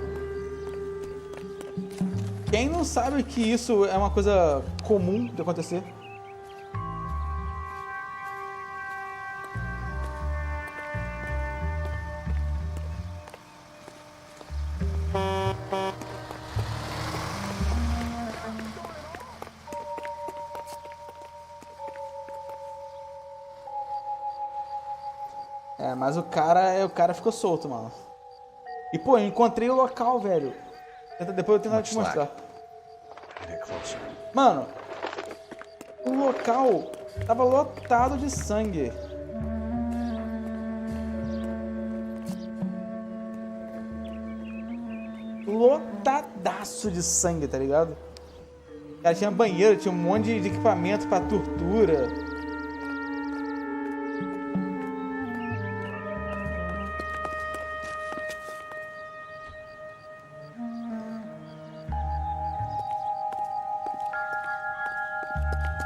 quem não sabe que isso é uma coisa comum de acontecer? É, mas o cara ficou solto, mano. E, pô, eu encontrei o local, velho. Depois eu tenho que te mostrar. Mano, o local tava lotado de sangue. Lotadaço de sangue, tá ligado? Cara, tinha banheiro, tinha um monte de equipamento pra tortura.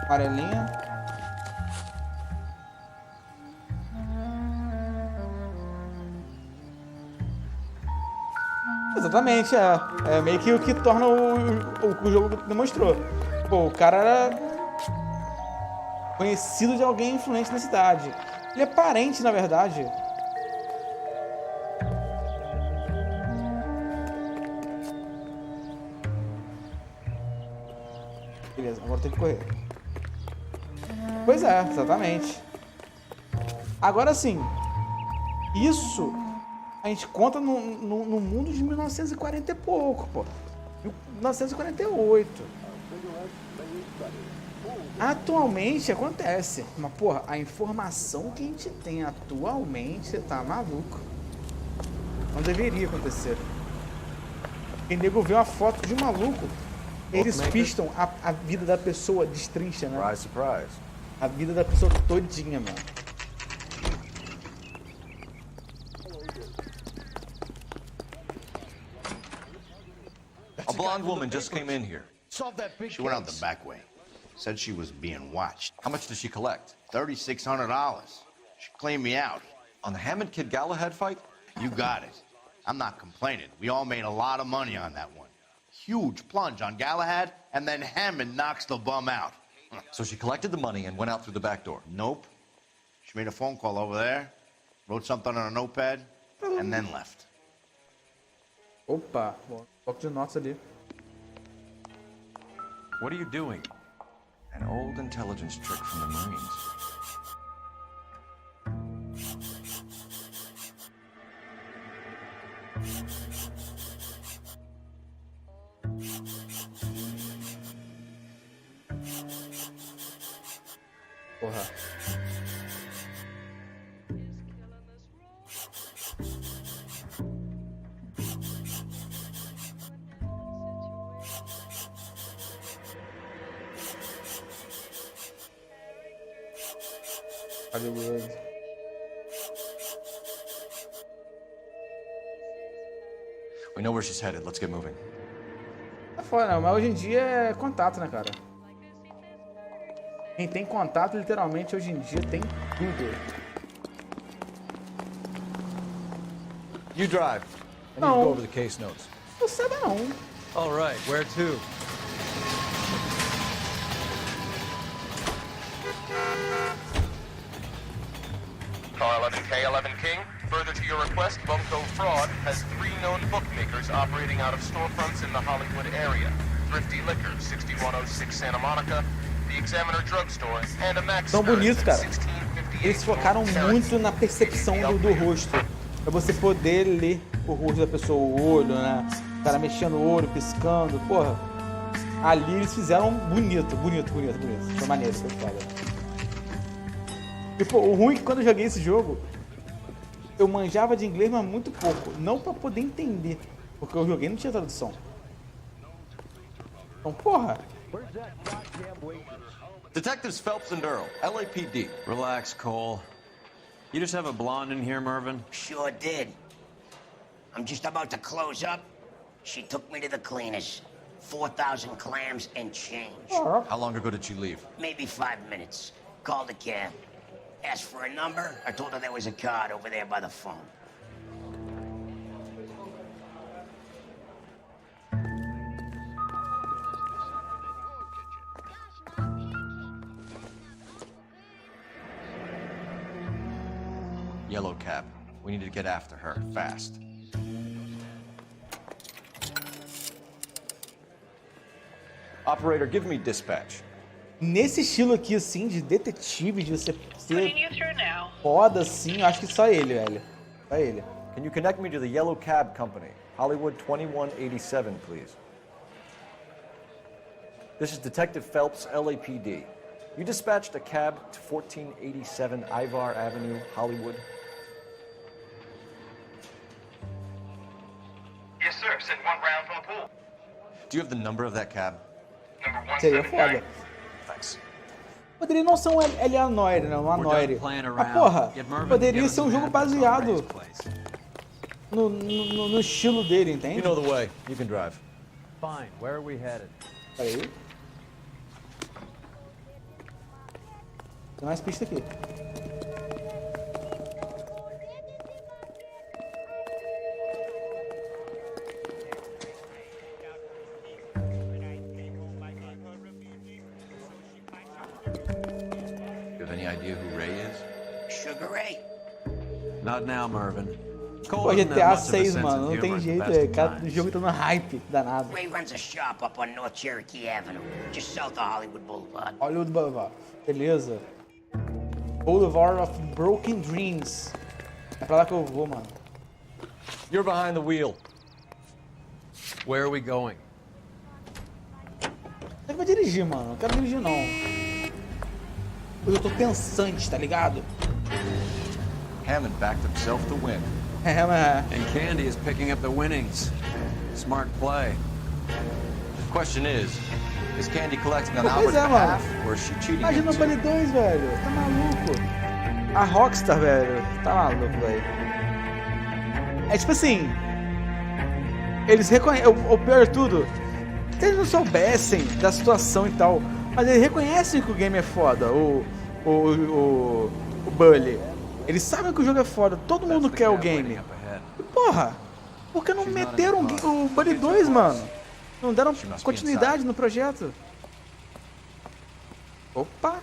Amarelinha. Exatamente, é meio que o que torna o jogo demonstrou. Pô, o cara era conhecido de alguém influente na cidade. Ele é parente, na verdade. Beleza, agora tem que correr. Pois é, exatamente. Agora sim, isso a gente conta no mundo de 1940 e pouco, pô. 1948. Atualmente acontece. Mas, porra, a informação que a gente tem atualmente, você tá maluco. Não deveria acontecer. Quem nego vê uma foto de um maluco, eles pistam a vida da pessoa, destrincha, né? Surprise, surprise. A vida da pessoa todinha, mano. A blonde woman just came in here. She went out the back way. Said she was being watched. How much did she collect? $3,600. She cleaned me out. On the Hammond Kid Galahad fight? You got it. I'm not complaining. We all made a lot of money on that one. Huge plunge on Galahad, and then Hammond knocks the bum out. So she collected the money and went out through the back door? Nope. She made a phone call over there, wrote something on a notepad, and then left. Opa, bloco de notas ali. What are you doing? An old intelligence trick from the Marines. Porra. Hollywood. We know where she's headed. Let's get moving. Tá fora, não, mas hoje em dia é contato, né, cara? Quem tem contato, literalmente, hoje em dia tem tudo. You drive. I need to go over the case notes. Não sabe não. All right, where to? Car 11K, 11 King. Further to your request, Bunko Fraud has 3 known bookmakers operating out of storefronts in the Hollywood area. Thrifty Liquor, 6106 Santa Monica, the Examiner Drugstore, and a Max. São bonitos, cara. Eles focaram muito na percepção do rosto. Pra você poder ler o rosto da pessoa, o olho, né? O cara mexendo o olho, piscando, porra. Ali eles fizeram bonito. Foi maneiro, foi foda. E, pô, o ruim é que quando eu joguei esse jogo, eu manjava de inglês, mas muito pouco. Não pra poder entender, porque eu joguei e não tinha tradução. Então, porra. Detectives Phelps and Earl, LAPD. Relax, Cole. You just have a blonde in here, Mervyn? Sure did. I'm just about to close up. She took me to the cleaners. 4,000 clams and change. How long ago did she leave? Maybe 5 minutes. Called a cab. Asked for a number. I told her there was a card over there by the phone. Yellow cab. We need to get after her, fast. Operator, give me dispatch. Nesse estilo aqui, assim, de detetive, de você ser foda, assim, eu acho que só ele, velho. Só ele. Can you connect me to the Yellow Cab Company? Hollywood 2187, please. This is Detective Phelps, LAPD. You dispatched a cab to 1487 Ivar Avenue, Hollywood. Yes, sir. Send 1 round from the pool. Do you have the number of that cab? Number Seria foda. Thanks. Poderia não ser um LA Noire, não, uma Noire. Mas, porra, poderia ser um jogo baseado no estilo dele, entende? You know the way. You can drive. Fine. Where are we headed? Peraí. Tem mais pista aqui. You have any idea who Ray is? Sugar Ray. Not now, Mervyn. Pô, GTA 6, mano, não tem jeito, o jogo tá no hype danado. Ray runs a shop up on North Cherokee Avenue, just south of Hollywood Boulevard. Hollywood Boulevard, beleza. Boulevard of Broken Dreams. É pra lá que eu vou, mano. You're behind the wheel. Where are we going? Ele vai dirigir, mano. Não quero dirigir, não. Eu tô pensante, tá ligado? Hammond backed himself to win. É, mas... And Candy is picking up the winnings. Smart play. The question is Candy collecting on Pois Albert's é, mano. behalf, or is she cheating him Imagina o too? Bunny 2, velho. Tá maluco. A Rockstar, velho. Tá maluco, velho. É tipo assim... Eles reconhecem... O pior de tudo... Se eles não soubessem da situação e tal... Mas eles reconhecem que o game é foda. O Bully. Eles sabem que o jogo é foda. Todo mundo quer o game. E, porra... Por que não meteram o Bunny 2, mano? Não deram continuidade no projeto. Opa!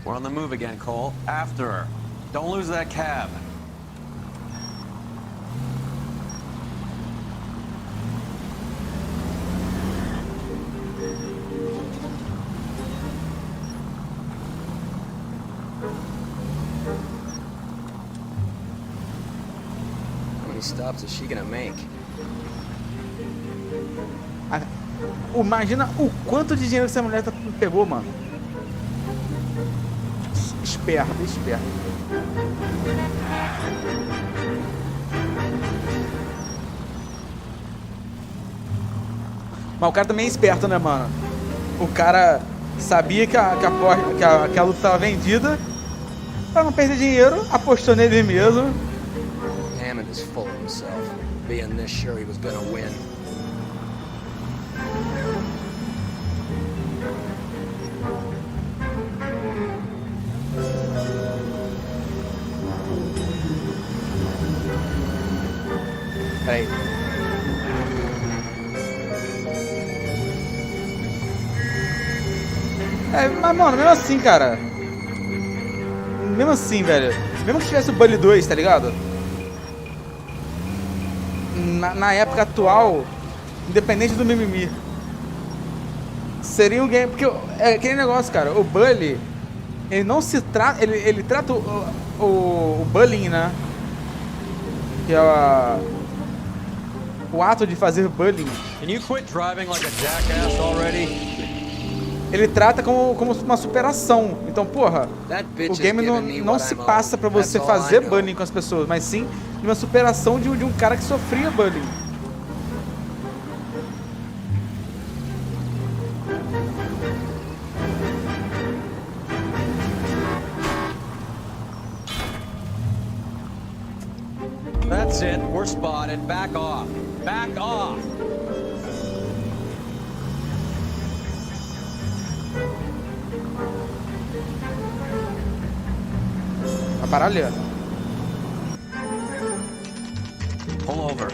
We're on the move again, Cole. After her. Don't lose that cab. How many stops is she gonna make? Imagina o quanto de dinheiro que essa mulher pegou, mano. Esperto, esperto. Mas o cara também é esperto, né, mano? O cara sabia que a luta tava vendida. Pra não perder dinheiro, apostou nele mesmo. Hammond is full of himself, being this sure he was gonna win. Peraí. Mas, mano, mesmo assim, cara. Mesmo assim, velho. Mesmo que tivesse o Bully 2, tá ligado? Na época atual, independente do mimimi, seria um game. Porque é aquele negócio, cara. O Bully, ele não se trata. Ele trata o bullying, né? Que é o ato de fazer bullying. Can you quit driving like a jackass already? Ele trata como uma superação. Então, porra, o game não se passa pra você fazer bullying com as pessoas, mas sim de uma superação de um cara que sofria bullying. That's it. We're spotted. Back off. Back off. Parar ali, ó. Pull over.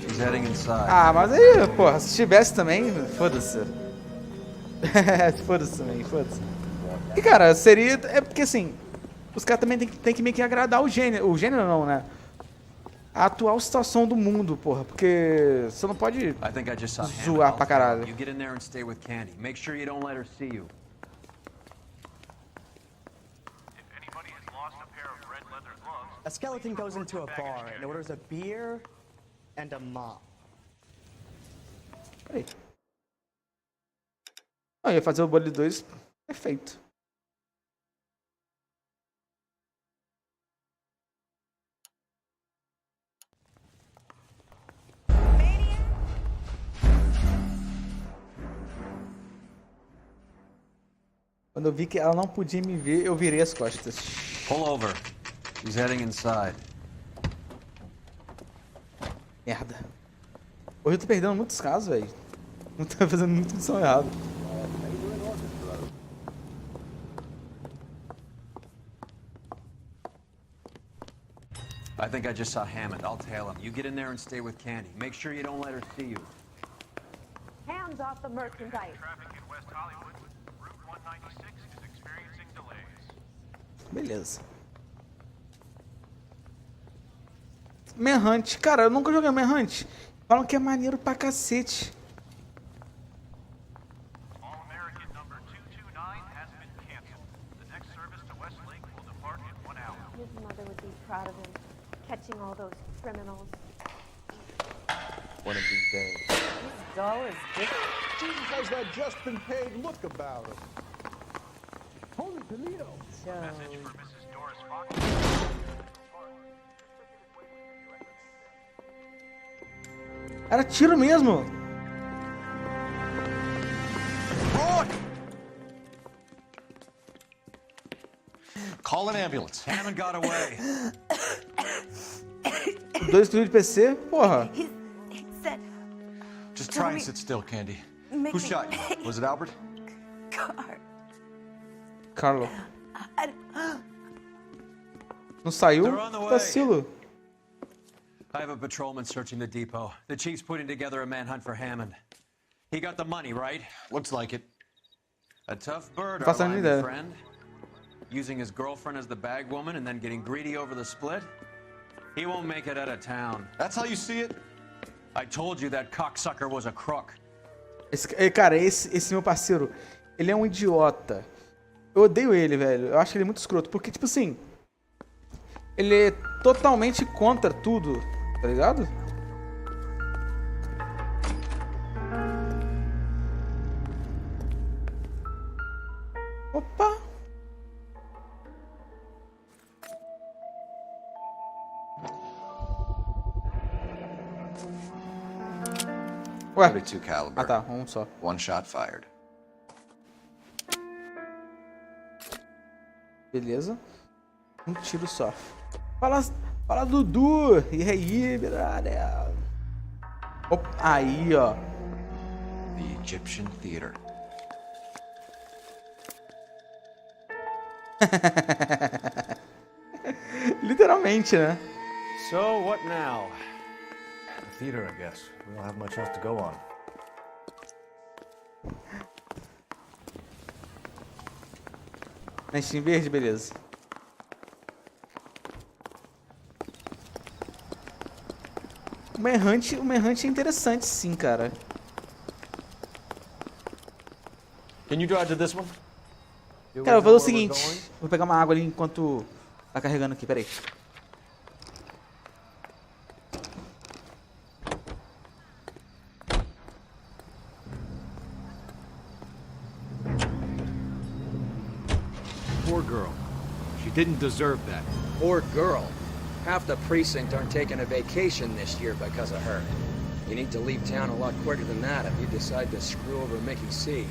She's heading inside. Ah, mas aí, porra, se tivesse também, foda-se. Foda-se também, foda-se. E, cara, seria... É porque, assim, os caras também tem que meio que agradar o gênero. O gênero não, né? A atual situação do mundo, porra. Porque você não pode zoar pra caralho. You get in there and stay with Candy. Make sure you don't let her see you. A skeleton goes into a bar and orders a beer and a mop. Peraí. Eu ia fazer o Bully 2 perfeito. Quando eu vi que ela não podia me ver, eu virei as costas. Pull over. She's heading inside. Merda. Hoje eu tô perdendo muitos casos, velho. Não tô fazendo muita missão errada. I think I just saw Hammond. I'll tail him. You get in there and stay with Candy. Make sure you don't let her see you. Hands off the merchandise. Traffic in West Hollywood, Route 196 is experiencing delays. Beleza. Manhunt. Cara, eu nunca joguei Manhunt. Falam que é maneiro pra cacete. His mother would be proud of him, catching all those criminals. One of these days. He's dull as dick. Jesus has that just been paid look about him. Holy Toledo. Message for Mrs. Doris Fox. Era tiro mesmo. Call an ambulance. Hammond got away. 2 estúdios de PC? Porra. Just try and sit still, Candy. Who shot you? Was it Albert? Carlo. Não saiu? Vacilo. I have a patrolman searching the depot. The chief's putting together a manhunt for Hammond. He got the money, right? Looks like it. A tough bird, Faço our line ideia. friend. Using his girlfriend as the bag woman and then getting greedy over the split. He won't make it out of town. That's how you see it? I told you that cocksucker was a crook. Cara, esse meu parceiro, ele é um idiota. Eu odeio ele, velho. Eu acho ele muito escroto. Porque, tipo assim, ele é totalmente contra tudo, tá ligado? Opa! Ué. 32 caliber. Ah tá, um só. One shot fired. Beleza. Um tiro só. Fala Dudu! E aí, brother? Opa, aí, ó. The Egyptian Theater. Literalmente, né? So, what now? The theater, I guess. We don't have much else to go on. Nestinho verde, beleza. O Manhunt é interessante sim, cara. Can you drive to this one? Cara, eu vou fazer o seguinte. Vou pegar uma água ali enquanto tá carregando aqui, peraí. Poor girl. She didn't deserve that. Poor girl. Half the precinct aren't taking a vacation this year because of her. You need to leave town a lot quicker than that if you decide to screw over Mickey C.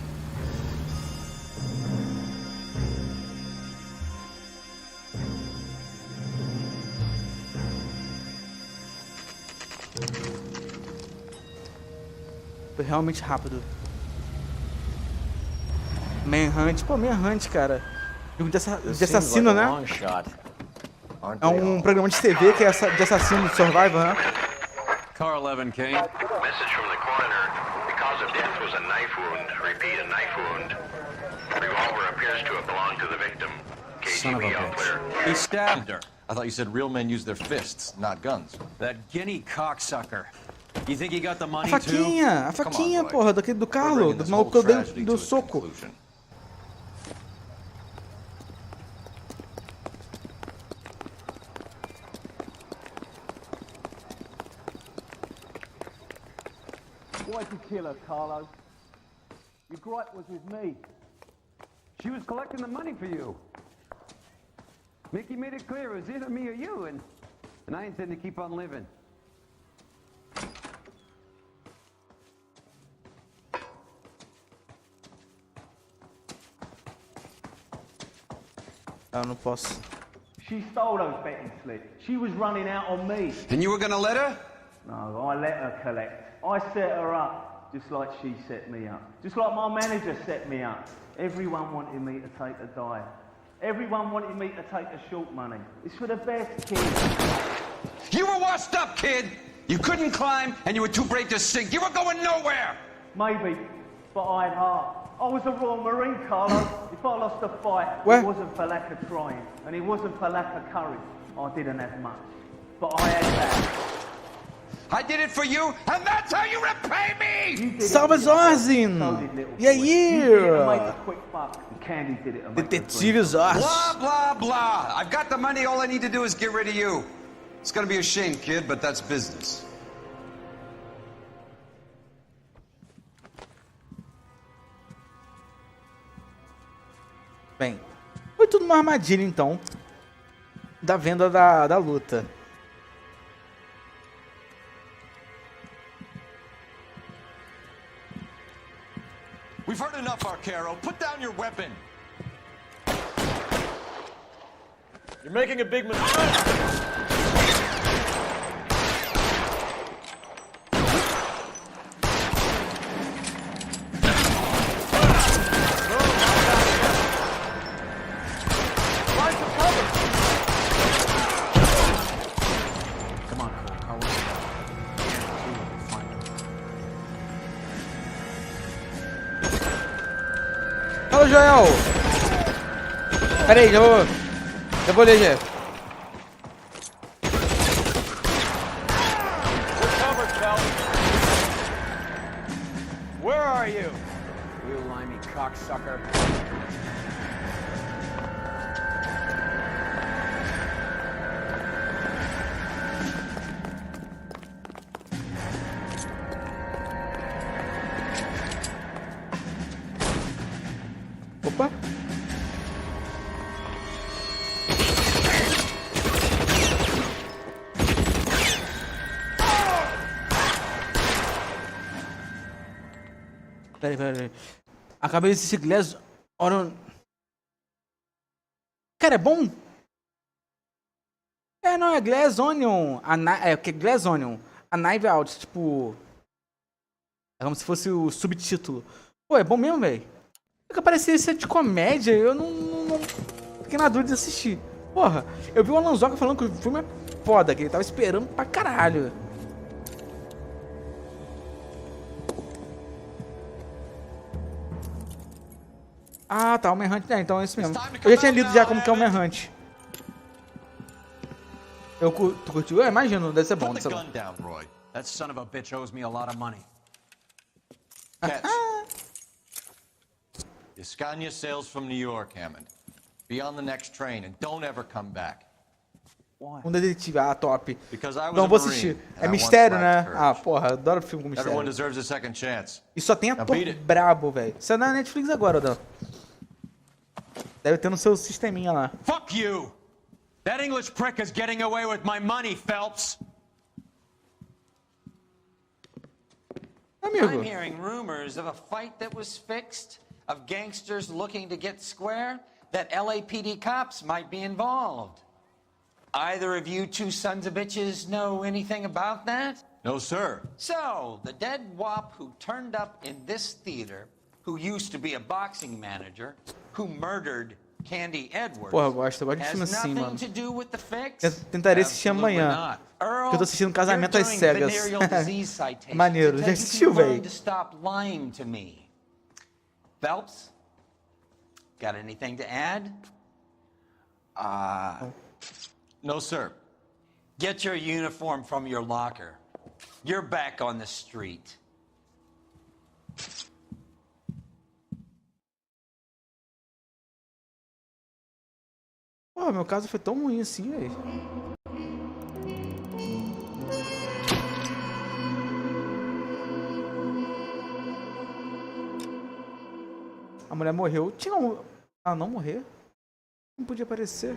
Foi realmente rápido. Manhunt, pô, Manhunt, cara. Jogo de assassino, né? É um programa de TV que é de assassino, de survival, né? Car 11, King. Message from the coroner. The cause of death was a knife wound. Repeat, a knife wound. The revolver appears to have belonged to the victim. Son of a bitch. He stabbed her. I thought you said real men use their fists, not guns. That guinea cocksucker. You think he got the money A faquinha, porra, do Carlo, do maluco do soco. Why'd you kill her, Carlo? Your gripe was with me. She was collecting the money for you. Mickey made it clear it was either me or you, and I intend to keep on living. Eu não posso. She stole those betting slips. She was running out on me. And you were gonna let her? No, I let her collect. I set her up, just like she set me up. Just like my manager set me up. Everyone wanted me to take a dive. Everyone wanted me to take the short money. It's for the best, kid. You were washed up, kid! You couldn't climb, and you were too brave to sink. You were going nowhere! Maybe, but I had heart. I was a Royal Marine, Carlo. If I lost a fight, What? It wasn't for lack of trying, and it wasn't for lack of courage. I didn't have much, but I had that. I did it for you, and that's how you repay me! Salve Zorzin! E aí? Detetive Zorzin. Blah, blah, blah. I've got the money. All I need to do is get rid of you. It's gonna be a shame, kid, but that's business. Bem, foi tudo uma armadilha então da venda da luta. We've heard enough, Arcaro. Put down your weapon. You're making a big mistake. Fala, Joel! Pera aí, já vou ler, Jeff. Where are you? You limey cocksucker. Opa! Peraí. Acabei de assistir Glass Onion. Cara, é bom? Não, é Glass Onion. É o que? Glass Onion. A Knife Out, tipo... É como se fosse o subtítulo. Pô, é bom mesmo, velho. Porque parecia ser de comédia, eu não fiquei na dúvida de assistir. Porra, eu vi o Alanzoca falando que o filme é foda, que ele tava esperando pra caralho. Ah, tá, Homem Hunt. Então é isso mesmo. Eu já tinha lido já como que é Homem Hunt. Tu curtiu? Eu imagino, deve ser bom. Put the gun down, Roy. That son of a bitch owes me a lot of money. Catch. Escania sails from New York, Hammond. Be on the next train and don't ever come back. Um detetive, top. Because I was Não a vou Marine, assistir. and É I mistério, once né? lacked courage. Porra, adoro filme com Everyone mistério. deserves a second chance. E só tem ator brabo, velho. Isso é na Netflix agora, Dan. Deve ter no seu sisteminha lá. Fuck you! That English prick is getting away with my money, Phelps! Amigo. I'm hearing rumors of a fight that was fixed, of gangsters looking to get square, that LAPD cops might be involved. Either of you two sons of bitches know anything about that? No, sir. So, the dead wop who turned up in this theater, who used to be a boxing manager, who murdered Candy Edwards, Porra, eu gosto de filme has assim, nothing mano. to do with the fix? Eu tentarei assistir amanhã. Porque eu tô assistindo Casamento às Cegas. Maneiro, já assistiu, velho? Stop lying to me. Phelps, got anything to add? No, sir. Get your uniform from your locker. You're back on the street. Porra, meu caso foi tão ruim assim, velho. A mulher morreu. Tinha um... Ah, não morrer? Não podia aparecer.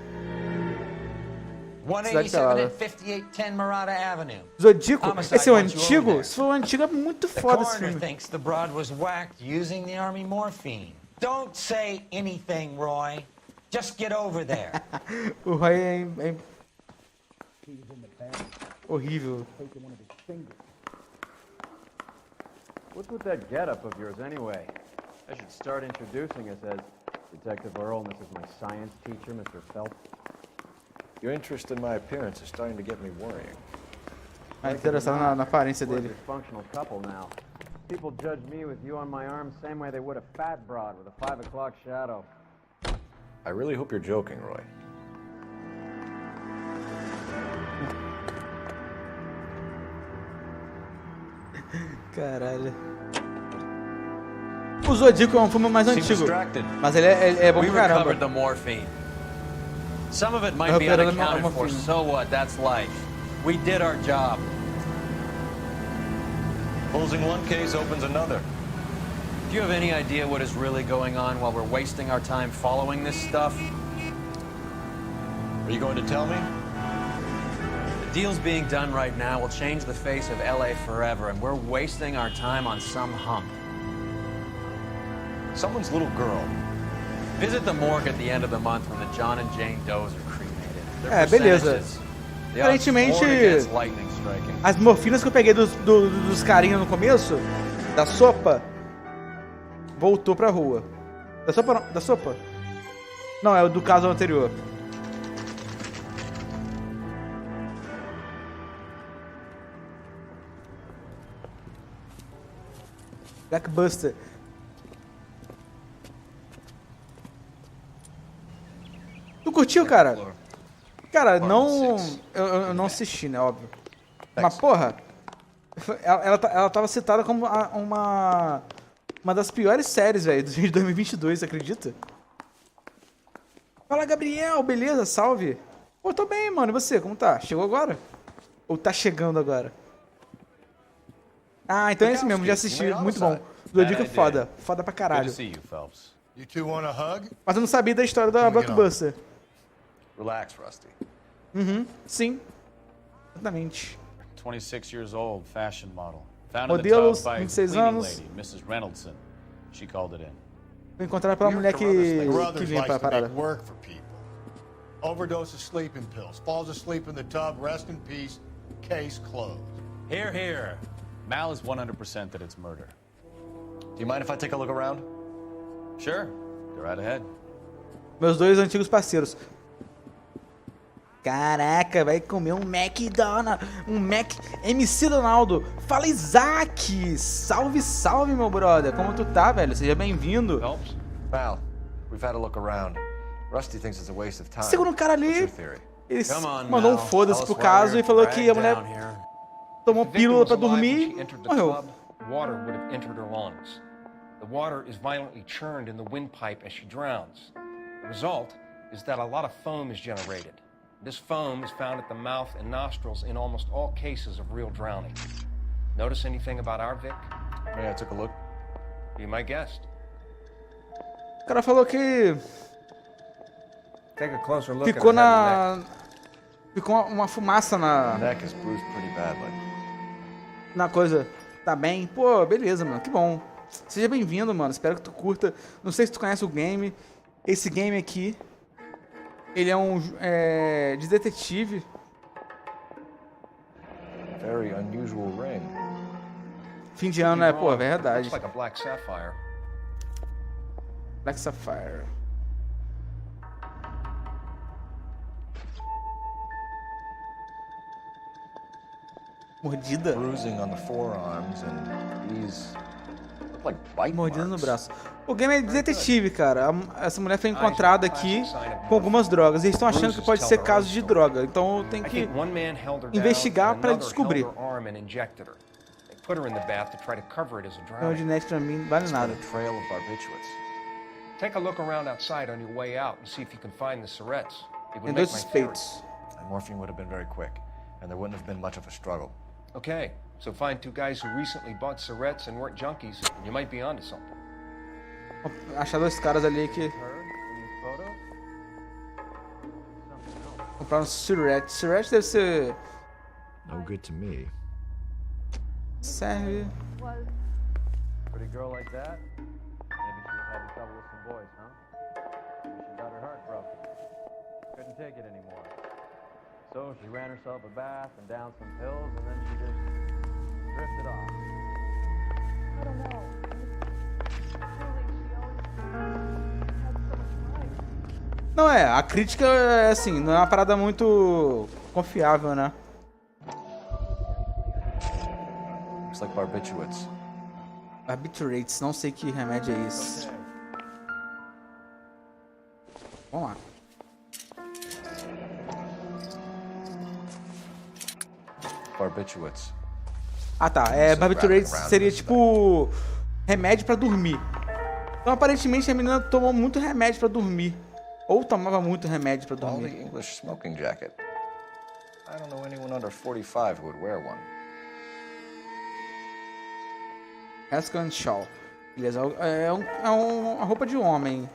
187 and 5810 Murata Avenue. Zodíaco? Homicide Esse é o wants you over antigo? there. Se for o antigo, é muito The foda esse coroner filme. thinks the broad was whacked using the army morphine. Don't say anything, Roy. Just get over there. O Roy é horrível. What's with that getup of yours anyway? I should start introducing us as Detective Earl, and this is my science teacher, Mr. Phelps. Your interest in my appearance is starting to get me worrying. Ah, interessado na aparência We're a dele. dysfunctional couple now. People judge me with you on my arm same way they would a fat broad with a 5 o'clock shadow. I really hope you're joking, Roy. Caralho. O Zodíaco é um filme mais antigo. Mas ele é bom We pra caramba. recovered the morphine. Some of it might be unaccounted for, so what? That's life. We did our job. Closing one case opens another. Do you have any idea what is really going on while we're wasting our time following this stuff? Are you going to tell me? The deals being done right now will change the face of LA forever, and we're wasting our time on some hump. Someone's little girl. Visit the morgue at the end of the month when the John and Jane Does are cremated. É, beleza. Aparentemente, as morfinas que eu peguei dos carinhas no começo, da sopa, voltou pra rua. Da sopa não, da sopa? Não, é o do caso anterior. Blackbuster. Tu curtiu, cara? Cara, não... Eu não assisti, né? Óbvio. Mas, porra... Ela tava citada como uma das piores séries, velho, de 2022, acredita? Fala, Gabriel, beleza? Salve. Pô, tô bem, mano. E você, como tá? Chegou agora? Ou tá chegando agora? Ah, então é esse mesmo, já assisti. Muito bom. Zodíaco é foda. Foda pra caralho. Mas eu não sabia da história da Blockbuster. Relax, Rusty. Sim. Exatamente. 26 years old, fashion model. Found in the Modelos, tub by 26 cleaning anos. lady, Mrs. Reynoldson. She called it in. Foi encontrada pela mulher que limpa a parada. Work for people. Overdose of sleeping pills. Falls asleep in the tub. Rest in peace. Case closed. Here, here. Mal is 100% that it's murder. Do you mind if I take a look around? Sure. Go right ahead. Meus dois antigos parceiros. Caraca, vai comer um McDonald's. Um Mac. MC Donaldo. Fala, Isaac. Salve, salve, meu brother. Como tu tá, velho? Seja bem-vindo. Pal, we've had a look around. Rusty thinks it's a waste of time. Segundo um cara ali, What's your theory? ele mandou um foda-se pro caso e falou que a mulher tomou pílula pra dormir e morreu. Water would have entered her lungs. The water is violently churned in the windpipe as she drowns. The result is that a lot of foam is generated. This foam is found at the mouth and nostrils in almost all cases of real drowning. Notice anything about our Vic? Yeah, I took a look. Be my guest. O cara falou que Take a closer look ficou at her neck. ficou uma fumaça na neck is bruised pretty badly. Na coisa. Tá bem? Pô, beleza, mano. Que bom. Seja bem-vindo, mano. Espero que tu curta. Não sei se tu conhece o game. Esse game aqui, ele é um de detetive. Very unusual ring. Fim de ano, né? Pô, é verdade. Looks like a black sapphire. Black Sapphire. Mordida. Bruising on the forearms and these look like bite Mordida no marks. braço. O game é de detetive, cara. Essa mulher foi encontrada aqui com algumas drogas. E eles estão achando que pode ser caso de droga. Então tem que investigar pra descobrir. Então, de net pra mim não vale nada. Take a look around outside on your way out and see if you can find the Surrettes. It would Tem make dois my theory. suspeitos. The morphine would have been very quick, and there wouldn't have been much of a struggle. Okay, so find two guys who recently bought Surrettes and weren't junkies, and you might be onto something. Achar dois caras ali que compraram Surrette. Surrette deve ser... No good to me. Serve... Pretty girl like that? Maybe she was having trouble with some boys, huh? Maybe she got her heart broken. Couldn't take it anymore. So she ran herself a bath and down some pills, and then she just drifted off. I don't know. Não é, a crítica é assim, não é uma parada muito confiável, né? Looks like barbiturates. Barbiturates, não sei que remédio é esse. Vamos lá. Barbiturates. Ah tá, barbiturates seria tipo remédio pra dormir. Então aparentemente a menina tomou muito remédio pra dormir. Ou tomava muito remédio pra All the dormir. English smoking jacket. I don't know anyone under 45 who would wear one. Ascan Shawl. Beleza, é uma roupa de homem.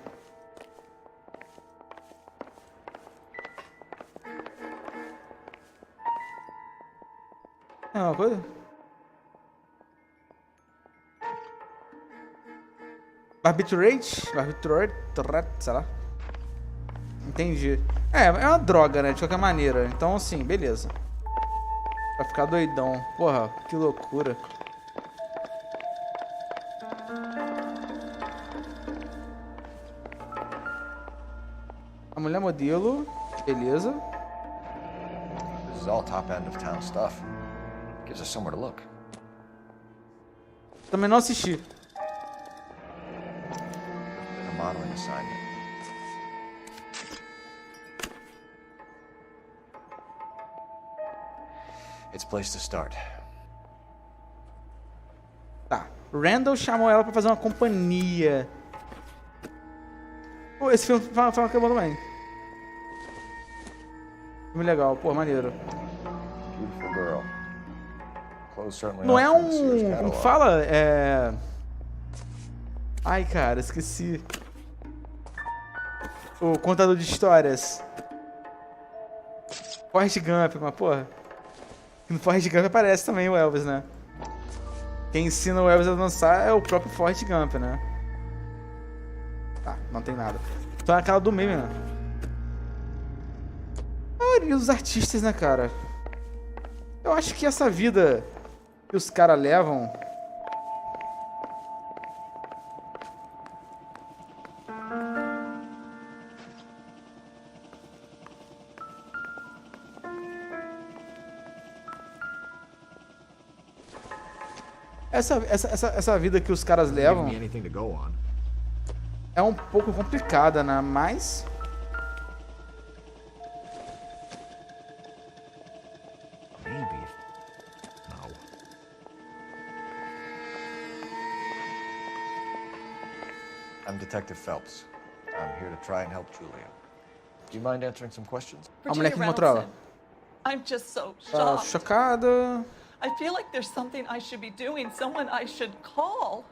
É uma coisa? Barbiturate? Barbiturate, sei lá. Entendi. É uma droga, né? De qualquer maneira. Então, assim, beleza. Pra ficar doidão. Porra, que loucura. A mulher modelo. Beleza. This is all top end of town stuff. Gives us somewhere to look. Também não assisti. Been a modeling assignment. It's a place to start. Tá. Randall chamou ela pra fazer uma companhia. Pô, esse filme fala que é bom também. Filme legal, pô, maneiro. Beautiful girl. Clothes certainly Não é off from the Sears como catalog. fala? Ai, cara, esqueci. O contador de histórias. Forrest Gump, mas porra. No Forrest Gump aparece também o Elvis, né? Quem ensina o Elvis a dançar é o próprio Forrest Gump, né? Tá, não tem nada. Então é aquela do meme, né? A maioria dos artistas, né, cara? Eu acho que essa vida que os caras levam... Essa vida que os caras levam é um pouco complicada, né? Mas... I'm Detective Phelps. I'm here to try and help Julia. Do you mind answering some questions? A mulher que encontrou ela. I'm just so Tá shocked. chocada. I feel like there's something I should be doing, someone I should call.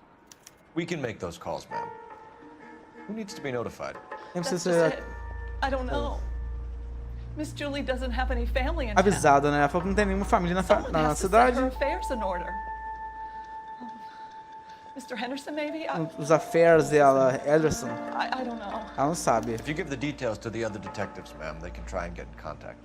We can make those calls, ma'am. Who needs to be notified? That's just it. I don't know. Miss Julie doesn't have any family in town. Avisada, né? Ela falou que não tem nenhuma família na Someone has to set cidade. her affairs in order. Mr. Henderson, maybe? Os affairs dela, Ederson, I don't know. ela não sabe. If you give the details to the other detectives, ma'am, they can try and get in contact.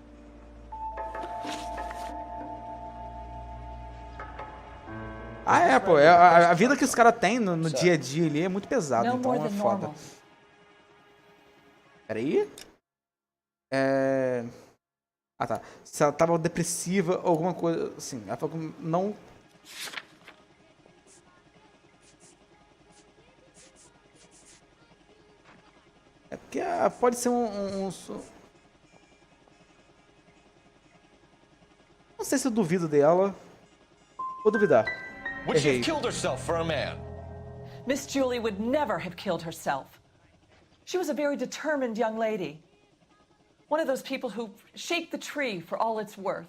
Ah, é, pô. A vida que os caras têm no dia a dia ali é muito pesada, então é foda. Peraí. Ah, tá. Se ela tava depressiva ou alguma coisa assim. Ela falou que não... É porque pode ser Não sei se eu duvido dela. Vou duvidar. Would she have killed herself for a man? Miss Julie would never have killed herself. She was a very determined young lady. One of those people who shake the tree for all it's worth.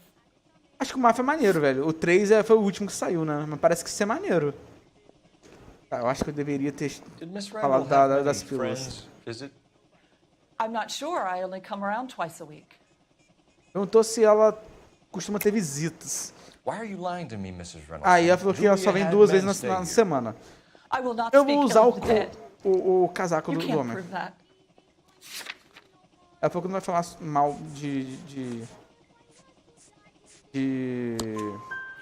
Acho que o mapa é maneiro, velho. O 3 foi o último que saiu, né? Mas parece que isso é maneiro. Tá, eu acho que eu deveria ter falado das pílulas. I'm not sure. I only come around twice a week. Perguntou se ela costuma ter visitas. Why are you lying to me, Mrs. Reynolds? Aí ela falou que ela só vem 2 vezes na semana. Eu vou usar o casaco do homem. Ela falou que não vai falar mal de...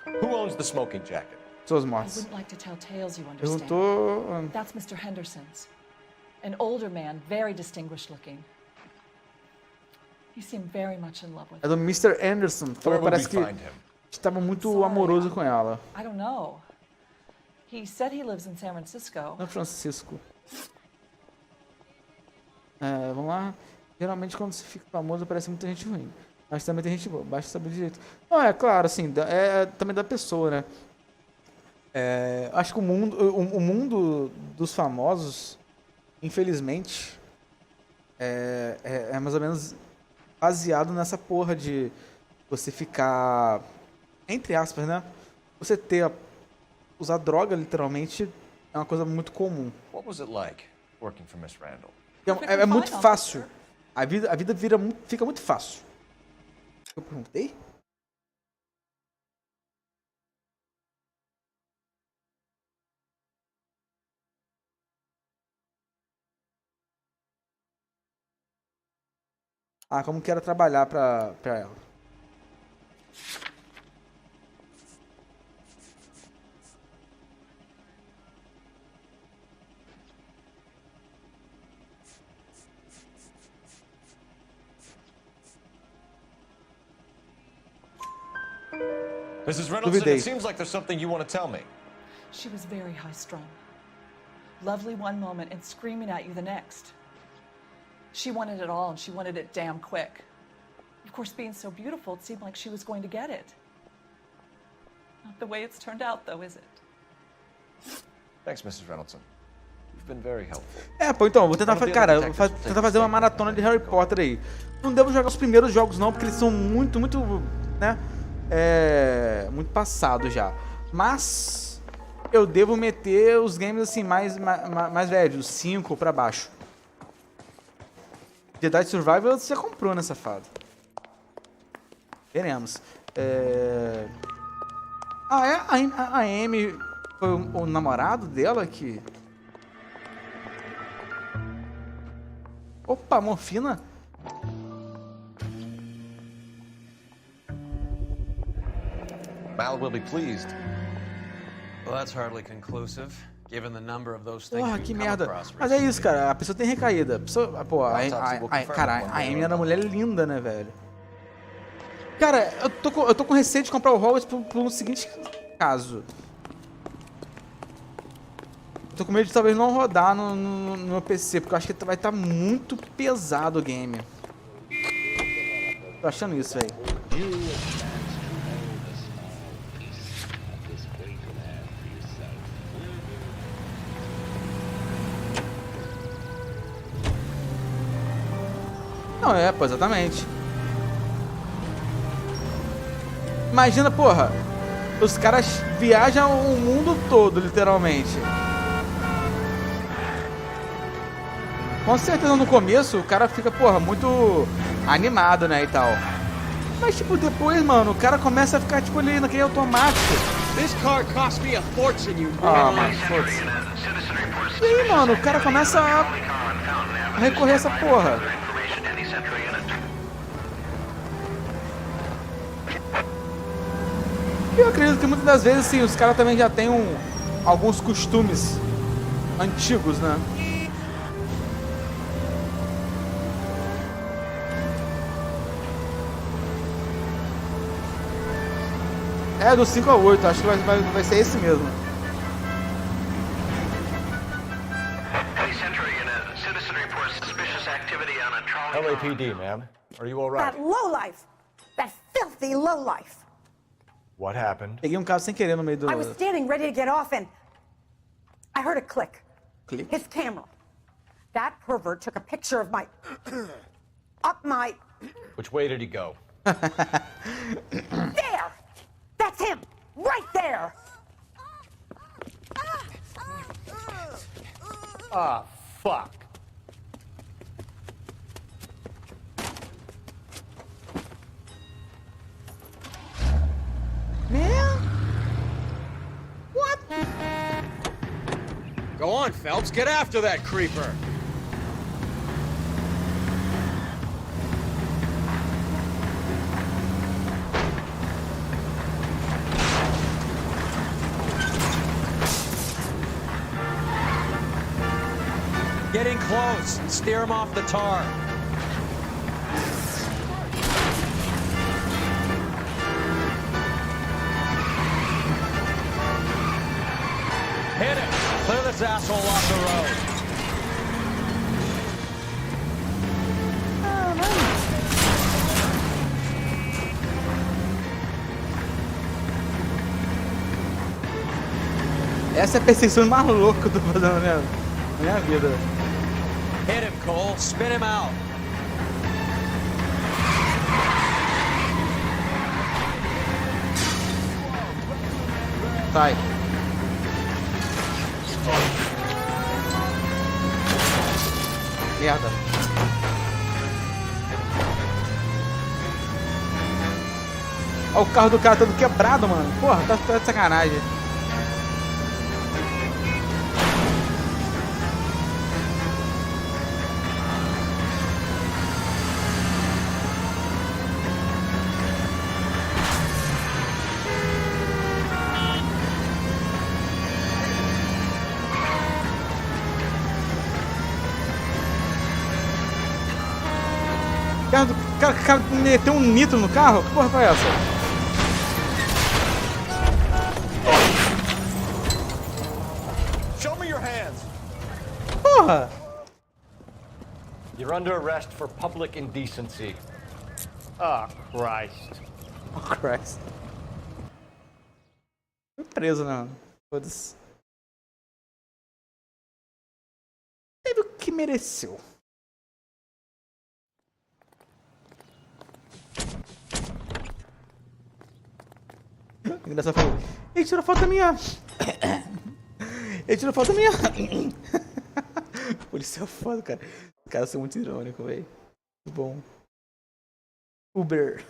Who owns the smoking jacket? Pessoas mortas. I wouldn't like to tell tales, you understand. Perguntou... That's Mr. Henderson's. An older man, very distinguished looking. He seemed very much in love with É do Mr. Anderson. Falou que parece que estava muito amoroso com ela. I don't know. He said he lives in San Francisco. São Francisco. Vamos lá. Geralmente quando se fica famoso aparece muita gente ruim. Mas também tem gente boa. Basta saber de jeito. Não, é claro, assim, também da pessoa, né? Acho que o mundo dos famosos, infelizmente, é mais ou menos baseado nessa porra de você ficar, entre aspas, né? Você usar droga, literalmente, é uma coisa muito comum. What was it like working for Miss Randall? É muito fácil. A vida fica muito fácil. Eu perguntei? Como que era trabalhar pra ela. Mrs. Reynolds, it seems like there's something you want to tell me. She was very high-strung. Lovely one moment and screaming at you the next. She wanted it all, and she wanted it damn quick. Of course, being so beautiful, it seemed like she was going to get it. Not the way it's turned out, though, is it? Thanks, Mrs. Reynolds. You've been very helpful. Pô, então, vou tentar fazer uma maratona de Harry Potter aí. Não devo jogar os primeiros jogos não, porque eles são muito, né? Muito passados já. Mas eu devo meter os games assim mais velhos, 5 pra baixo. Jedi Survival você comprou, né, safado? Veremos. A Amy foi o namorado dela que... Opa, morfina. Mal will be pleased. Well, that's hardly conclusive, given the number of those things Porra, we've que come merda. across Mas é recently. isso, cara. A pessoa tem recaída. A pessoa, pô, cara, a Amy era uma mulher linda, né, velho? Cara, eu tô com receio de comprar o Hogwarts por um seguinte caso. Eu tô com medo de talvez não rodar no meu PC, porque eu acho que vai estar muito pesado o game. Tô achando isso, velho. Não, pô, exatamente. Imagina, porra, os caras viajam o mundo todo, literalmente. Com certeza no começo o cara fica, porra, muito animado, né, e tal. Mas, tipo, depois, mano, o cara começa a ficar, tipo, ali naquele automático. Ah, mano, foda-se. E aí, mano, o cara começa a recorrer a essa porra. Eu acredito que muitas das vezes, sim, os caras também já têm alguns costumes antigos, né? É, do 5 ao 8, acho que vai ser esse mesmo. LAPD, ma'am. Are you all right? That lowlife! That filthy lowlife! What happened? Peguei um carro sem querer no meio do... I was standing ready to get off and I heard a click. Click? His camera. That pervert took a picture of my... up my... Which way did he go? There! That's him! Right there! Ah, fuck. Man? What? Go on, Phelps. Get after that creeper. Get in close. Steer him off the tar. Hit it. Clear this asshole off the road. Essa é a perseguição mais louca que eu tô fazendo na minha vida. Hit him, Cole. Spin him out. Sai. Merda. Olha o carro do cara todo quebrado, mano. Porra, tá de sacanagem. O cara meteu um nitro no carro? Que porra foi essa? Show me your hands. Porra! You're under arrest for public indecency. Oh, Christ. Oh, Christ. Fui preso, né, mano? Foda-se. Teve o que mereceu. Engraçado, falou. Ele tirou foto da minha. Ele tirou foto da minha. Policial foda, cara. Os caras são muito irônicos, velho. Muito bom. Uber.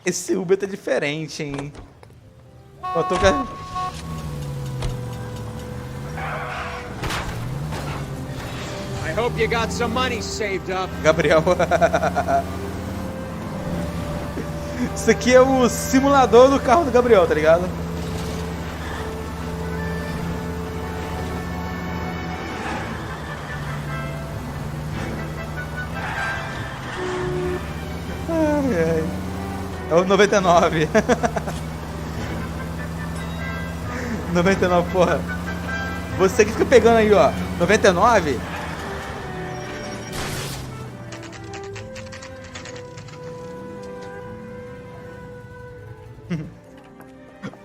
Esse Uber tá diferente, hein? Ó, tô com... I hope you got some money saved up. Gabriel. Isso aqui é o simulador do carro do Gabriel, tá ligado? Ai, ai. É o 99. 99, porra. Você que fica pegando aí, ó. 99.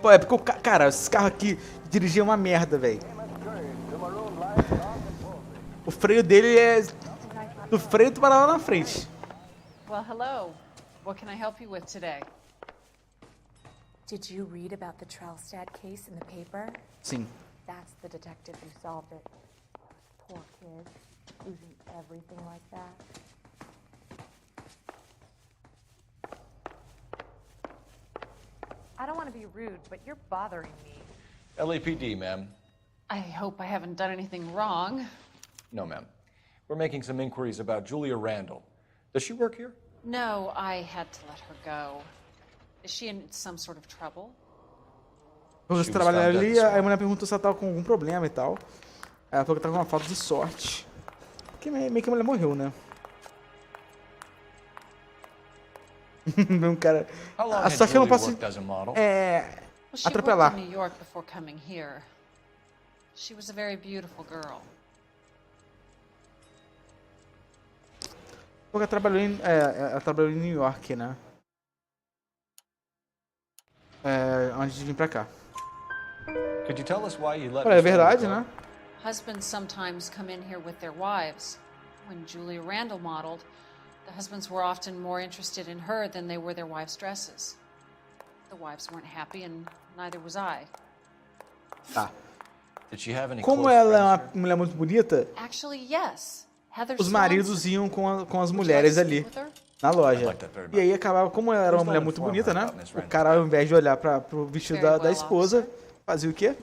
Pô, é porque o cara, esses carros aqui dirigiam uma merda, velho. O freio dele é do freio tu para lá na frente. Well, hello. What can I help you with today? Did you read about the Trelstad case in the paper? Sim. That's the detective who solved it. Poor kid, losing everything like that. I don't want to be rude, but you're bothering me. LAPD, ma'am. I hope I haven't done anything wrong. No, ma'am. We're making some inquiries about Julia Randall. Does she work here? No, I had to let her go. Is she in some sort of trouble? Você trabalha ali, aí a mulher perguntou se ela tava com algum problema e tal. Ela falou que tava com uma falta de sorte. Porque meio que a mulher morreu, né? Um cara. A sorte que eu não posso atropelar. She worked in New York before coming here. She was a very beautiful girl. Porque ela trabalhou em New York, né? Antes de vir pra cá. Could you tell us why you let É verdade, né? Husbands sometimes come in here with their wives. When Julia Randall modeled, the husbands were often more interested in her than they were their wives' dresses. The wives weren't happy, and neither was I. Tá. Did she have any Como close ela é friends uma mulher muito bonita, Actually, yes. Heather os maridos iam com as mulheres ali na loja. E aí acabava, como ela era uma mulher muito bonita, né? O cara, ao invés de olhar pro vestido da esposa, fazia o quê?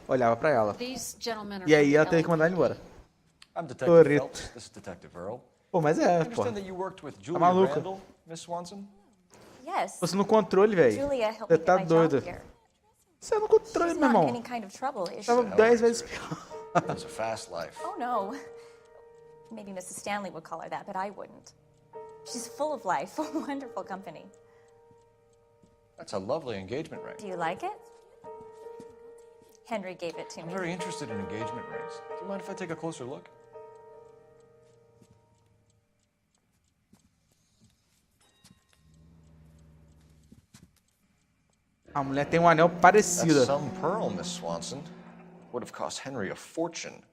Olhava pra ela. E aí ela teve que mandar ele embora. I'm Detective Phelps. This is Detective Earl. Pô, mas é, pô. Tá maluco. Miss Swanson? Yes. Você no controle, velho. Você tá doido. Você é no controle, meu irmão. Tava 10 vezes pior. It's a fast life. Oh, no. Maybe Mrs. Stanley would call her that, but I wouldn't. She's full of life, wonderful company. That's a lovely engagement ring. Do you like it? Henry gave it to I'm me. very interested in engagement rings. Do you mind if I take a closer look? A mulher tem um anel parecido. That's some pearl, Miss Swanson. Would have cost Henry a fortune.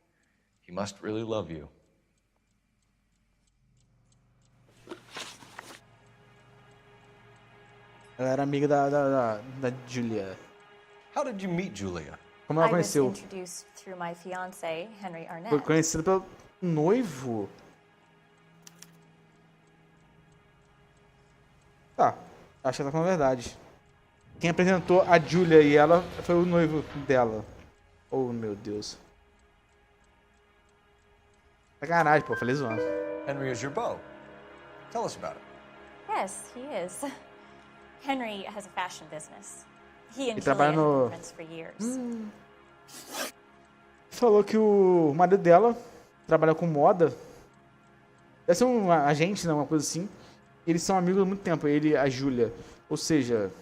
He must really love you. Ela era amiga da Julia. How did you meet Julia? Como ela I was conheceu? introduced through my fiancé, Henry Arnett. Foi conhecida pelo noivo. Tá, acho que ela tá falando a verdade. Quem apresentou a Julia e ela foi o noivo dela. Oh, meu Deus. Sacanagem, pô, falei zoando. Henry is your beau. Tell us about it. Yes, he is. Henry has a fashion business. He and Ele Julia trabalha have been no... friends for years. Falou que o marido dela trabalha com moda. Deve ser um agente, né, uma coisa assim. Eles são amigos há muito tempo, ele e a Julia. Ou seja...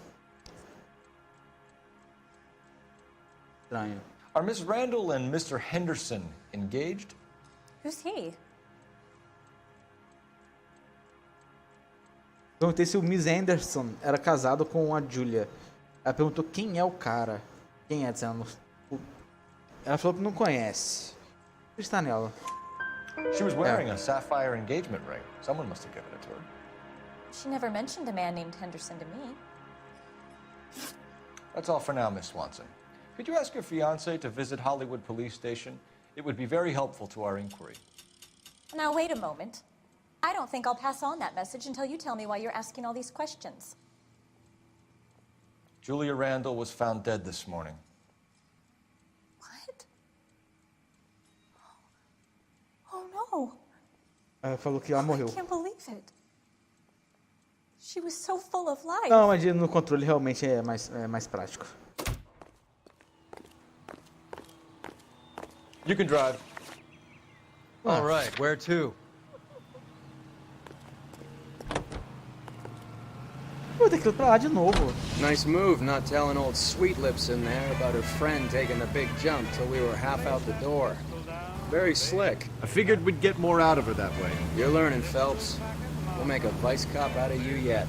Estranho. Are Miss Randall and Mr. Henderson engaged? Who's he? Perguntei se o Miss Anderson era casado com a Julia. Ela perguntou quem é o cara. Quem é, dizendo. Ela falou que não conhece. O que está nela? She was wearing a sapphire engagement ring. Someone must have given it to her. She never mentioned a man named Henderson to me. That's all for now, Miss Swanson. Could you ask your fiancé to visit Hollywood Police Station? It would be very helpful to our inquiry. Now, wait a moment. I don't think I'll pass on that message until you tell me why you're asking all these questions. Julia Randall was found dead this morning. What? Oh, no. No. Falou que ela morreu. I can't believe it. She was so full of life. Não, mas no controle realmente é mais prático. You can drive. All right, where to? Vou ter que ir pra lá de novo. Nice move not telling old Sweet Lips in there about her friend taking the big jump till we were half out the door. Very slick. I figured we'd get more out of her that way. You're learning, Phelps. We'll make a vice cop out of you yet.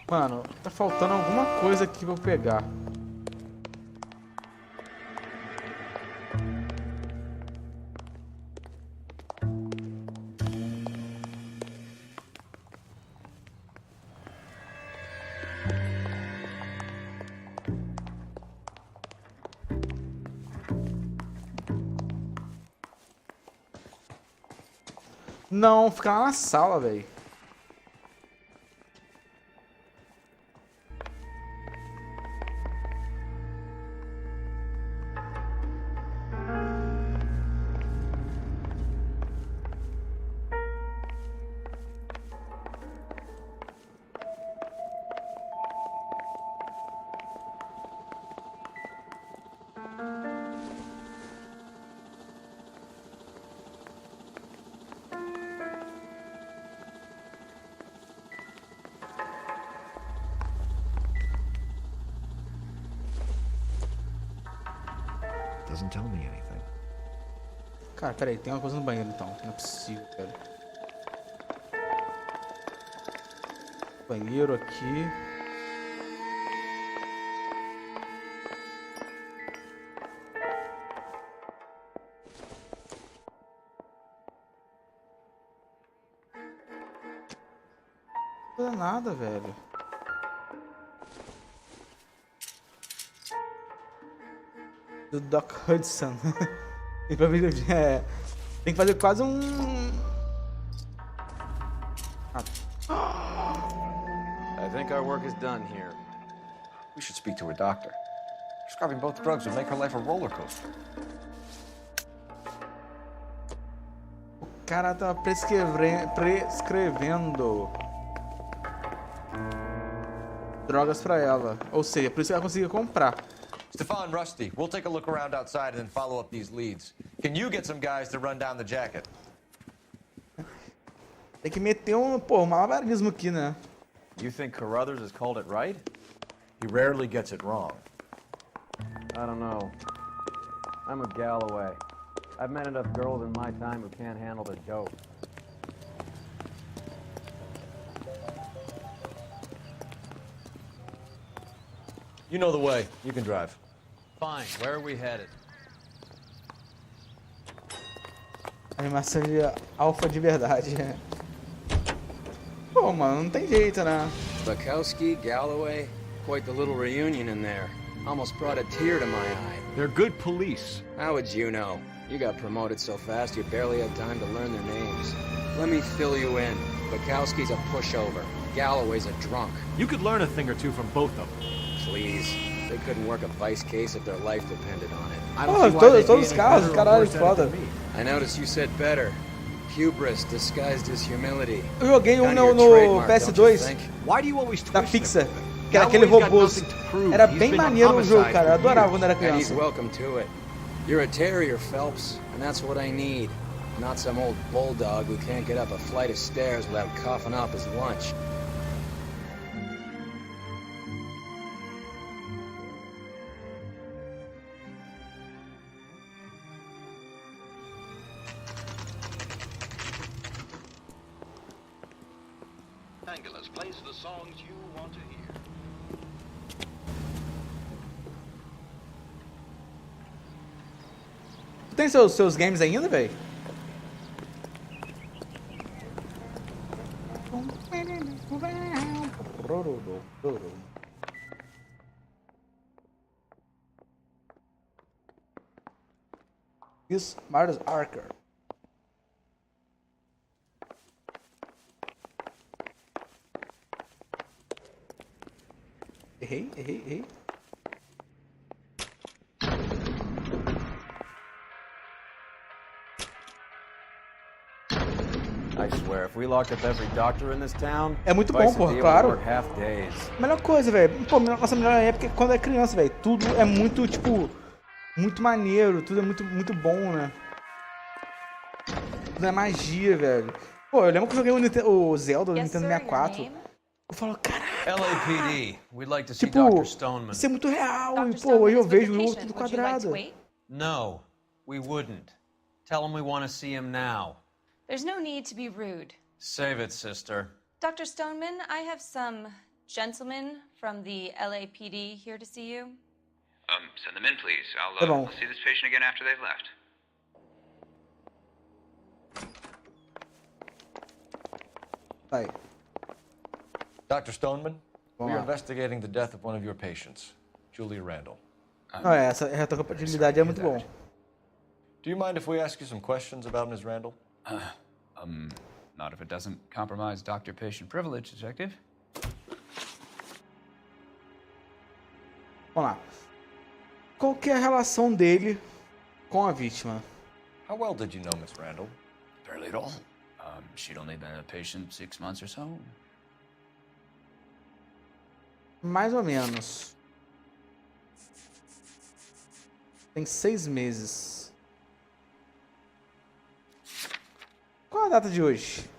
Mano, tá faltando alguma coisa aqui pra eu pegar. Não, fica lá na sala, velho. Doesn't tell me anything. Cara, peraí, tem uma coisa no banheiro então. Não é possível, cara. Banheiro aqui. Não dá nada, velho. Do Doc Hudson. E pra mim, tem que fazer quase um... I think our work is done here. We should speak to her doctor. Prescribing both drugs would make her life a roller coaster. O cara tá prescrevendo drogas pra ela. Ou seja, por isso que ela conseguiu comprar. Stefan, Rusty, we'll take a look around outside and then follow up these leads. Can you get some guys to run down the jacket? Tem que meter um malabarismo aqui, né? You think Carruthers has called it right? He rarely gets it wrong. I don't know. I'm a Galloway. I've met enough girls in my time who can't handle the joke. You know the way. You can drive. Fine, where are we headed? Animação de alfa de verdade. Pô, mano, não tem jeito, né? Bukowski, Galloway, quite the little reunion in there. Almost brought a tear to my eye. They're good police. How would you know? You got promoted so fast you barely had time to learn their names. Let me fill you in. Bukowski's a pushover. Galloway's a drunk. You could learn a thing or two from both of them. Please. They couldn't work a vice case if their life depended on it. I don't see why they'd be any casos, better or caralho, worse at it foda. than me. I noticed you said better. Hubris disguised as humility. Eu joguei um Kind of no your trademark, don't you PS2 think? Why do you always da twist Pixar, everything? que era aquele Galloway's got robô. nothing to prove. Era He's bem been on maneiro o jogo, homicide cara. Eu for adorava years. quando era And he's criança. welcome to it. You're a terrier, Phelps, and that's what I need. Not some old bulldog who can't get up a flight of stairs without coughing up his lunch. Angeles, plays the songs you want to hear. Tu tem seus games ainda, velho? Isso, Marius Archer. Errei. I swear, if we locked up every doctor in this town, É muito bom, porra, claro. half days. Melhor coisa, velho. Pô, nossa melhor época é quando é criança, velho. Tudo é muito, tipo, muito maneiro. Tudo é muito bom, né? Tudo é magia, velho. Pô, eu lembro que eu joguei o Zelda no Nintendo 64. Eu falo, caraca. LAPD, we'd like to see Tipo, Dr. Stoneman. isso é muito real. E, pô, hoje eu vejo o jogo tudo quadrado. No, we wouldn't. Tell him we want to see him now. There's no need to be rude. Save it, sister. Dr. Stoneman, I have some gentlemen from the LAPD here to see you. Send them in, please. Tá bom. I'll see this patient again after they've left. Vai. Dr. Stoneman, we are lá. investigating the death of one of your patients, Julia Randall. Não, essa retrocompatibilidade é muito bom. Do you mind if we ask you some questions about Ms. Randall? Not if it doesn't compromise doctor-patient privilege, Detective. Vamos lá. Qual que é a relação dele com a vítima? How well did you know Ms. Randall? Barely at all. She'd only been a patient 6 months or so. Mais ou menos. Tem 6 meses. Qual a data de hoje?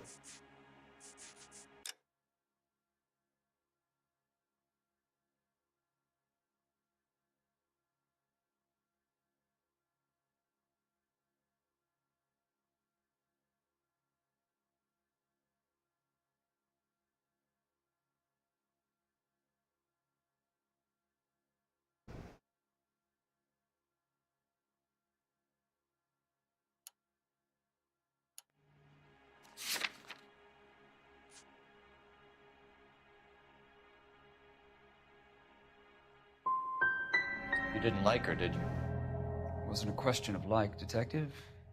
You didn't like her, did you? It wasn't a question of like, Detective.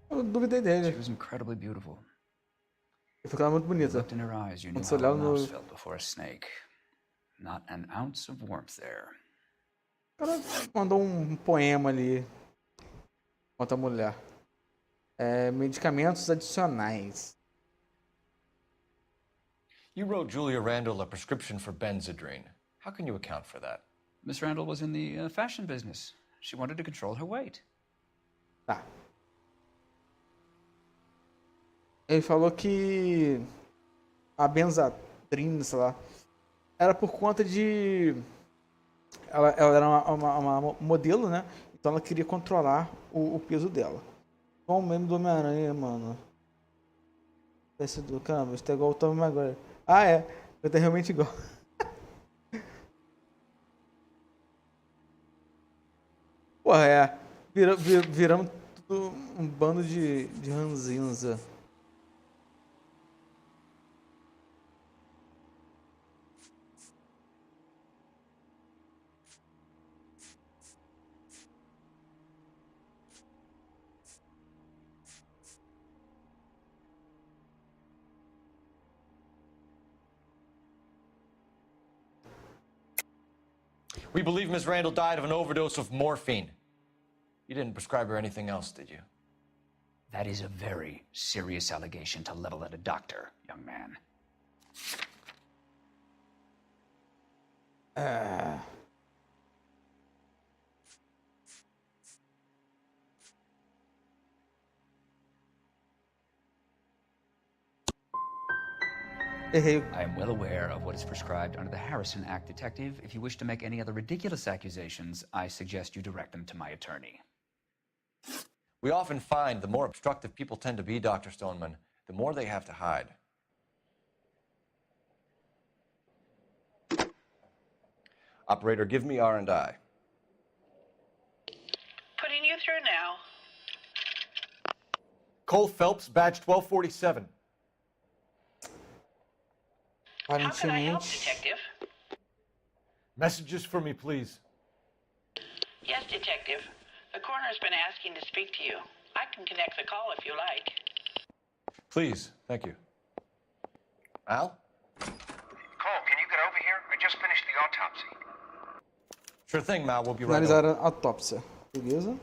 Eu duvidei dele. She was incredibly beautiful. Eu ficava muito bonita. Looked in her eyes, you knew Quando você how a olhava no... mouse felt before a snake. Not an ounce of warmth there. O cara mandou um poema ali contra a mulher. Medicamentos adicionais. You wrote Julia Randall a prescription for Benzedrine. How can you account for that? Miss Randall was in the fashion business. She wanted to control her weight. Tá. Ele falou que a Benzedrine, sei lá, era por conta de... Ela era uma modelo, né? Então ela queria controlar o peso dela. Qual o meme do Homem-Aranha, mano? Esse do... Caramba, isso tá igual o Tom Maguire. Ah, é. Eu tô realmente igual. Porra, viramos tudo um bando de ranzinza. We believe Ms. Randall died of an overdose of morphine. You didn't prescribe her anything else, did you? That is a very serious allegation to level at a doctor, young man. Errei. I am well aware of what is prescribed under the Harrison Act, Detective. If you wish to make any other ridiculous accusations, I suggest you direct them to my attorney. We often find the more obstructive people tend to be, Dr. Stoneman, the more they have to hide. Operator, give me R&I. Putting you through now. Cole Phelps, badge 1247. How can I help, Detective? Messages for me, please. Yes, Detective. The coroner's been asking to speak to you. I can connect the call if you like. Please, thank you. Al? Cole, can you get over here? I just finished the autopsy. Sure thing, Mal. We'll be right Finalizar over. a autópsia. Beleza?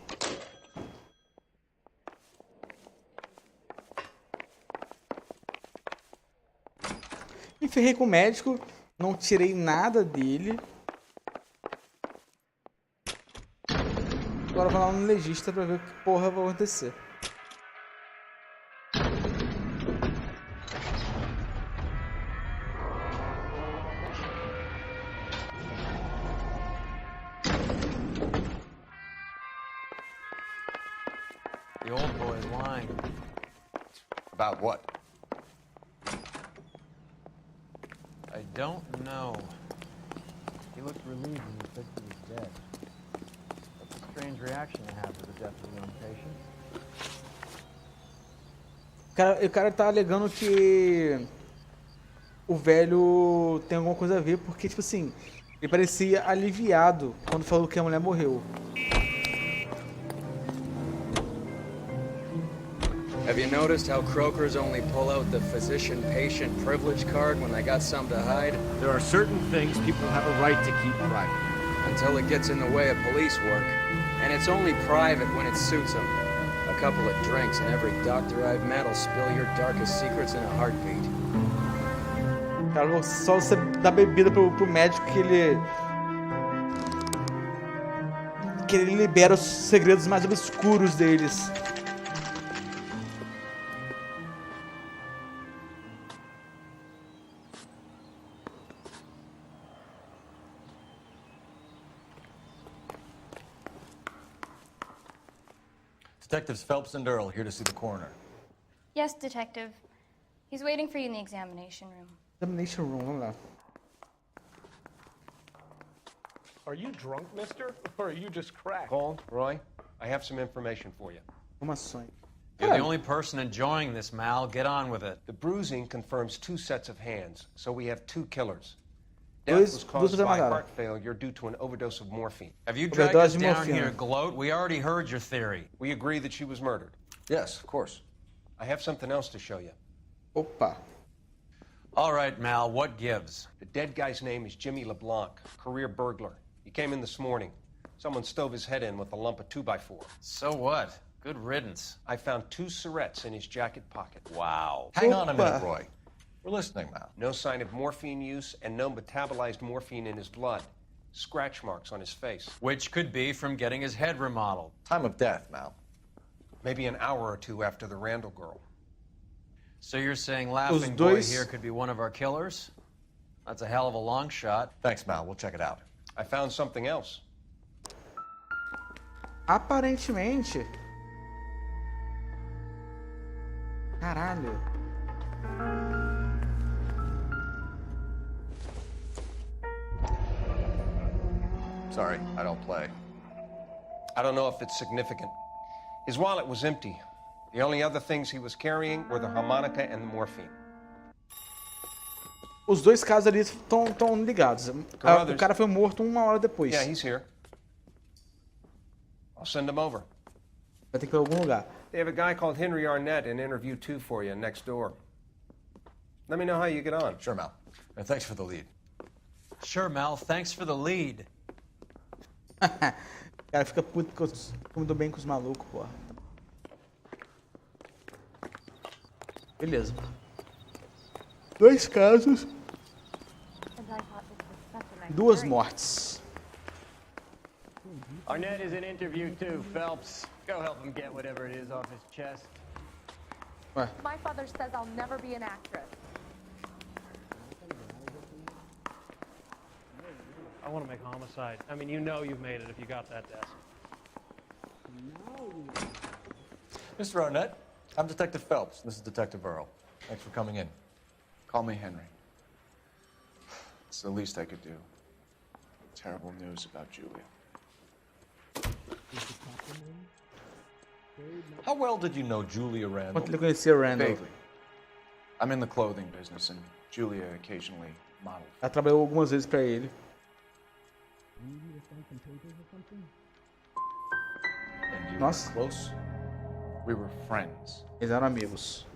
Me ferrei com o médico, não tirei nada dele. Agora eu vou lá no legista pra ver o que porra vai acontecer. The old boy's lying. About what? I don't know. He looked relieved when he said he was dead. That's a strange reaction to have to the death of a young patient. O cara tá alegando que o velho tem alguma coisa a ver, porque, tipo assim, ele parecia aliviado quando falou que a mulher morreu. Have you noticed how croakers only pull out the physician-patient privilege card when they got something to hide? There are certain things people have a right to keep private. Until it gets in the way of police work. And it's only private when it suits them. A couple of drinks and every doctor I've met will spill your darkest secrets in a heartbeat. Cara, só você dar bebida pro médico que ele libera os segredos mais obscuros deles. Detectives Phelps and Earl here to see the coroner. Yes, Detective. He's waiting for you in the examination room. Examination room, vamos lá. Are you drunk, mister? Or are you just cracked? Cole, Roy, I have some information for you. Informações. You're the only person enjoying this, Mal. Get on with it. The bruising confirms 2 sets of hands, so we have 2 killers. Death was caused by heart failure due to an overdose of morphine. Have you dragged us down here to gloat? We already heard your theory. We agree that she was murdered. Yes, of course. I have something else to show you. Opa. All right, Mal, what gives? The dead guy's name is Jimmy LeBlanc, career burglar. He came in this morning. Someone stove his head in with a lump of 2x4. So what? Good riddance. I found 2 syrettes in his jacket pocket. Wow. Hang on a minute, Roy. We're listening, Mal. No sign of morphine use and no metabolized morphine in his blood. Scratch marks on his face. Which could be from getting his head remodeled. Time of death, Mal. Maybe an hour or 2 after the Randall girl. So you're saying Laughing Boy here could be one of our killers? That's a hell of a long shot. Thanks, Mal. We'll check it out. I found something else. Aparentemente. Caralho. Sorry, I don't play. I don't know if it's significant. His wallet was empty. The only other things he was carrying were the harmonica and the morphine. Os dois casos ali estão ligados. O cara foi morto 1 hora depois. Yeah, he's here. I'll send him over. Vai ter que ir pra algum lugar. They have a guy called Henry Arnett in interview 2 for you next door. Let me know how you get on. Sure, Mal. And thanks for the lead. Sure, Mal. Thanks for the lead. O cara fica puto porque eu me dou bem com os malucos, porra. Beleza. 2 casos. 2 mortes. Arnett is in interview 2, Phelps. Go help him get whatever it is off his chest. Ué. My father says I'll never be an actress. I want to make homicide. I mean, you know you've made it if you got that desk. Mr. Arnett, I'm Detective Phelps. This is Detective Earl. Thanks for coming in. Call me Henry. It's the least I could do. Terrible news about Julia. How well did you know Julia Randall? Quanto ele conhecia Randall? Vaguely. I'm in the clothing business, and Julia occasionally modeled. Ela trabalhou algumas vezes pra ele. And you Nossa. were close? We were friends. Eles eram amigos.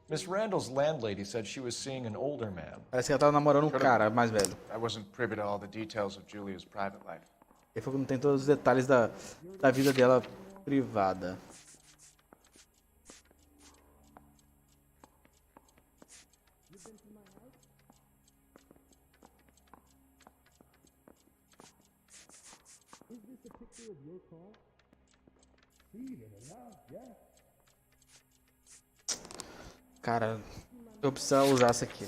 Miss Randall's landlady said she was seeing an older man. Parece que ela tava namorando um cara mais velho. I wasn't privy to all the details of Julia's private life. Ele falou que não tem todos os detalhes da vida dela privada. Cara, eu preciso usar isso aqui.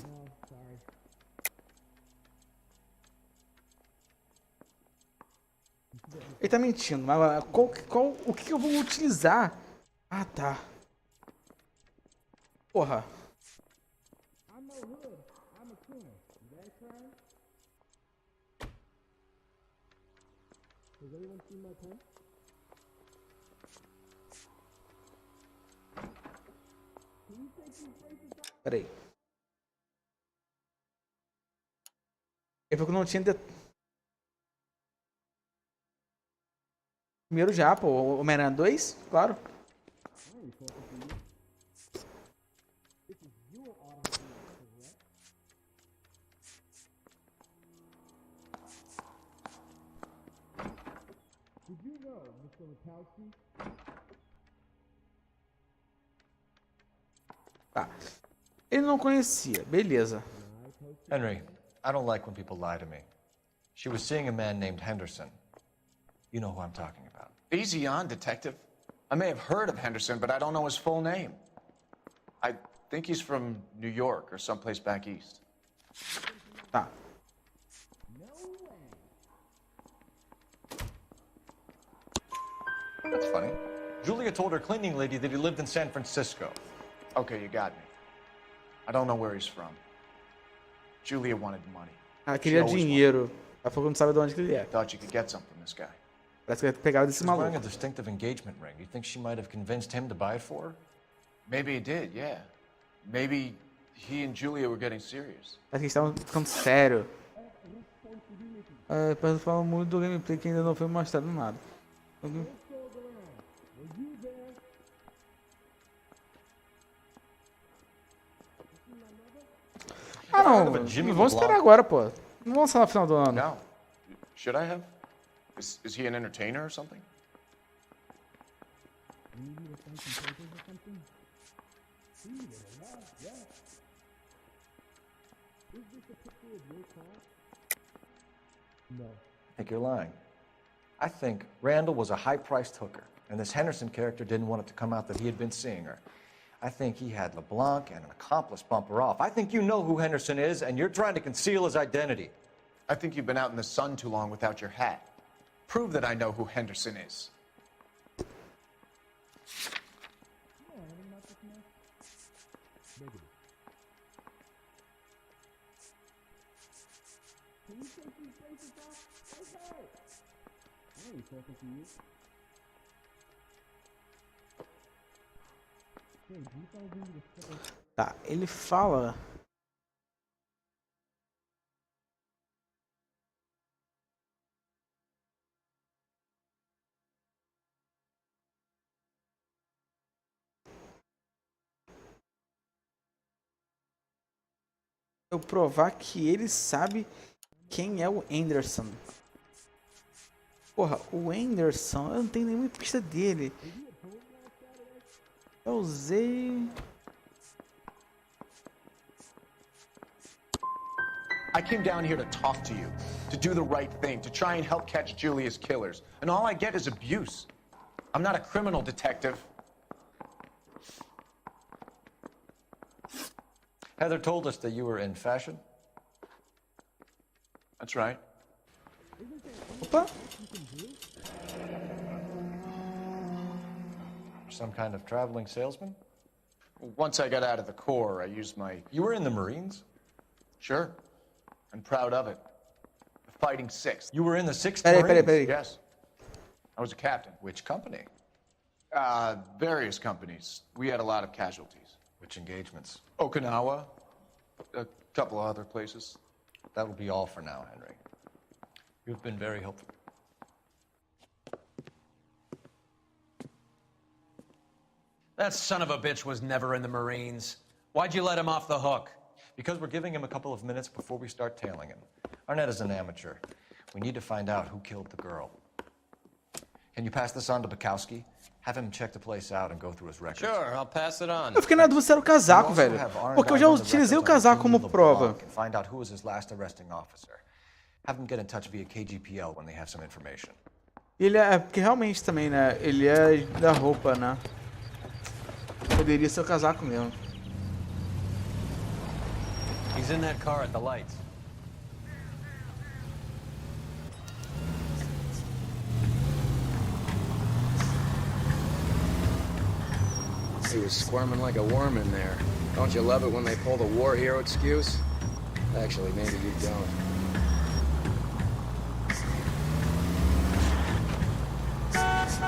Ele tá mentindo, mas o que eu vou utilizar? Ah, tá. Porra. Peraí. Ele falou que não tinha... Primeiro já, pô. Homem-Aranha 2? Claro. Tá. Ele não conhecia. Beleza. Henry, I don't like when people lie to me. She was seeing a man named Henderson. You know who I'm talking about. Easy on, detective. I may have heard of Henderson, but I don't know his full name. I think he's from New York or someplace back east. Tá. That's funny. Julia told her cleaning lady that he lived in San Francisco. Okay, you got me. I don't know where he's from. Julia wanted money. Ela queria dinheiro. Ela falou que não sabe de onde que ele é. Thought you could get some from this guy. Parece que ele pegava desse He's wearing maluco. a distinctive engagement ring. You think she might have convinced him to buy it for her? Maybe he did, yeah. Maybe he and Julia were getting serious. Parece que eles estavam ficando sério. Parece que falam muito do gameplay que ainda não foi mostrado nada. Ah, não. Vamos esperar agora, pô. Não vamos lançar no final do ano. No. Should I have? Is he an entertainer or something? I think you're lying. I think Randall was a high-priced hooker, and this Henderson character didn't want it to come out that he had been seeing her. I think he had LeBlanc and an accomplice bump her off. I think you know who Henderson is, and you're trying to conceal his identity. I think you've been out in the sun too long without your hat. Prove that I know who Henderson is. Tá, ele fala. Eu provar que ele sabe quem é o Anderson. Porra, o Anderson, eu não tenho nenhuma pista dele. Eu usei. I came down here to talk to you, to do the right thing, to try and help catch Julia's killers. And all I get is abuse. I'm not a criminal detective. Heather told us that you were in fashion. That's right. Opa. Some kind of traveling salesman? Once I got out of the Corps, I used my... You were in the Marines? Sure. I'm proud of it. The Fighting Sixth. You were in the 6th Marines? Yes. I was a captain. Which company? Various companies. We had a lot of casualties. Which engagements? Okinawa. A couple of other places. That will be all for now, Henry. You've been very helpful. That son of a bitch was never in the Marines. Why'd you let him off the hook? Because we're giving him a couple of minutes before we start tailing him. Arnett is an amateur. We need to find out who killed the girl. Can you pass this on to Bukowski? Have him check the place out and go through his records. Sure, I'll pass it on. Eu fiquei na dúvida se era o casaco, velho. Porque eu já utilizei o casaco como prova. Find out who was his last arresting officer. Have him get in touch via KGPL when they have some information. Ele é porque realmente também, né? Ele é da roupa, né? Poderia ser o casaco mesmo. He's in that car at the lights. He was squirming like a worm in there. Don't you love it when they pull the war hero excuse? Actually, maybe you don't.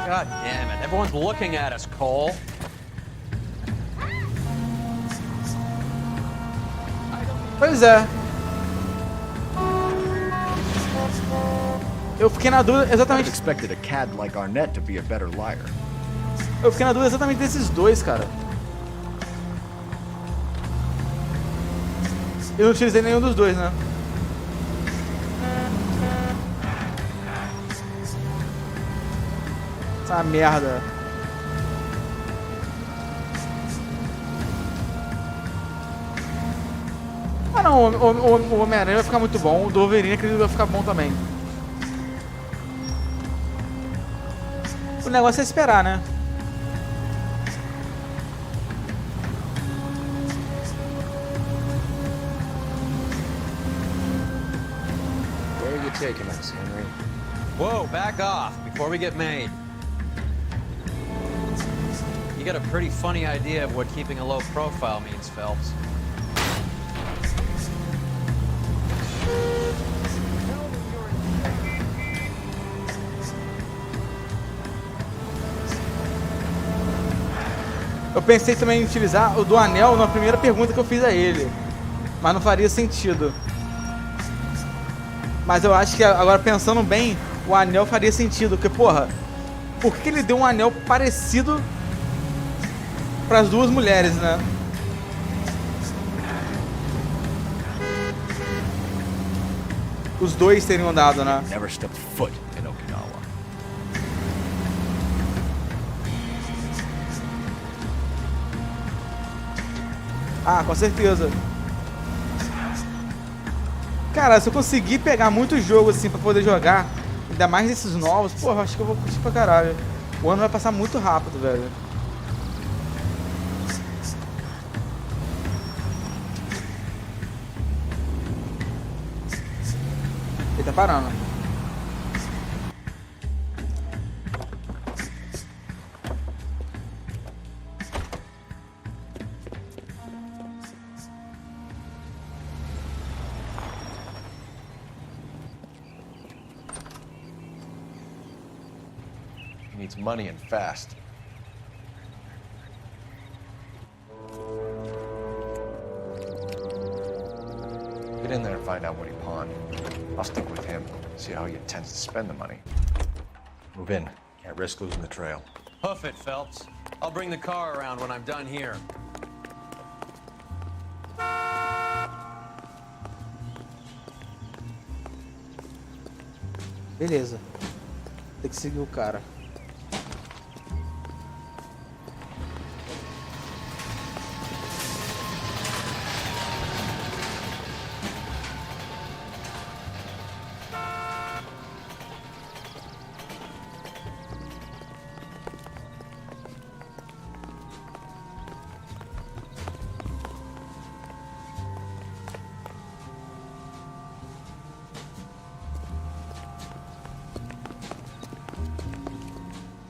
God damn it. Everyone's looking at us, Cole. Pois é. Eu fiquei na dúvida exatamente. Expected a cad like Arnett to be a better liar. Eu fiquei na dúvida exatamente desses dois, cara. Eu não utilizei nenhum dos dois, né? Essa merda. Ah não, o Homem-Aranha vai ficar muito bom, o do Wolverine acredito que vai ficar bom também. O negócio é esperar, né? Where are you taking us, Henry? Whoa, back off before we get made. You got a pretty funny idea of what keeping a low profile means, Phelps. Eu pensei também em utilizar o do anel na primeira pergunta que eu fiz a ele, mas não faria sentido. Mas eu acho que agora pensando bem, o anel faria sentido, porque porra, por que ele deu um anel parecido para as duas mulheres, né? Os dois teriam dado, né? Never stepped foot in Okinawa. Ah, com certeza. Cara, se eu conseguir pegar muito jogo assim pra poder jogar, ainda mais desses novos, porra, acho que eu vou curtir pra caralho. O ano vai passar muito rápido, velho. Ele tá parando. He needs money and fast. Get in there and find out what he pawned. I'll stick with him, see how he intends to spend the money. Move in. Can't risk losing the trail. Hoof it, Phelps. I'll bring the car around when I'm done here. Beleza. Tem que seguir o cara.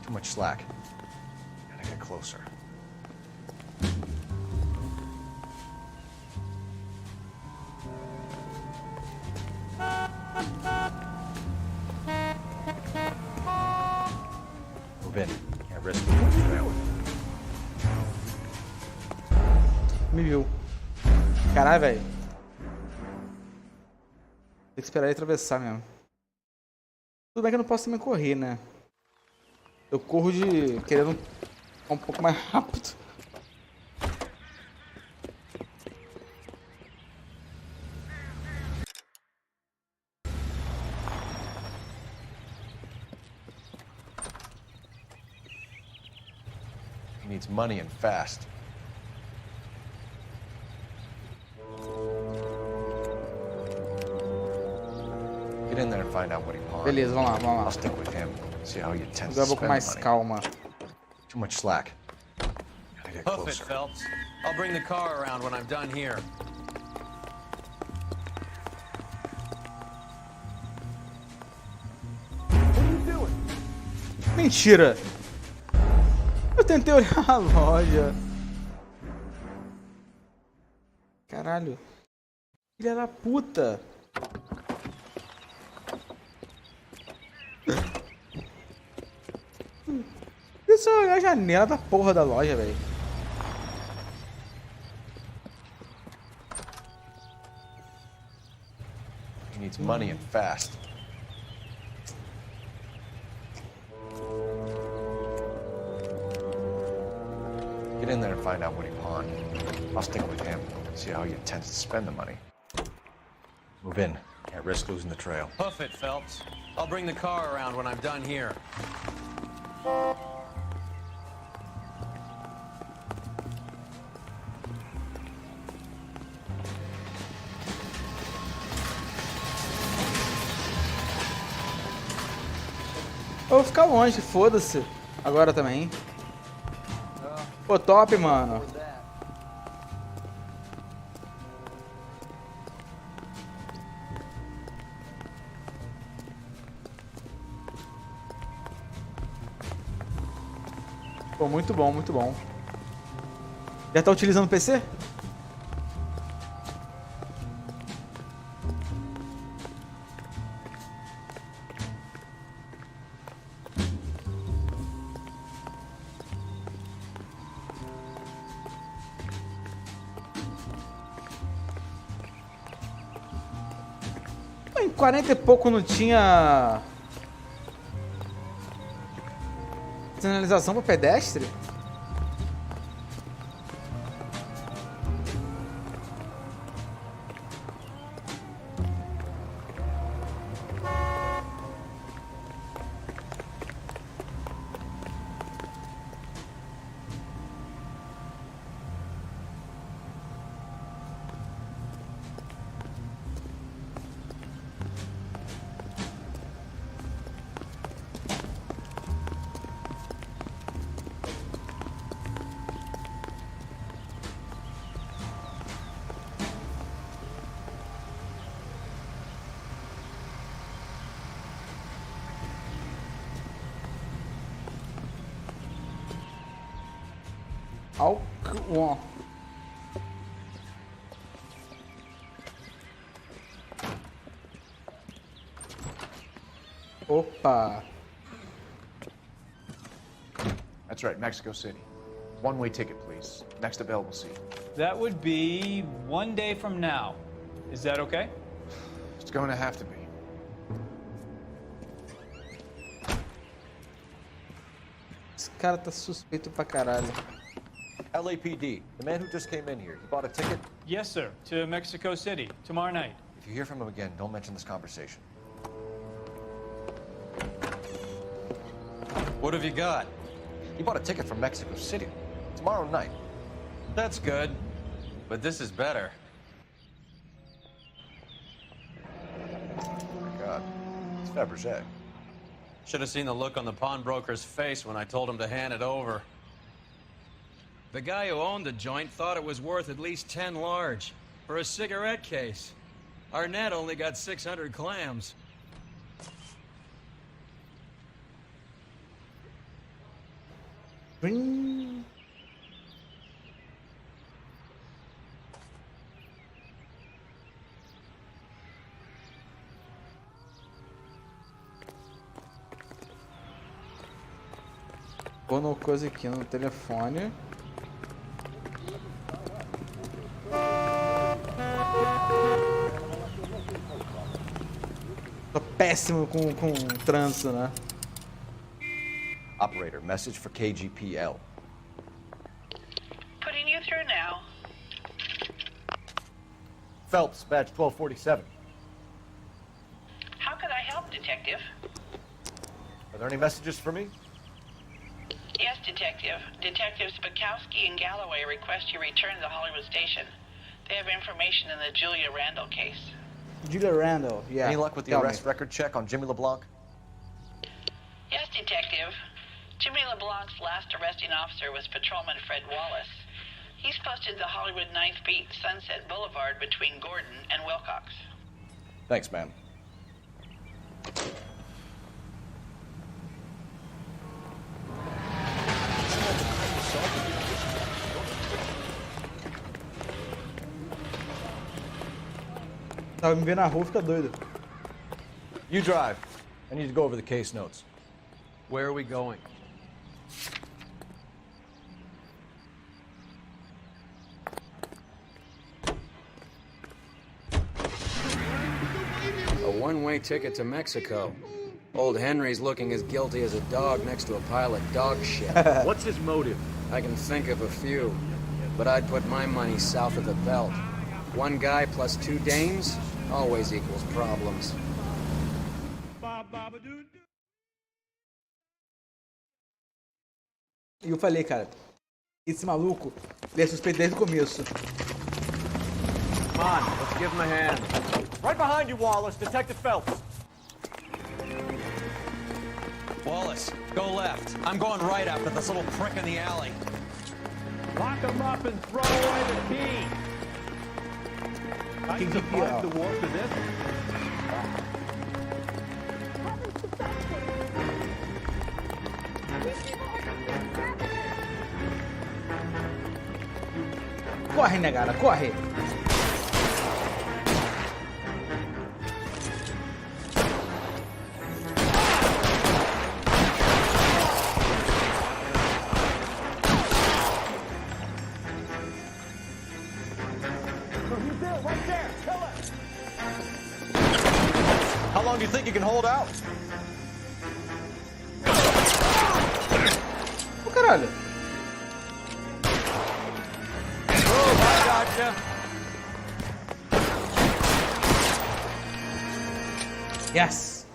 Too much slack. Gotta get closer. Move in. Can't risk losing the trail. Me viu. Caralho, velho. Tem que esperar ele atravessar mesmo. Tudo bem que eu não posso também correr, né? Eu corro de querendo Um pouco mais rápido. He needs money and fast. Get in there and find out what he pawned. Beleza, vamos lá, vamos lá. I'll stick with him. See how he intends Agora to eu vou com spend mais the money. calma. Too much slack. Gotta get Hoof it, closer. Phelps. I'll bring the car around when I'm done here. Mentira! Eu tentei olhar a loja. Caralho. Filha da puta. Deixa eu olhar a janela da porra da loja, velho. He needs money and fast. Get in there and find out what he pawned. I'll stick with him. See how he intends to spend the money. Move in. Can't risk losing the trail. Hoof it, Phelps. I'll bring the car around when I'm done here. Eu vou ficar longe, foda-se. Agora também. Pô, top, mano. Pô, muito bom, muito bom. Já tá utilizando o PC? Em 40 e pouco não tinha sinalização para pedestre? Alco. Opa. That's right, Mexico City. One-way ticket, please. Next available seat. That would be 1 day from now. Is that okay? It's going to have to be. Esse cara tá suspeito pra caralho. LAPD, the man who just came in here, he bought a ticket? Yes, sir. To Mexico City, tomorrow night. If you hear from him again, don't mention this conversation. What have you got? He bought a ticket from Mexico City. Tomorrow night. That's good. But this is better. Oh my God. It's Fabergé. Should have seen the look on the pawnbroker's face when I told him to hand it over. The guy who owned the joint thought it was worth at least 10 large for a cigarette case. Arnett only got 600 clams. Vou no coisa aqui no telefone. Tô péssimo com trânsito, né? Operator, message for KGPL. Phelps, badge 1247. How could I help, Detective? Are there any messages for me? Yes, Detective. Detectives Bukowski and Galloway request you return to the Hollywood station. They have information in the Julia Randall case. Julia Randall, yeah. Any luck with the arrest record check on Jimmy LeBlanc? Yes, Detective. Jimmy LeBlanc's last arresting officer was Patrolman Fred Wallace. He's posted the Hollywood 9th Beat, Sunset Boulevard between Gordon and Wilcox. Thanks, ma'am. Tava me vendo na rua, fica doido. You drive. I need to go over the case notes. Where are we going? A one-way ticket to Mexico. Old Henry's looking as guilty as a dog next to a pile of dog shit. What's his motive? I can think of a few, but I'd put my money south of the belt. One guy plus 2 dames always equals problems. E eu falei, cara, esse maluco, ele é suspeito desde o começo. Come on, let's give him a hand. Right behind you, Wallace. Detective Phelps. Wallace, go left. I'm going right after this little prick in the alley. Lock him up and throw away the key. I survived the war for this. Corre, negada, corre! How long do you think you can hold out? Ô, caralho! Gotcha. Yes!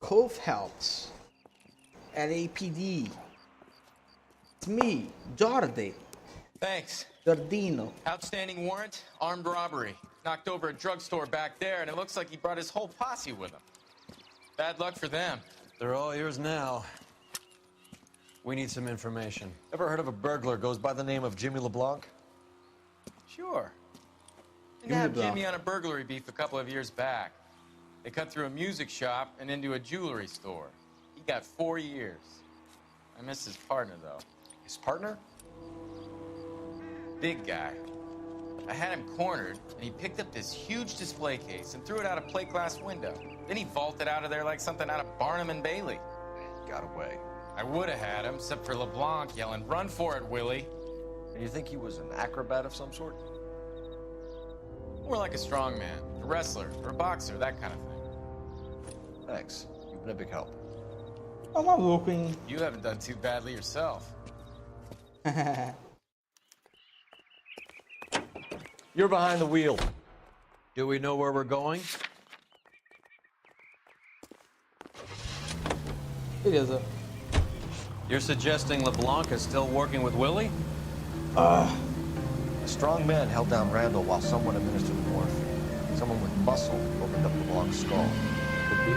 Cove helps. LAPD. It's me, Jordi. Thanks. Jordino. Outstanding warrant, armed robbery. Knocked over a drugstore back there, and it looks like he brought his whole posse with him. Bad luck for them. They're all yours now. We need some information. Ever heard of a burglar goes by the name of Jimmy LeBlanc? Sure. Didn't have Jimmy on a burglary beef a couple of years back. They cut through a music shop and into a jewelry store. He got 4 years. I miss his partner, though. His partner? Big guy. I had him cornered, and he picked up this huge display case and threw it out a plate glass window. Then he vaulted out of there like something out of Barnum and Bailey. Got away. I would have had him, except for LeBlanc yelling, "Run for it, Willie!" And you think he was an acrobat of some sort? More like a strongman, a wrestler, or a boxer, that kind of thing. Thanks. You've been a big help. Tá maluco, hein? You haven't done too badly yourself. You're behind the wheel. Do we know where we're going? Beleza. You're suggesting LeBlanc is still working with Willie? A strong man held down Randall while someone administered the morphine. Someone with muscle opened up LeBlanc's skull. Could be.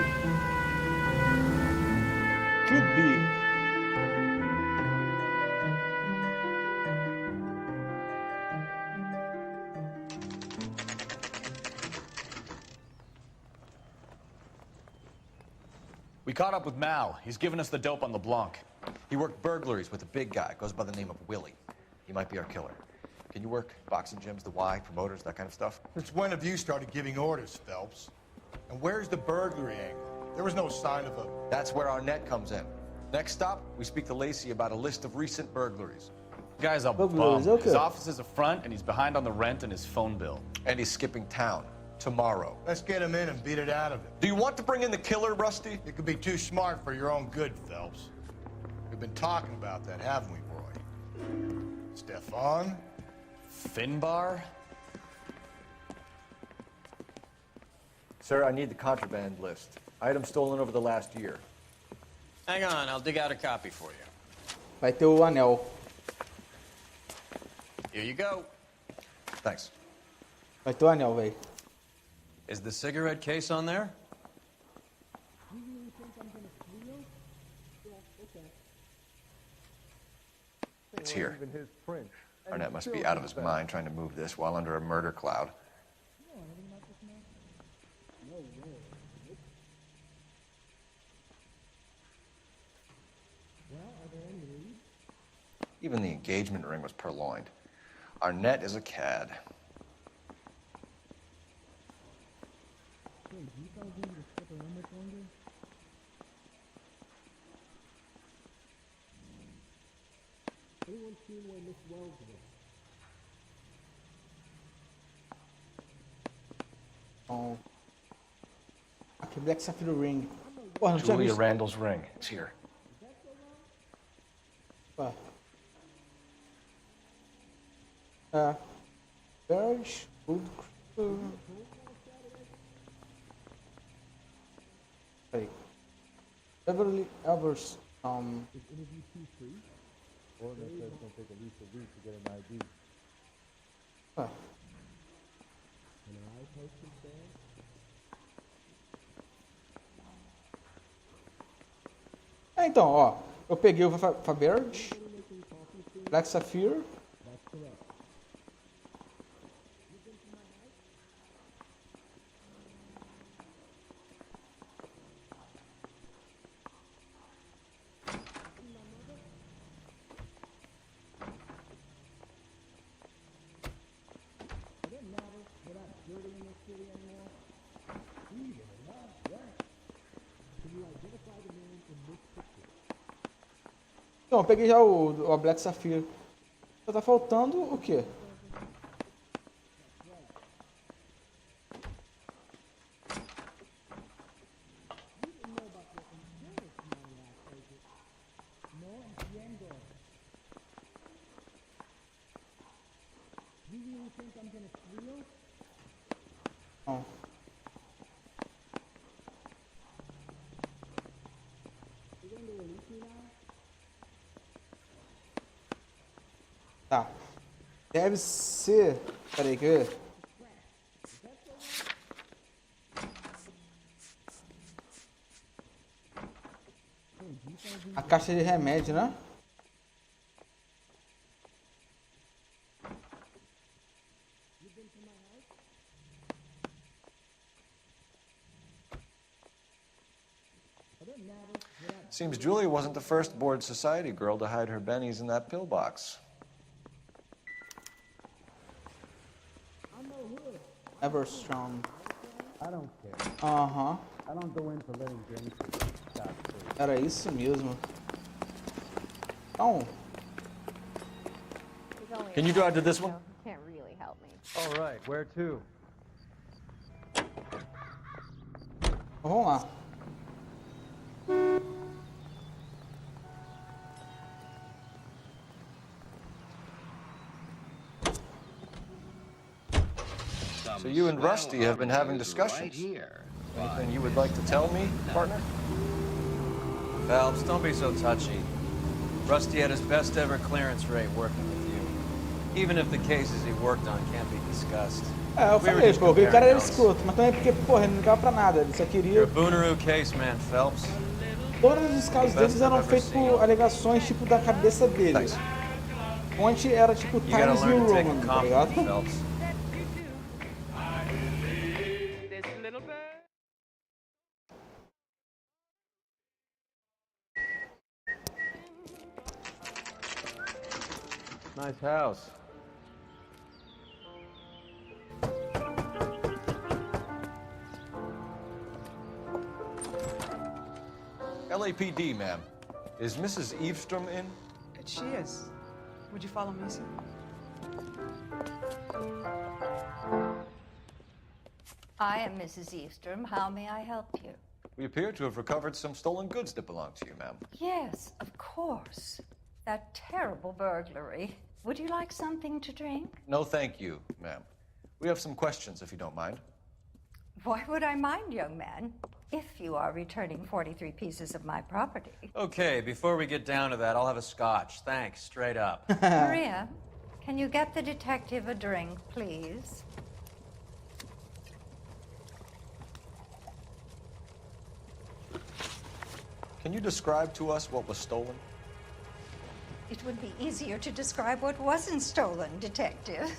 Could be. We caught up with Mal. He's given us the dope on LeBlanc. He worked burglaries with a big guy. Goes by the name of Willie. He might be our killer. Can you work boxing gyms, the Y, promoters, that kind of stuff? Since when have you started giving orders, Phelps? And where's the burglary angle? There was no sign of a... That's where our net comes in. Next stop, we speak to Lacey about a list of recent burglaries. Guy's a bum. Okay. His office is a front, and he's behind on the rent and his phone bill. And he's skipping town tomorrow. Let's get him in and beat it out of him. Do you want to bring in the killer, Rusty? You could be too smart for your own good, Phelps. We've been talking about that, haven't we, Roy? Stefan? Finbar? Sir, I need the contraband list. Items stolen over the last year. Hang on, I'll dig out a copy for you. Vai ter o anel. Here you go. Thanks. Vai ter o anel, velho. Is the cigarette case on there? It's here. Arnett must be out of his mind trying to move this while under a murder cloud. Even the engagement ring was purloined. Arnett is a cad. Oh. Aqui, Black Sapphire Ring. Porra, não tinha Julia visto. Randall's ring. It's here. Pá. É. Bird, Food. Peraí. Beverly Elvers. Ah. É, então, ó. Eu peguei o Faberge, Black Sapphire. Então, eu peguei já o Black Sapphire. Só tá faltando o quê? Não. Tá. Deve ser... Peraí, quer ver? A caixa de remédio, né? Seems Julia wasn't the first bored society girl to hide her bennies in that pillbox. Ever strong. I don't care. Aham. I don't go into letting gangsters stop free. Era isso mesmo. Então, Can you drive to this one? You can't really help me. All right, where to? vamos lá. So you and Rusty have been having discussions. Anything you would like to tell me, partner? Phelps, don't be so touchy. Rusty had his best ever clearance rate working with you. Even if the cases he worked on can't be discussed. É, eu falei, pô, o cara era escroto, mas também porque, porra, ele não ligava pra nada, ele só queria... You're a Booneroo case man, Phelps. Todos os casos deles eram feitos por alegações, tipo, da cabeça dele. Fonte era, tipo, Times New Roman, tá ligado? Nice house. LAPD, ma'am. Is Mrs. Eavestrom in? She is. Would you follow me, sir? I am Mrs. Eavestrom. How may I help you? We appear to have recovered some stolen goods that belong to you, ma'am. Yes, of course. That terrible burglary. Would you like something to drink? No, thank you, ma'am. We have some questions, if you don't mind. Why would I mind, young man, if you are returning 43 pieces of my property? Okay, before we get down to that, I'll have a scotch. Thanks, straight up. Maria, can you get the detective a drink, please? Can you describe to us what was stolen? It would be easier to describe what wasn't stolen, detective.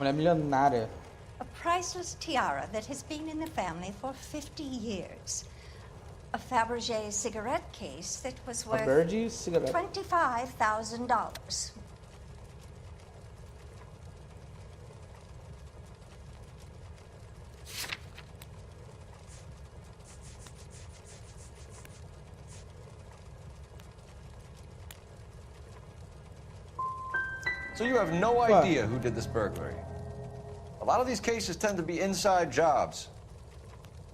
Mulher milionária. A priceless tiara that has been in the family for 50 years. A Fabergé cigarette case that was worth Fabergé cigarette. $25,000. So you have no idea who did this burglary? A lot of these cases tend to be inside jobs.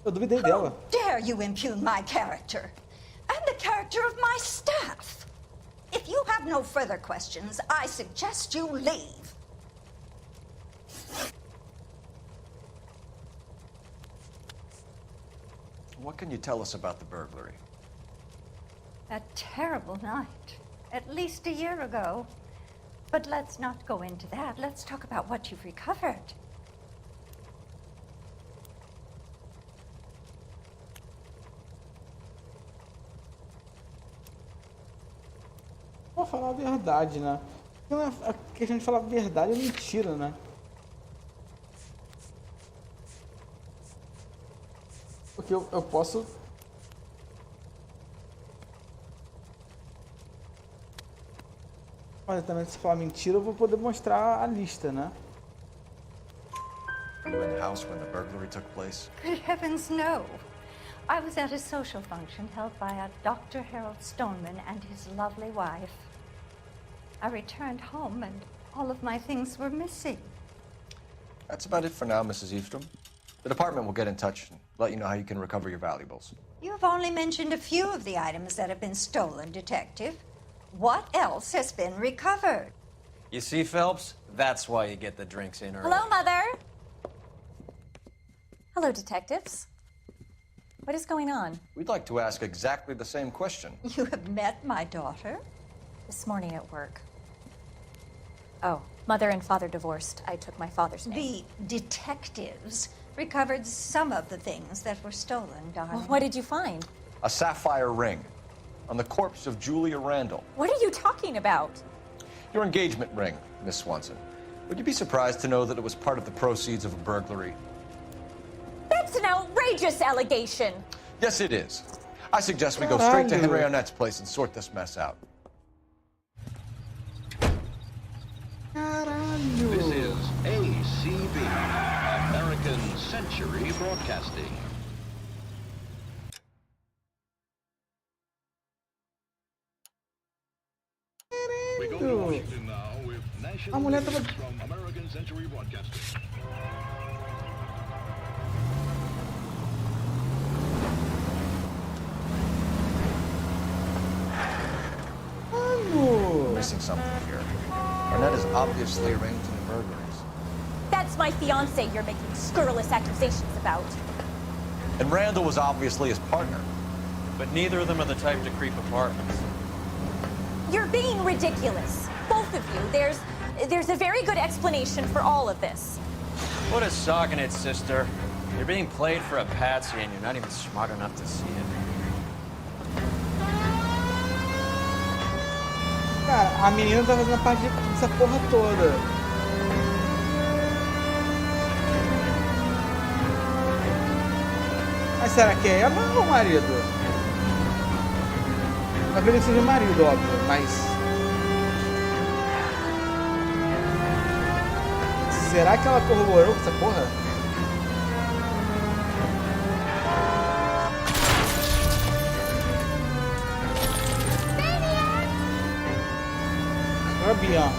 Eu duvidei dela. Dare you impugn my character and the character of my staff? If you have no further questions, I suggest you leave. What can you tell us about the burglary? A terrible night, at least a year ago. But let's not go into that. Let's talk about what you've recovered. Vou falar a verdade, né? A questão de falar a verdade é mentira, né? Porque eu posso... Mas também, se falar mentira, eu vou poder mostrar a lista, né? Were you in the house when the burglary took place? Good heavens, no. I was at a social function held by a Dr. Harold Stoneman and his lovely wife. I returned home and all of my things were missing. That's about it for now, Mrs. Eastrom. The department will get in touch and let you know how you can recover your valuables. You've only mentioned a few of the items that have been stolen, Detective. What else has been recovered? You see, Phelps? That's why you get the drinks in early. Hello, Mother. Hello, detectives. What is going on? We'd like to ask exactly the same question. You have met my daughter? This morning at work. Oh, Mother and Father divorced. I took my father's name. The detectives recovered some of the things that were stolen, darling. Well, what did you find? A sapphire ring on the corpse of Julia Randall. What are you talking about? Your engagement ring, Miss Swanson. Would you be surprised to know that it was part of the proceeds of a burglary? That's an outrageous allegation. Yes, it is. I suggest we go straight to Henry Arnett's place and sort this mess out. This is ACB, American Century Broadcasting. We go to Washington now with national news from American Century Broadcasting. We're missing something here. Arnett is obviously arranged in the burglaries. That's my fiance you're making scurrilous accusations about. And Randall was obviously his partner. But neither of them are the type to creep apartments. You're being ridiculous. Both of you. There's a very good explanation for all of this. What a sock in it, sister. You're being played for a patsy and you're not even smart enough to see it. Cara, a menina tá fazendo parte dessa porra toda. Mas será que é ela ou o marido? Eu acredito que seja o marido, óbvio, mas... Será que ela corroborou com essa porra? Bian.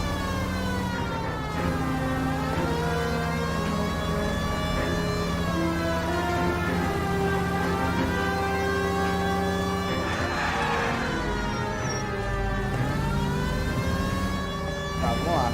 Tá, vamos lá.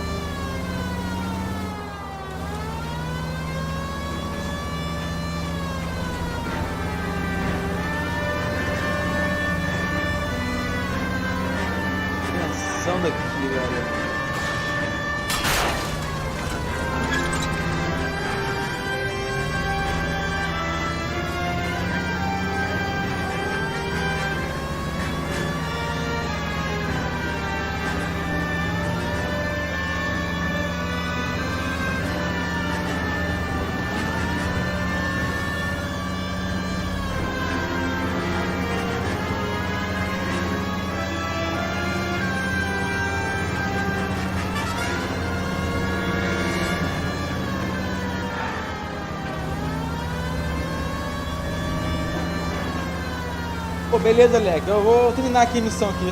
Pô, beleza, Leque. Eu vou terminar aqui a missão aqui.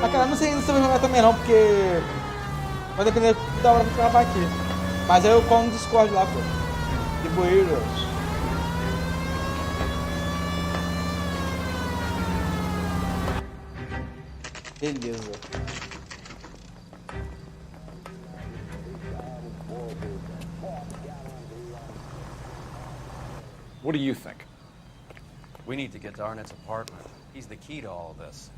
Ah, cara, não sei ainda se eu vou jogar também não, porque vai depender da hora que eu acabar aqui. Mas aí eu colo no Discord lá, pô. De bueiros. Beleza. What do you think? We need to get to Arnett's apartment. He's the key to all of this.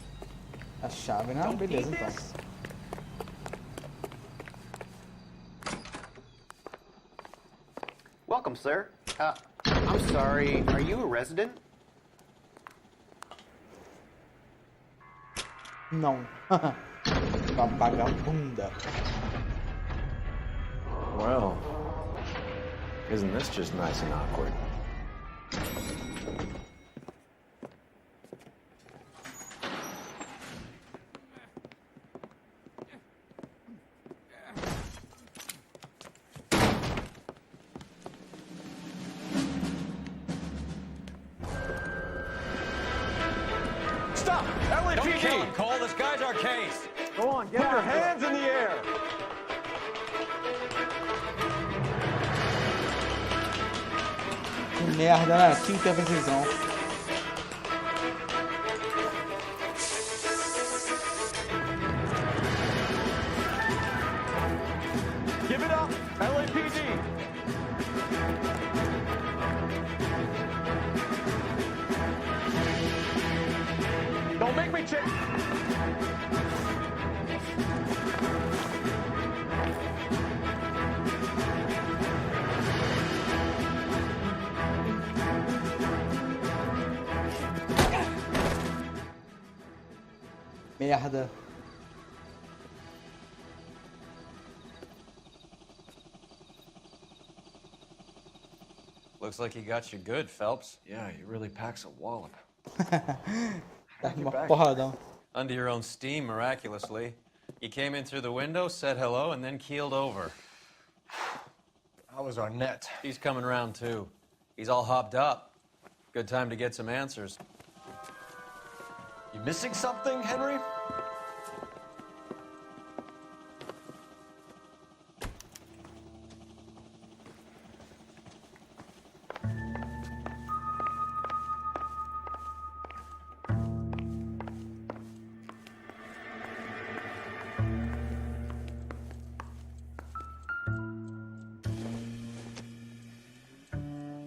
A chave, né? Beleza, então. Welcome, sir. I'm sorry, are you a resident? Não. Uma vagabunda. Well, isn't this just nice and awkward? Stop! LAPD! Don't kill him, Cole. This guy's our case. Go on, get your hands in the air! Que merda, né? Que intervenção. Give it up, LAPD! Don't make me check. Merda. Looks like he got you good, Phelps. Yeah, he really packs a wallop. Tá uma porradão. Under your own steam, miraculously. You came in through the window, said hello, and then keeled over. How was Arnett? He's coming around, too. He's all hopped up. Good time to get some answers. You missing something, Henry?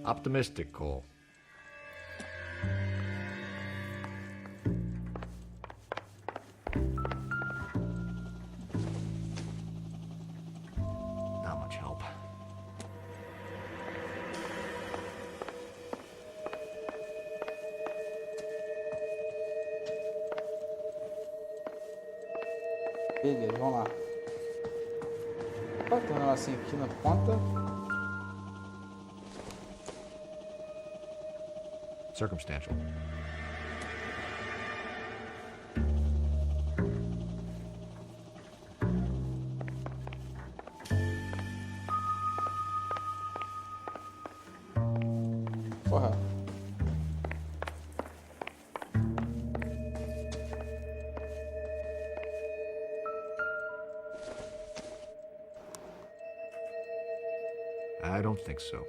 Optimistic, Cole. Not much help. Beleza, vamos lá. Opa, tem um negocinho aqui na ponta. Circumstantial. Porra. I don't think so.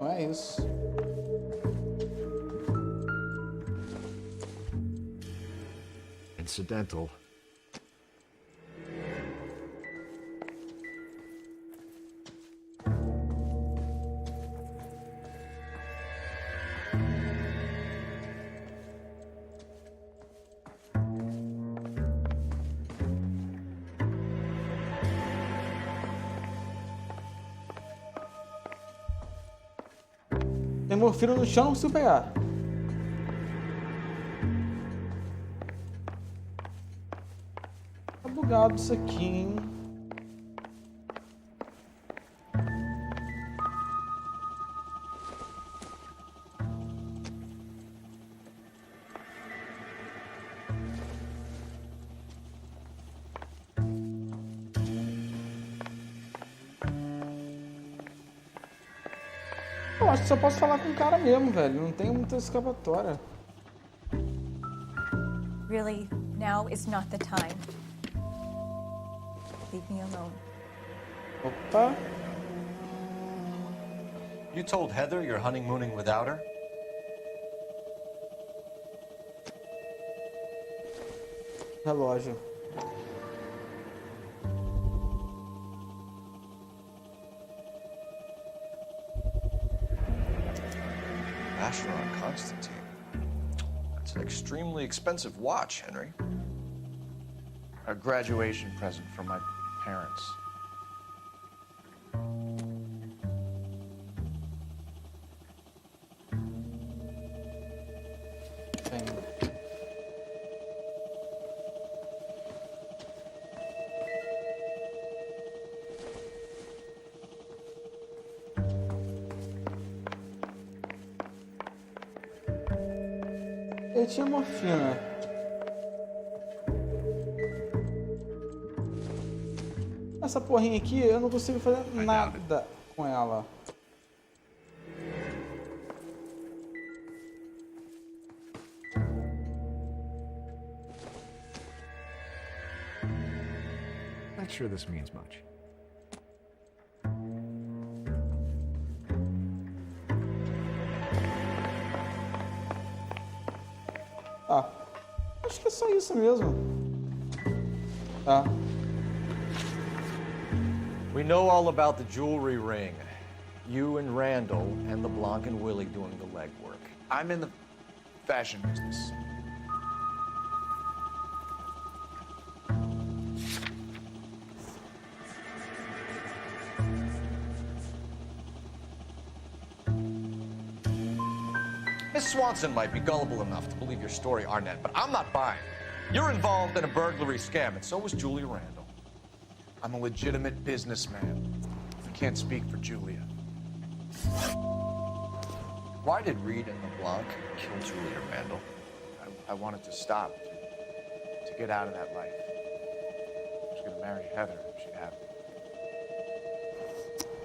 Não é isso. Incidental. Tem morfina no chão, não consigo pegar. Tá bugado isso aqui, hein? Não, acho que só posso falar com o cara mesmo, velho. Não tem muita escapatória. Really, now is not the time. Leave me alone. Opa. You told Heather you're honeymooning without her? Relógio. Asheron Constantine. That's an extremely expensive watch, Henry. A graduation present from my parents. Ele tinha morfina. Essa porrinha aqui, eu não consigo fazer nada com ela. Not sure this means much. Ah, acho que é só isso mesmo. Tá. We know all about the jewelry ring. You and Randall and LeBlanc and Willie doing the legwork. I'm in the fashion business. Miss Swanson might be gullible enough to believe your story, Arnett, but I'm not buying. You're involved in a burglary scam, and so was Julia Randall. I'm a legitimate businessman. I can't speak for Julia. Why did Reed and LeBlanc kill Julia Randall? I wanted to stop, to get out of that life. I was gonna marry Heather if she'd have me.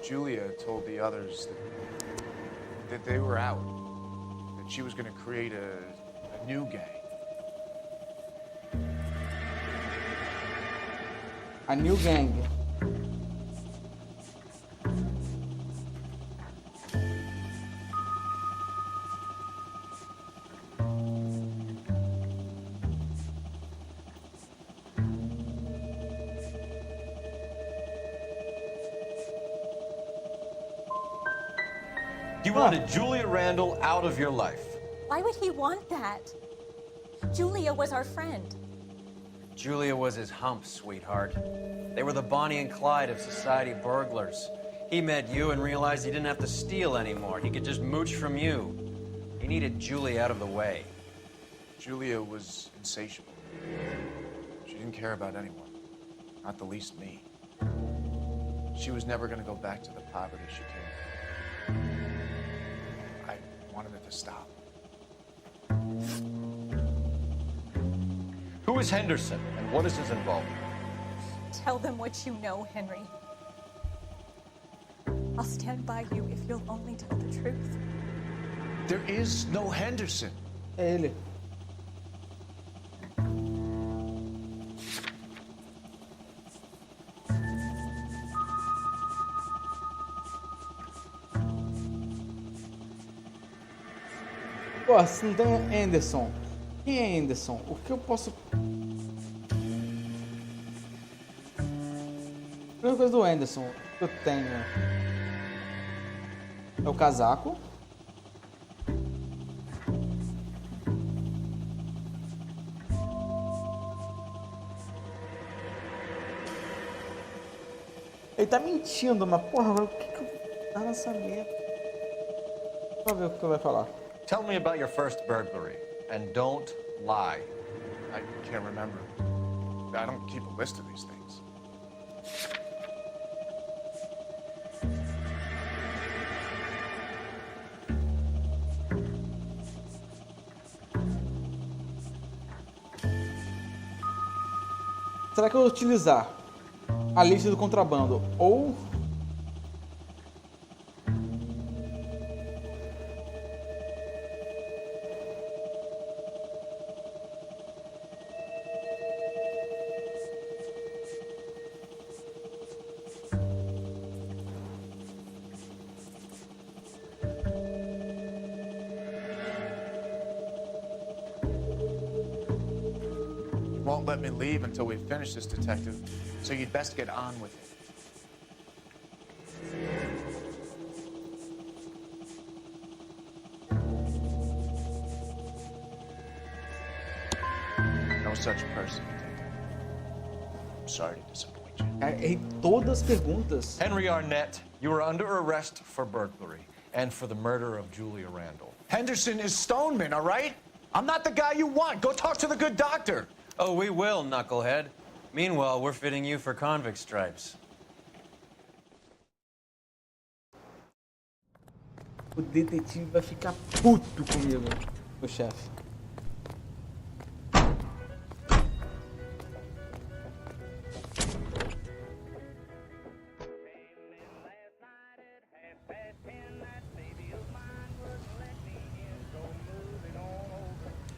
Julia told the others that they were out, that she was gonna create a new gang. A new gang. You wanted Julia Randall out of your life. Why would he want that? Julia was our friend. Julia was his hump, sweetheart. They were the Bonnie and Clyde of society burglars. He met you and realized he didn't have to steal anymore. He could just mooch from you. He needed Julia out of the way. Julia was insatiable. She didn't care about anyone, not the least me. She was never going to go back to the poverty she came from. I wanted it to stop. Who is Henderson, and what is his involvement? Tell them what you know, Henry. I'll stand by you if you'll only tell the truth. There is no Henderson. É ele. Pô, se não tem Anderson. Quem é Anderson? O que eu posso... A primeira coisa do Anderson que eu tenho é o casaco. Ele tá mentindo, mas porra, o que que eu... Ah, nessa merda. Vamos ver o que ele vai falar. Tell me about your first burglary, and don't lie. I can't remember. I don't keep a list of these things. Será que eu vou utilizar a lista do contrabando ou won't let me leave until we finish this, detective, so you'd best get on with it. No such person, detective. I'm sorry to disappoint you. Errei todas as perguntas. Henry Arnett, you are under arrest for burglary and for the murder of Julia Randall. Henderson is Stoneman, all right? I'm not the guy you want. Go talk to the good doctor. Oh, we will, knucklehead. Meanwhile, we're fitting you for convict stripes. O detetive vai ficar puto comigo, o chefe.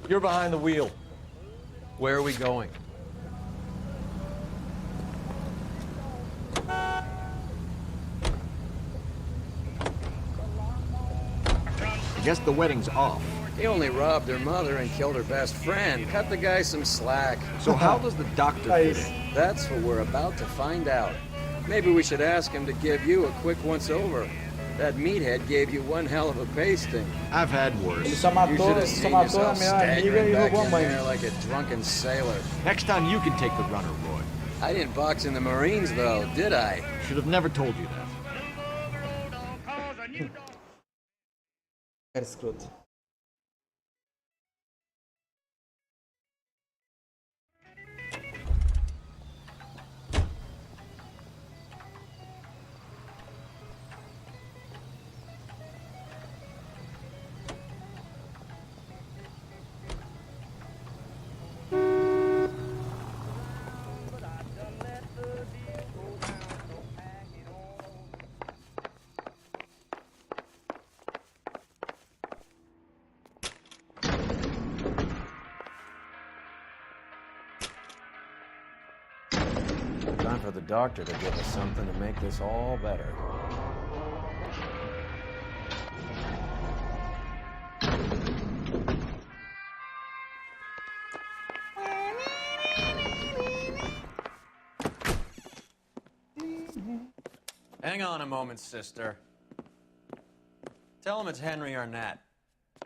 You're behind the wheel. Where are we going? I guess the wedding's off. He only robbed her mother and killed her best friend. Cut the guy some slack. So how does the doctor fit in? That's what we're about to find out. Maybe we should ask him to give you a quick once-over. That meathead gave you one hell of a pasting. I've had worse. Ele só matou a minha amiga e roubou a mãe. Like a drunken sailor. Next time you can take the runner, Roy. I didn't box in the Marines, though, did I? Should have never told you that. Cara escroto. Time for the doctor to give us something to make this all better. Hang on a moment, sister. Tell him it's Henry Arnett,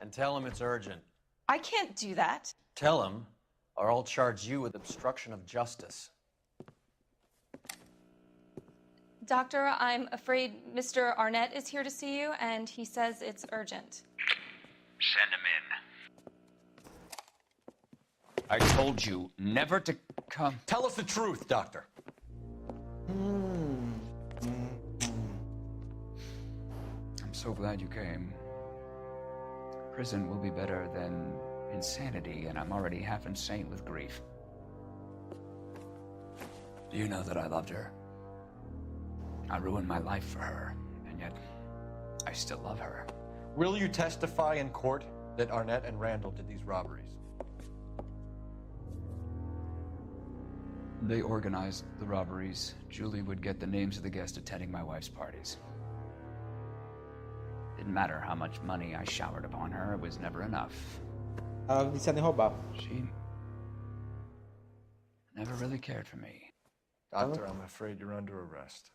and tell him it's urgent. I can't do that. Tell him, or I'll charge you with obstruction of justice. Doctor, I'm afraid Mr. Arnett is here to see you, and he says it's urgent. Send him in. I told you never to come. Tell us the truth, Doctor. I'm so glad you came. Prison will be better than insanity, and I'm already half insane with grief. Do you know that I loved her? I ruined my life for her, and yet I still love her. Will you testify in court that Arnett and Randall did these robberies? They organized the robberies. Julie would get the names of the guests attending my wife's parties. Didn't matter how much money I showered upon her, it was never enough. Ela viciada em roubar. She never really cared for me. Doctor, I'm afraid you're under arrest.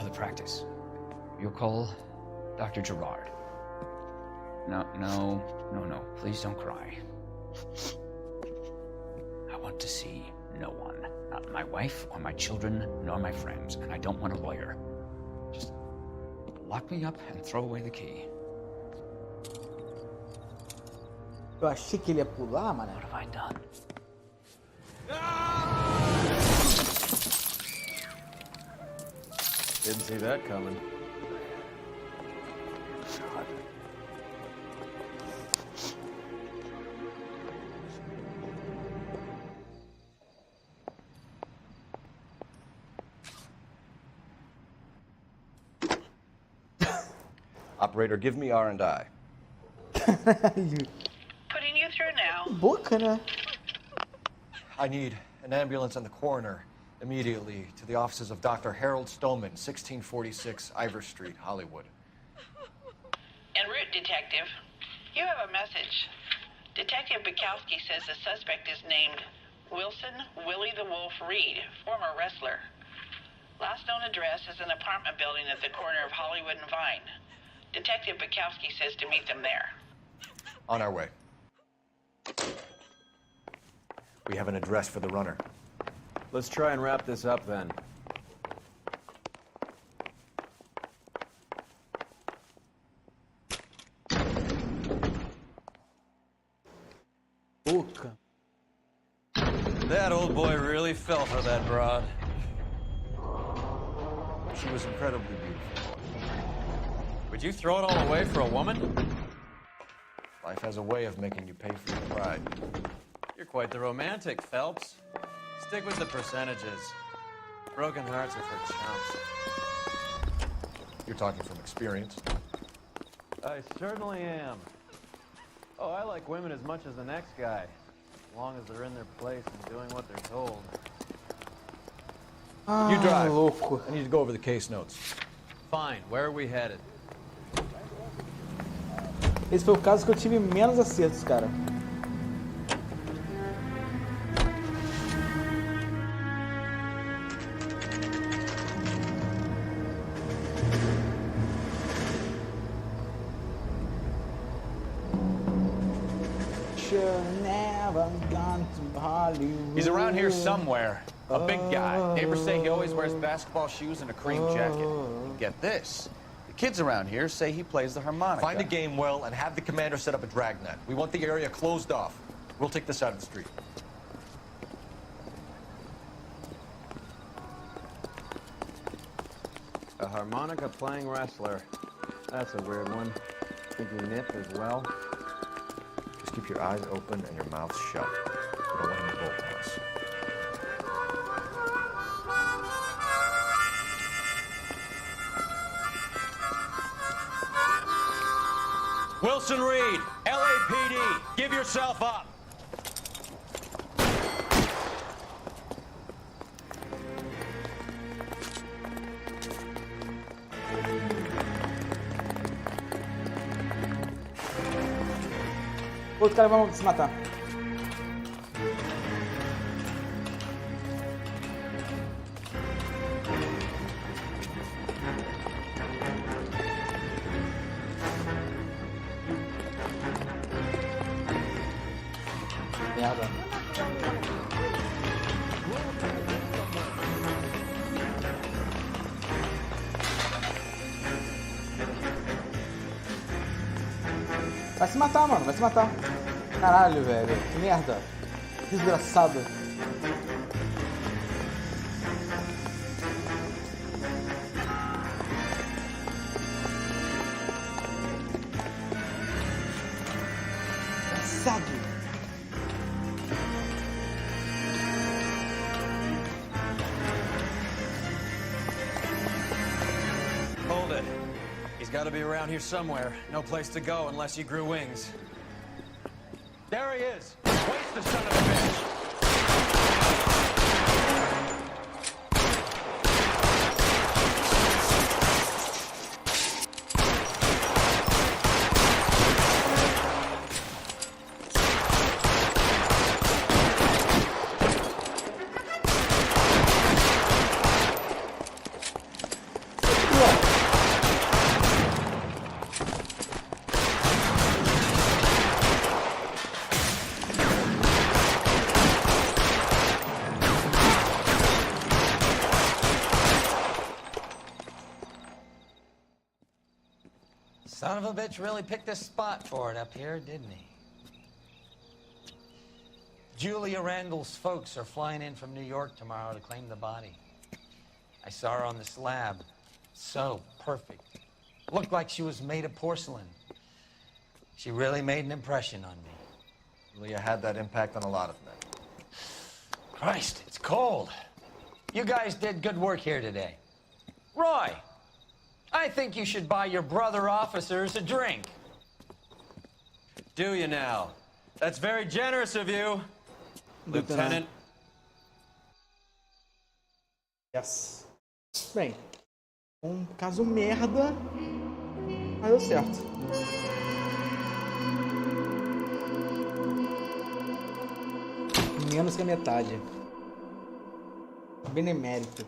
The practice. You'll call Dr. Gerard. No. Please don't cry. I want to see no one. Not my wife or my children, nor my friends. And I don't want a lawyer. Just lock me up and throw away the key. Eu achei que ele ia pular, mano. What have I done? Didn't see that coming. Operator, give me R&I. Putting you through now. Boca, né? I need an ambulance and the coroner immediately to the offices of Dr. Harold Stoneman, 1646 Ivor Street, Hollywood. Detective. You have a message. Detective Bukowski says the suspect is named Wilson Willie the Wolf Reed, former wrestler. Last known address is an apartment building at the corner of Hollywood and Vine. Detective Bukowski says to meet them there. On our way. We have an address for the runner. Let's try and wrap this up then. Boca. That old boy really fell for that broad. She was incredibly beautiful. Would you throw it all away for a woman? Life has a way of making you pay for your pride. You're quite the romantic, Phelps. Stick with the percentages. Broken hearts are for chumps. You're talking from experience. I certainly am. Oh, I like women as much as the next guy, as long as they're in their place and doing what they're told. You drive. Louco. I need to go over the case notes. Fine, where are we headed? Esse foi o caso que eu tive menos acertos, cara. He's around here somewhere. A big guy. Neighbors say he always wears basketball shoes and a cream jacket. And get this. The kids around here say he plays the harmonica. Find a game well and have the commander set up a dragnet. We want the area closed off. We'll take this out of the street. A harmonica playing wrestler. That's a weird one. Think he knit as well? Just keep your eyes open and your mouth shut. We don't want him to bolt on us. Wilson Reed, LAPD, give yourself up. Outro cara vai se matar. Merda. Vai se matar, mano. Vai se matar. Caralho, velho. Que merda. Desgraçado. Cansado. Hold it. He's got to be around here somewhere. No place to go unless he grew wings. There he is. Waste the son of a bitch. Son of a bitch really picked a spot for it up here, didn't he? Julia Randall's folks are flying in from New York tomorrow to claim the body. I saw her on the slab. So perfect. Looked like she was made of porcelain. She really made an impression on me. Julia had that impact on a lot of men. Christ, it's cold. You guys did good work here today. Roy, I think you should buy your brother officers a drink. Do you now? That's very generous of you, Lieutenant. Yes. Bem, um caso merda, mas deu certo. Menos que a metade. Benemérito.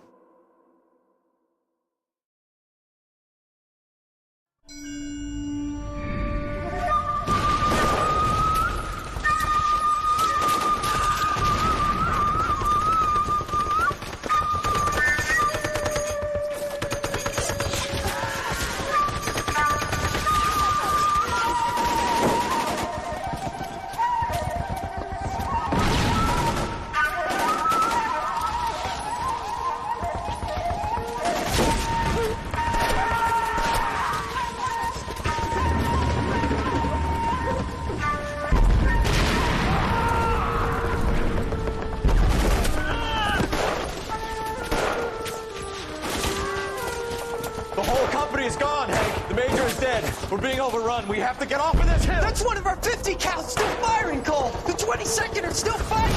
We're being overrun. We have to get off of this hill. That's one of our 50 cows still firing, Cole. The 22nd are still fighting.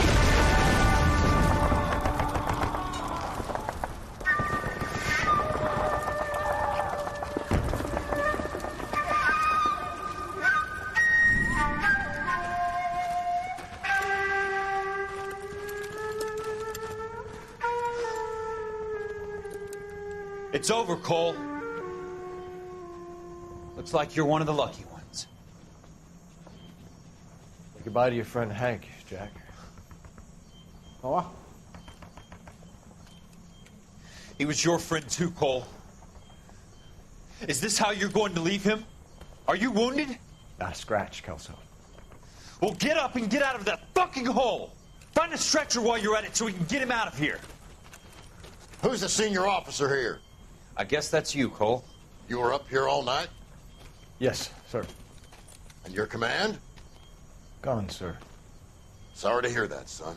It's over, Cole. Looks like you're one of the lucky ones. Say goodbye to your friend Hank, Jack. Ó. He was your friend too, Cole. Is this how you're going to leave him? Are you wounded? Not a scratch, Kelso. Well, get up and get out of that fucking hole. Find a stretcher while you're at it so we can get him out of here. Who's the senior officer here? I guess that's you, Cole. You were up here all night? Yes, sir. And your command? Gone, sir. Sorry to hear that, son.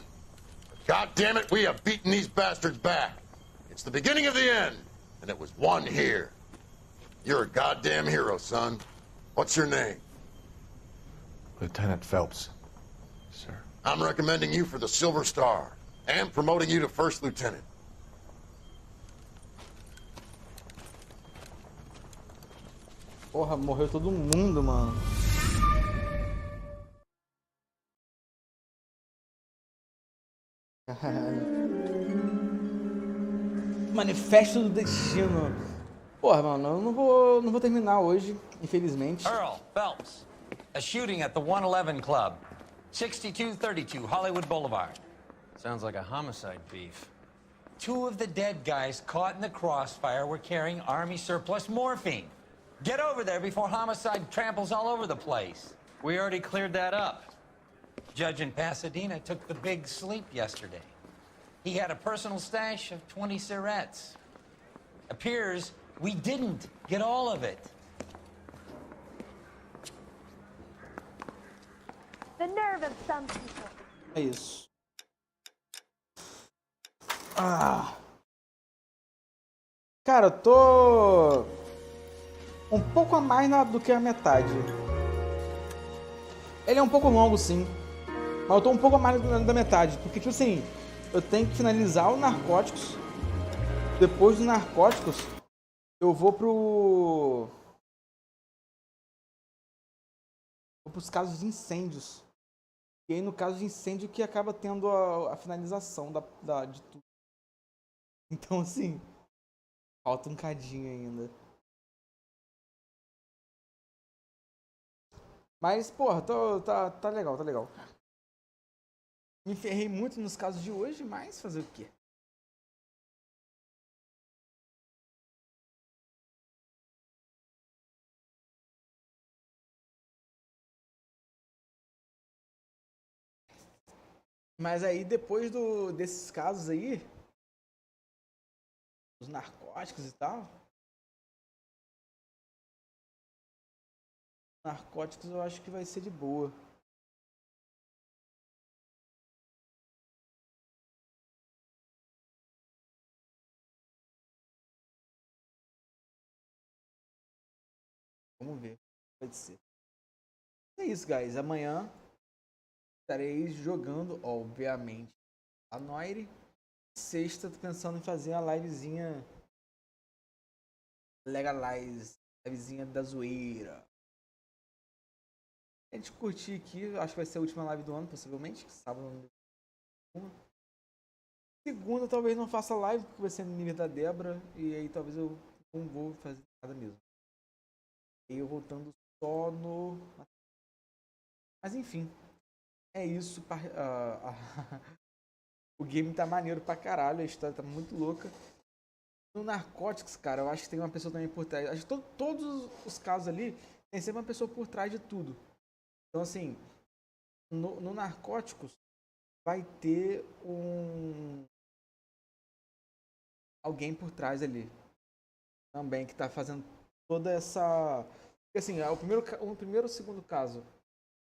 God damn it, we have beaten these bastards back. It's the beginning of the end, and it was one here. You're a goddamn hero, son. What's your name? Lieutenant Phelps, sir. I'm recommending you for the Silver Star and promoting you to First Lieutenant. Porra, morreu todo mundo, mano. Caralho. Manifesto do Destino. Porra, mano, eu não vou terminar hoje, infelizmente. Earl Phelps, a shooting at the 111 Club, 6232 Hollywood Boulevard. Sounds like a homicide beef. 2 of the dead guys caught in the crossfire were carrying Army surplus morphine. Get over there before homicide tramples all over the place. We already cleared that up. Judge in Pasadena took the big sleep yesterday. He had a personal stash of 20 cigarettes. Appears we didn't get all of it. The nerve of some people. É isso. Ah. Cara, eu tô um pouco a mais do que a metade. Ele é um pouco longo, sim. Mas eu tô um pouco a mais da metade. Porque, tipo assim, eu tenho que finalizar o Narcóticos. Depois do Narcóticos, eu vou pros casos de incêndios. E aí, no caso de incêndio, que acaba tendo a finalização de tudo. Então, assim, falta um cadinho ainda. Mas, porra, tá legal, tá legal. Me ferrei muito nos casos de hoje, mas fazer o quê? Mas aí, depois desses casos aí, os narcóticos e tal, narcóticos eu acho que vai ser de boa. Vamos ver. Pode ser. É isso, guys. Amanhã estarei jogando, obviamente, a Noire. Sexta, tô pensando em fazer uma livezinha Legalize, livezinha da zoeira. A gente curtir aqui, acho que vai ser a última live do ano, possivelmente. Sábado. Segunda, talvez não faça live, porque vai ser no nível da Débora. E aí talvez eu não vou fazer nada mesmo. E eu voltando só no... Mas enfim. É isso. O game tá maneiro pra caralho. A história tá muito louca. No Narcoticos, cara, eu acho que tem uma pessoa também por trás. Acho que todos os casos ali tem sempre uma pessoa por trás de tudo. Então, assim, no Narcóticos vai ter alguém por trás ali também que tá fazendo toda essa... Porque, assim, o primeiro e o segundo caso,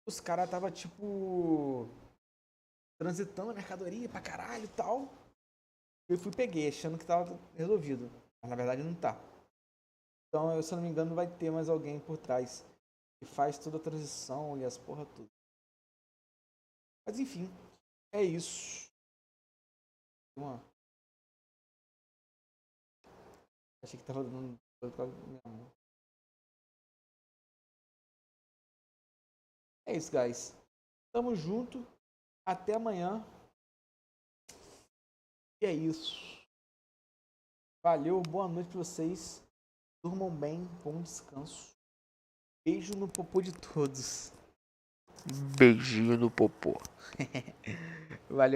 os caras tava tipo transitando a mercadoria pra caralho e tal. Eu peguei, achando que tava resolvido. Mas na verdade não tá. Então, se eu não me engano, vai ter mais alguém por trás que faz toda a transição e as porra tudo. Mas enfim, é isso. Achei que tava dando minha mão. É isso, guys. Tamo junto. Até amanhã. E é isso. Valeu, boa noite pra vocês. Durmam bem, bom descanso. Beijo no popô de todos. Beijinho no popô. Valeu.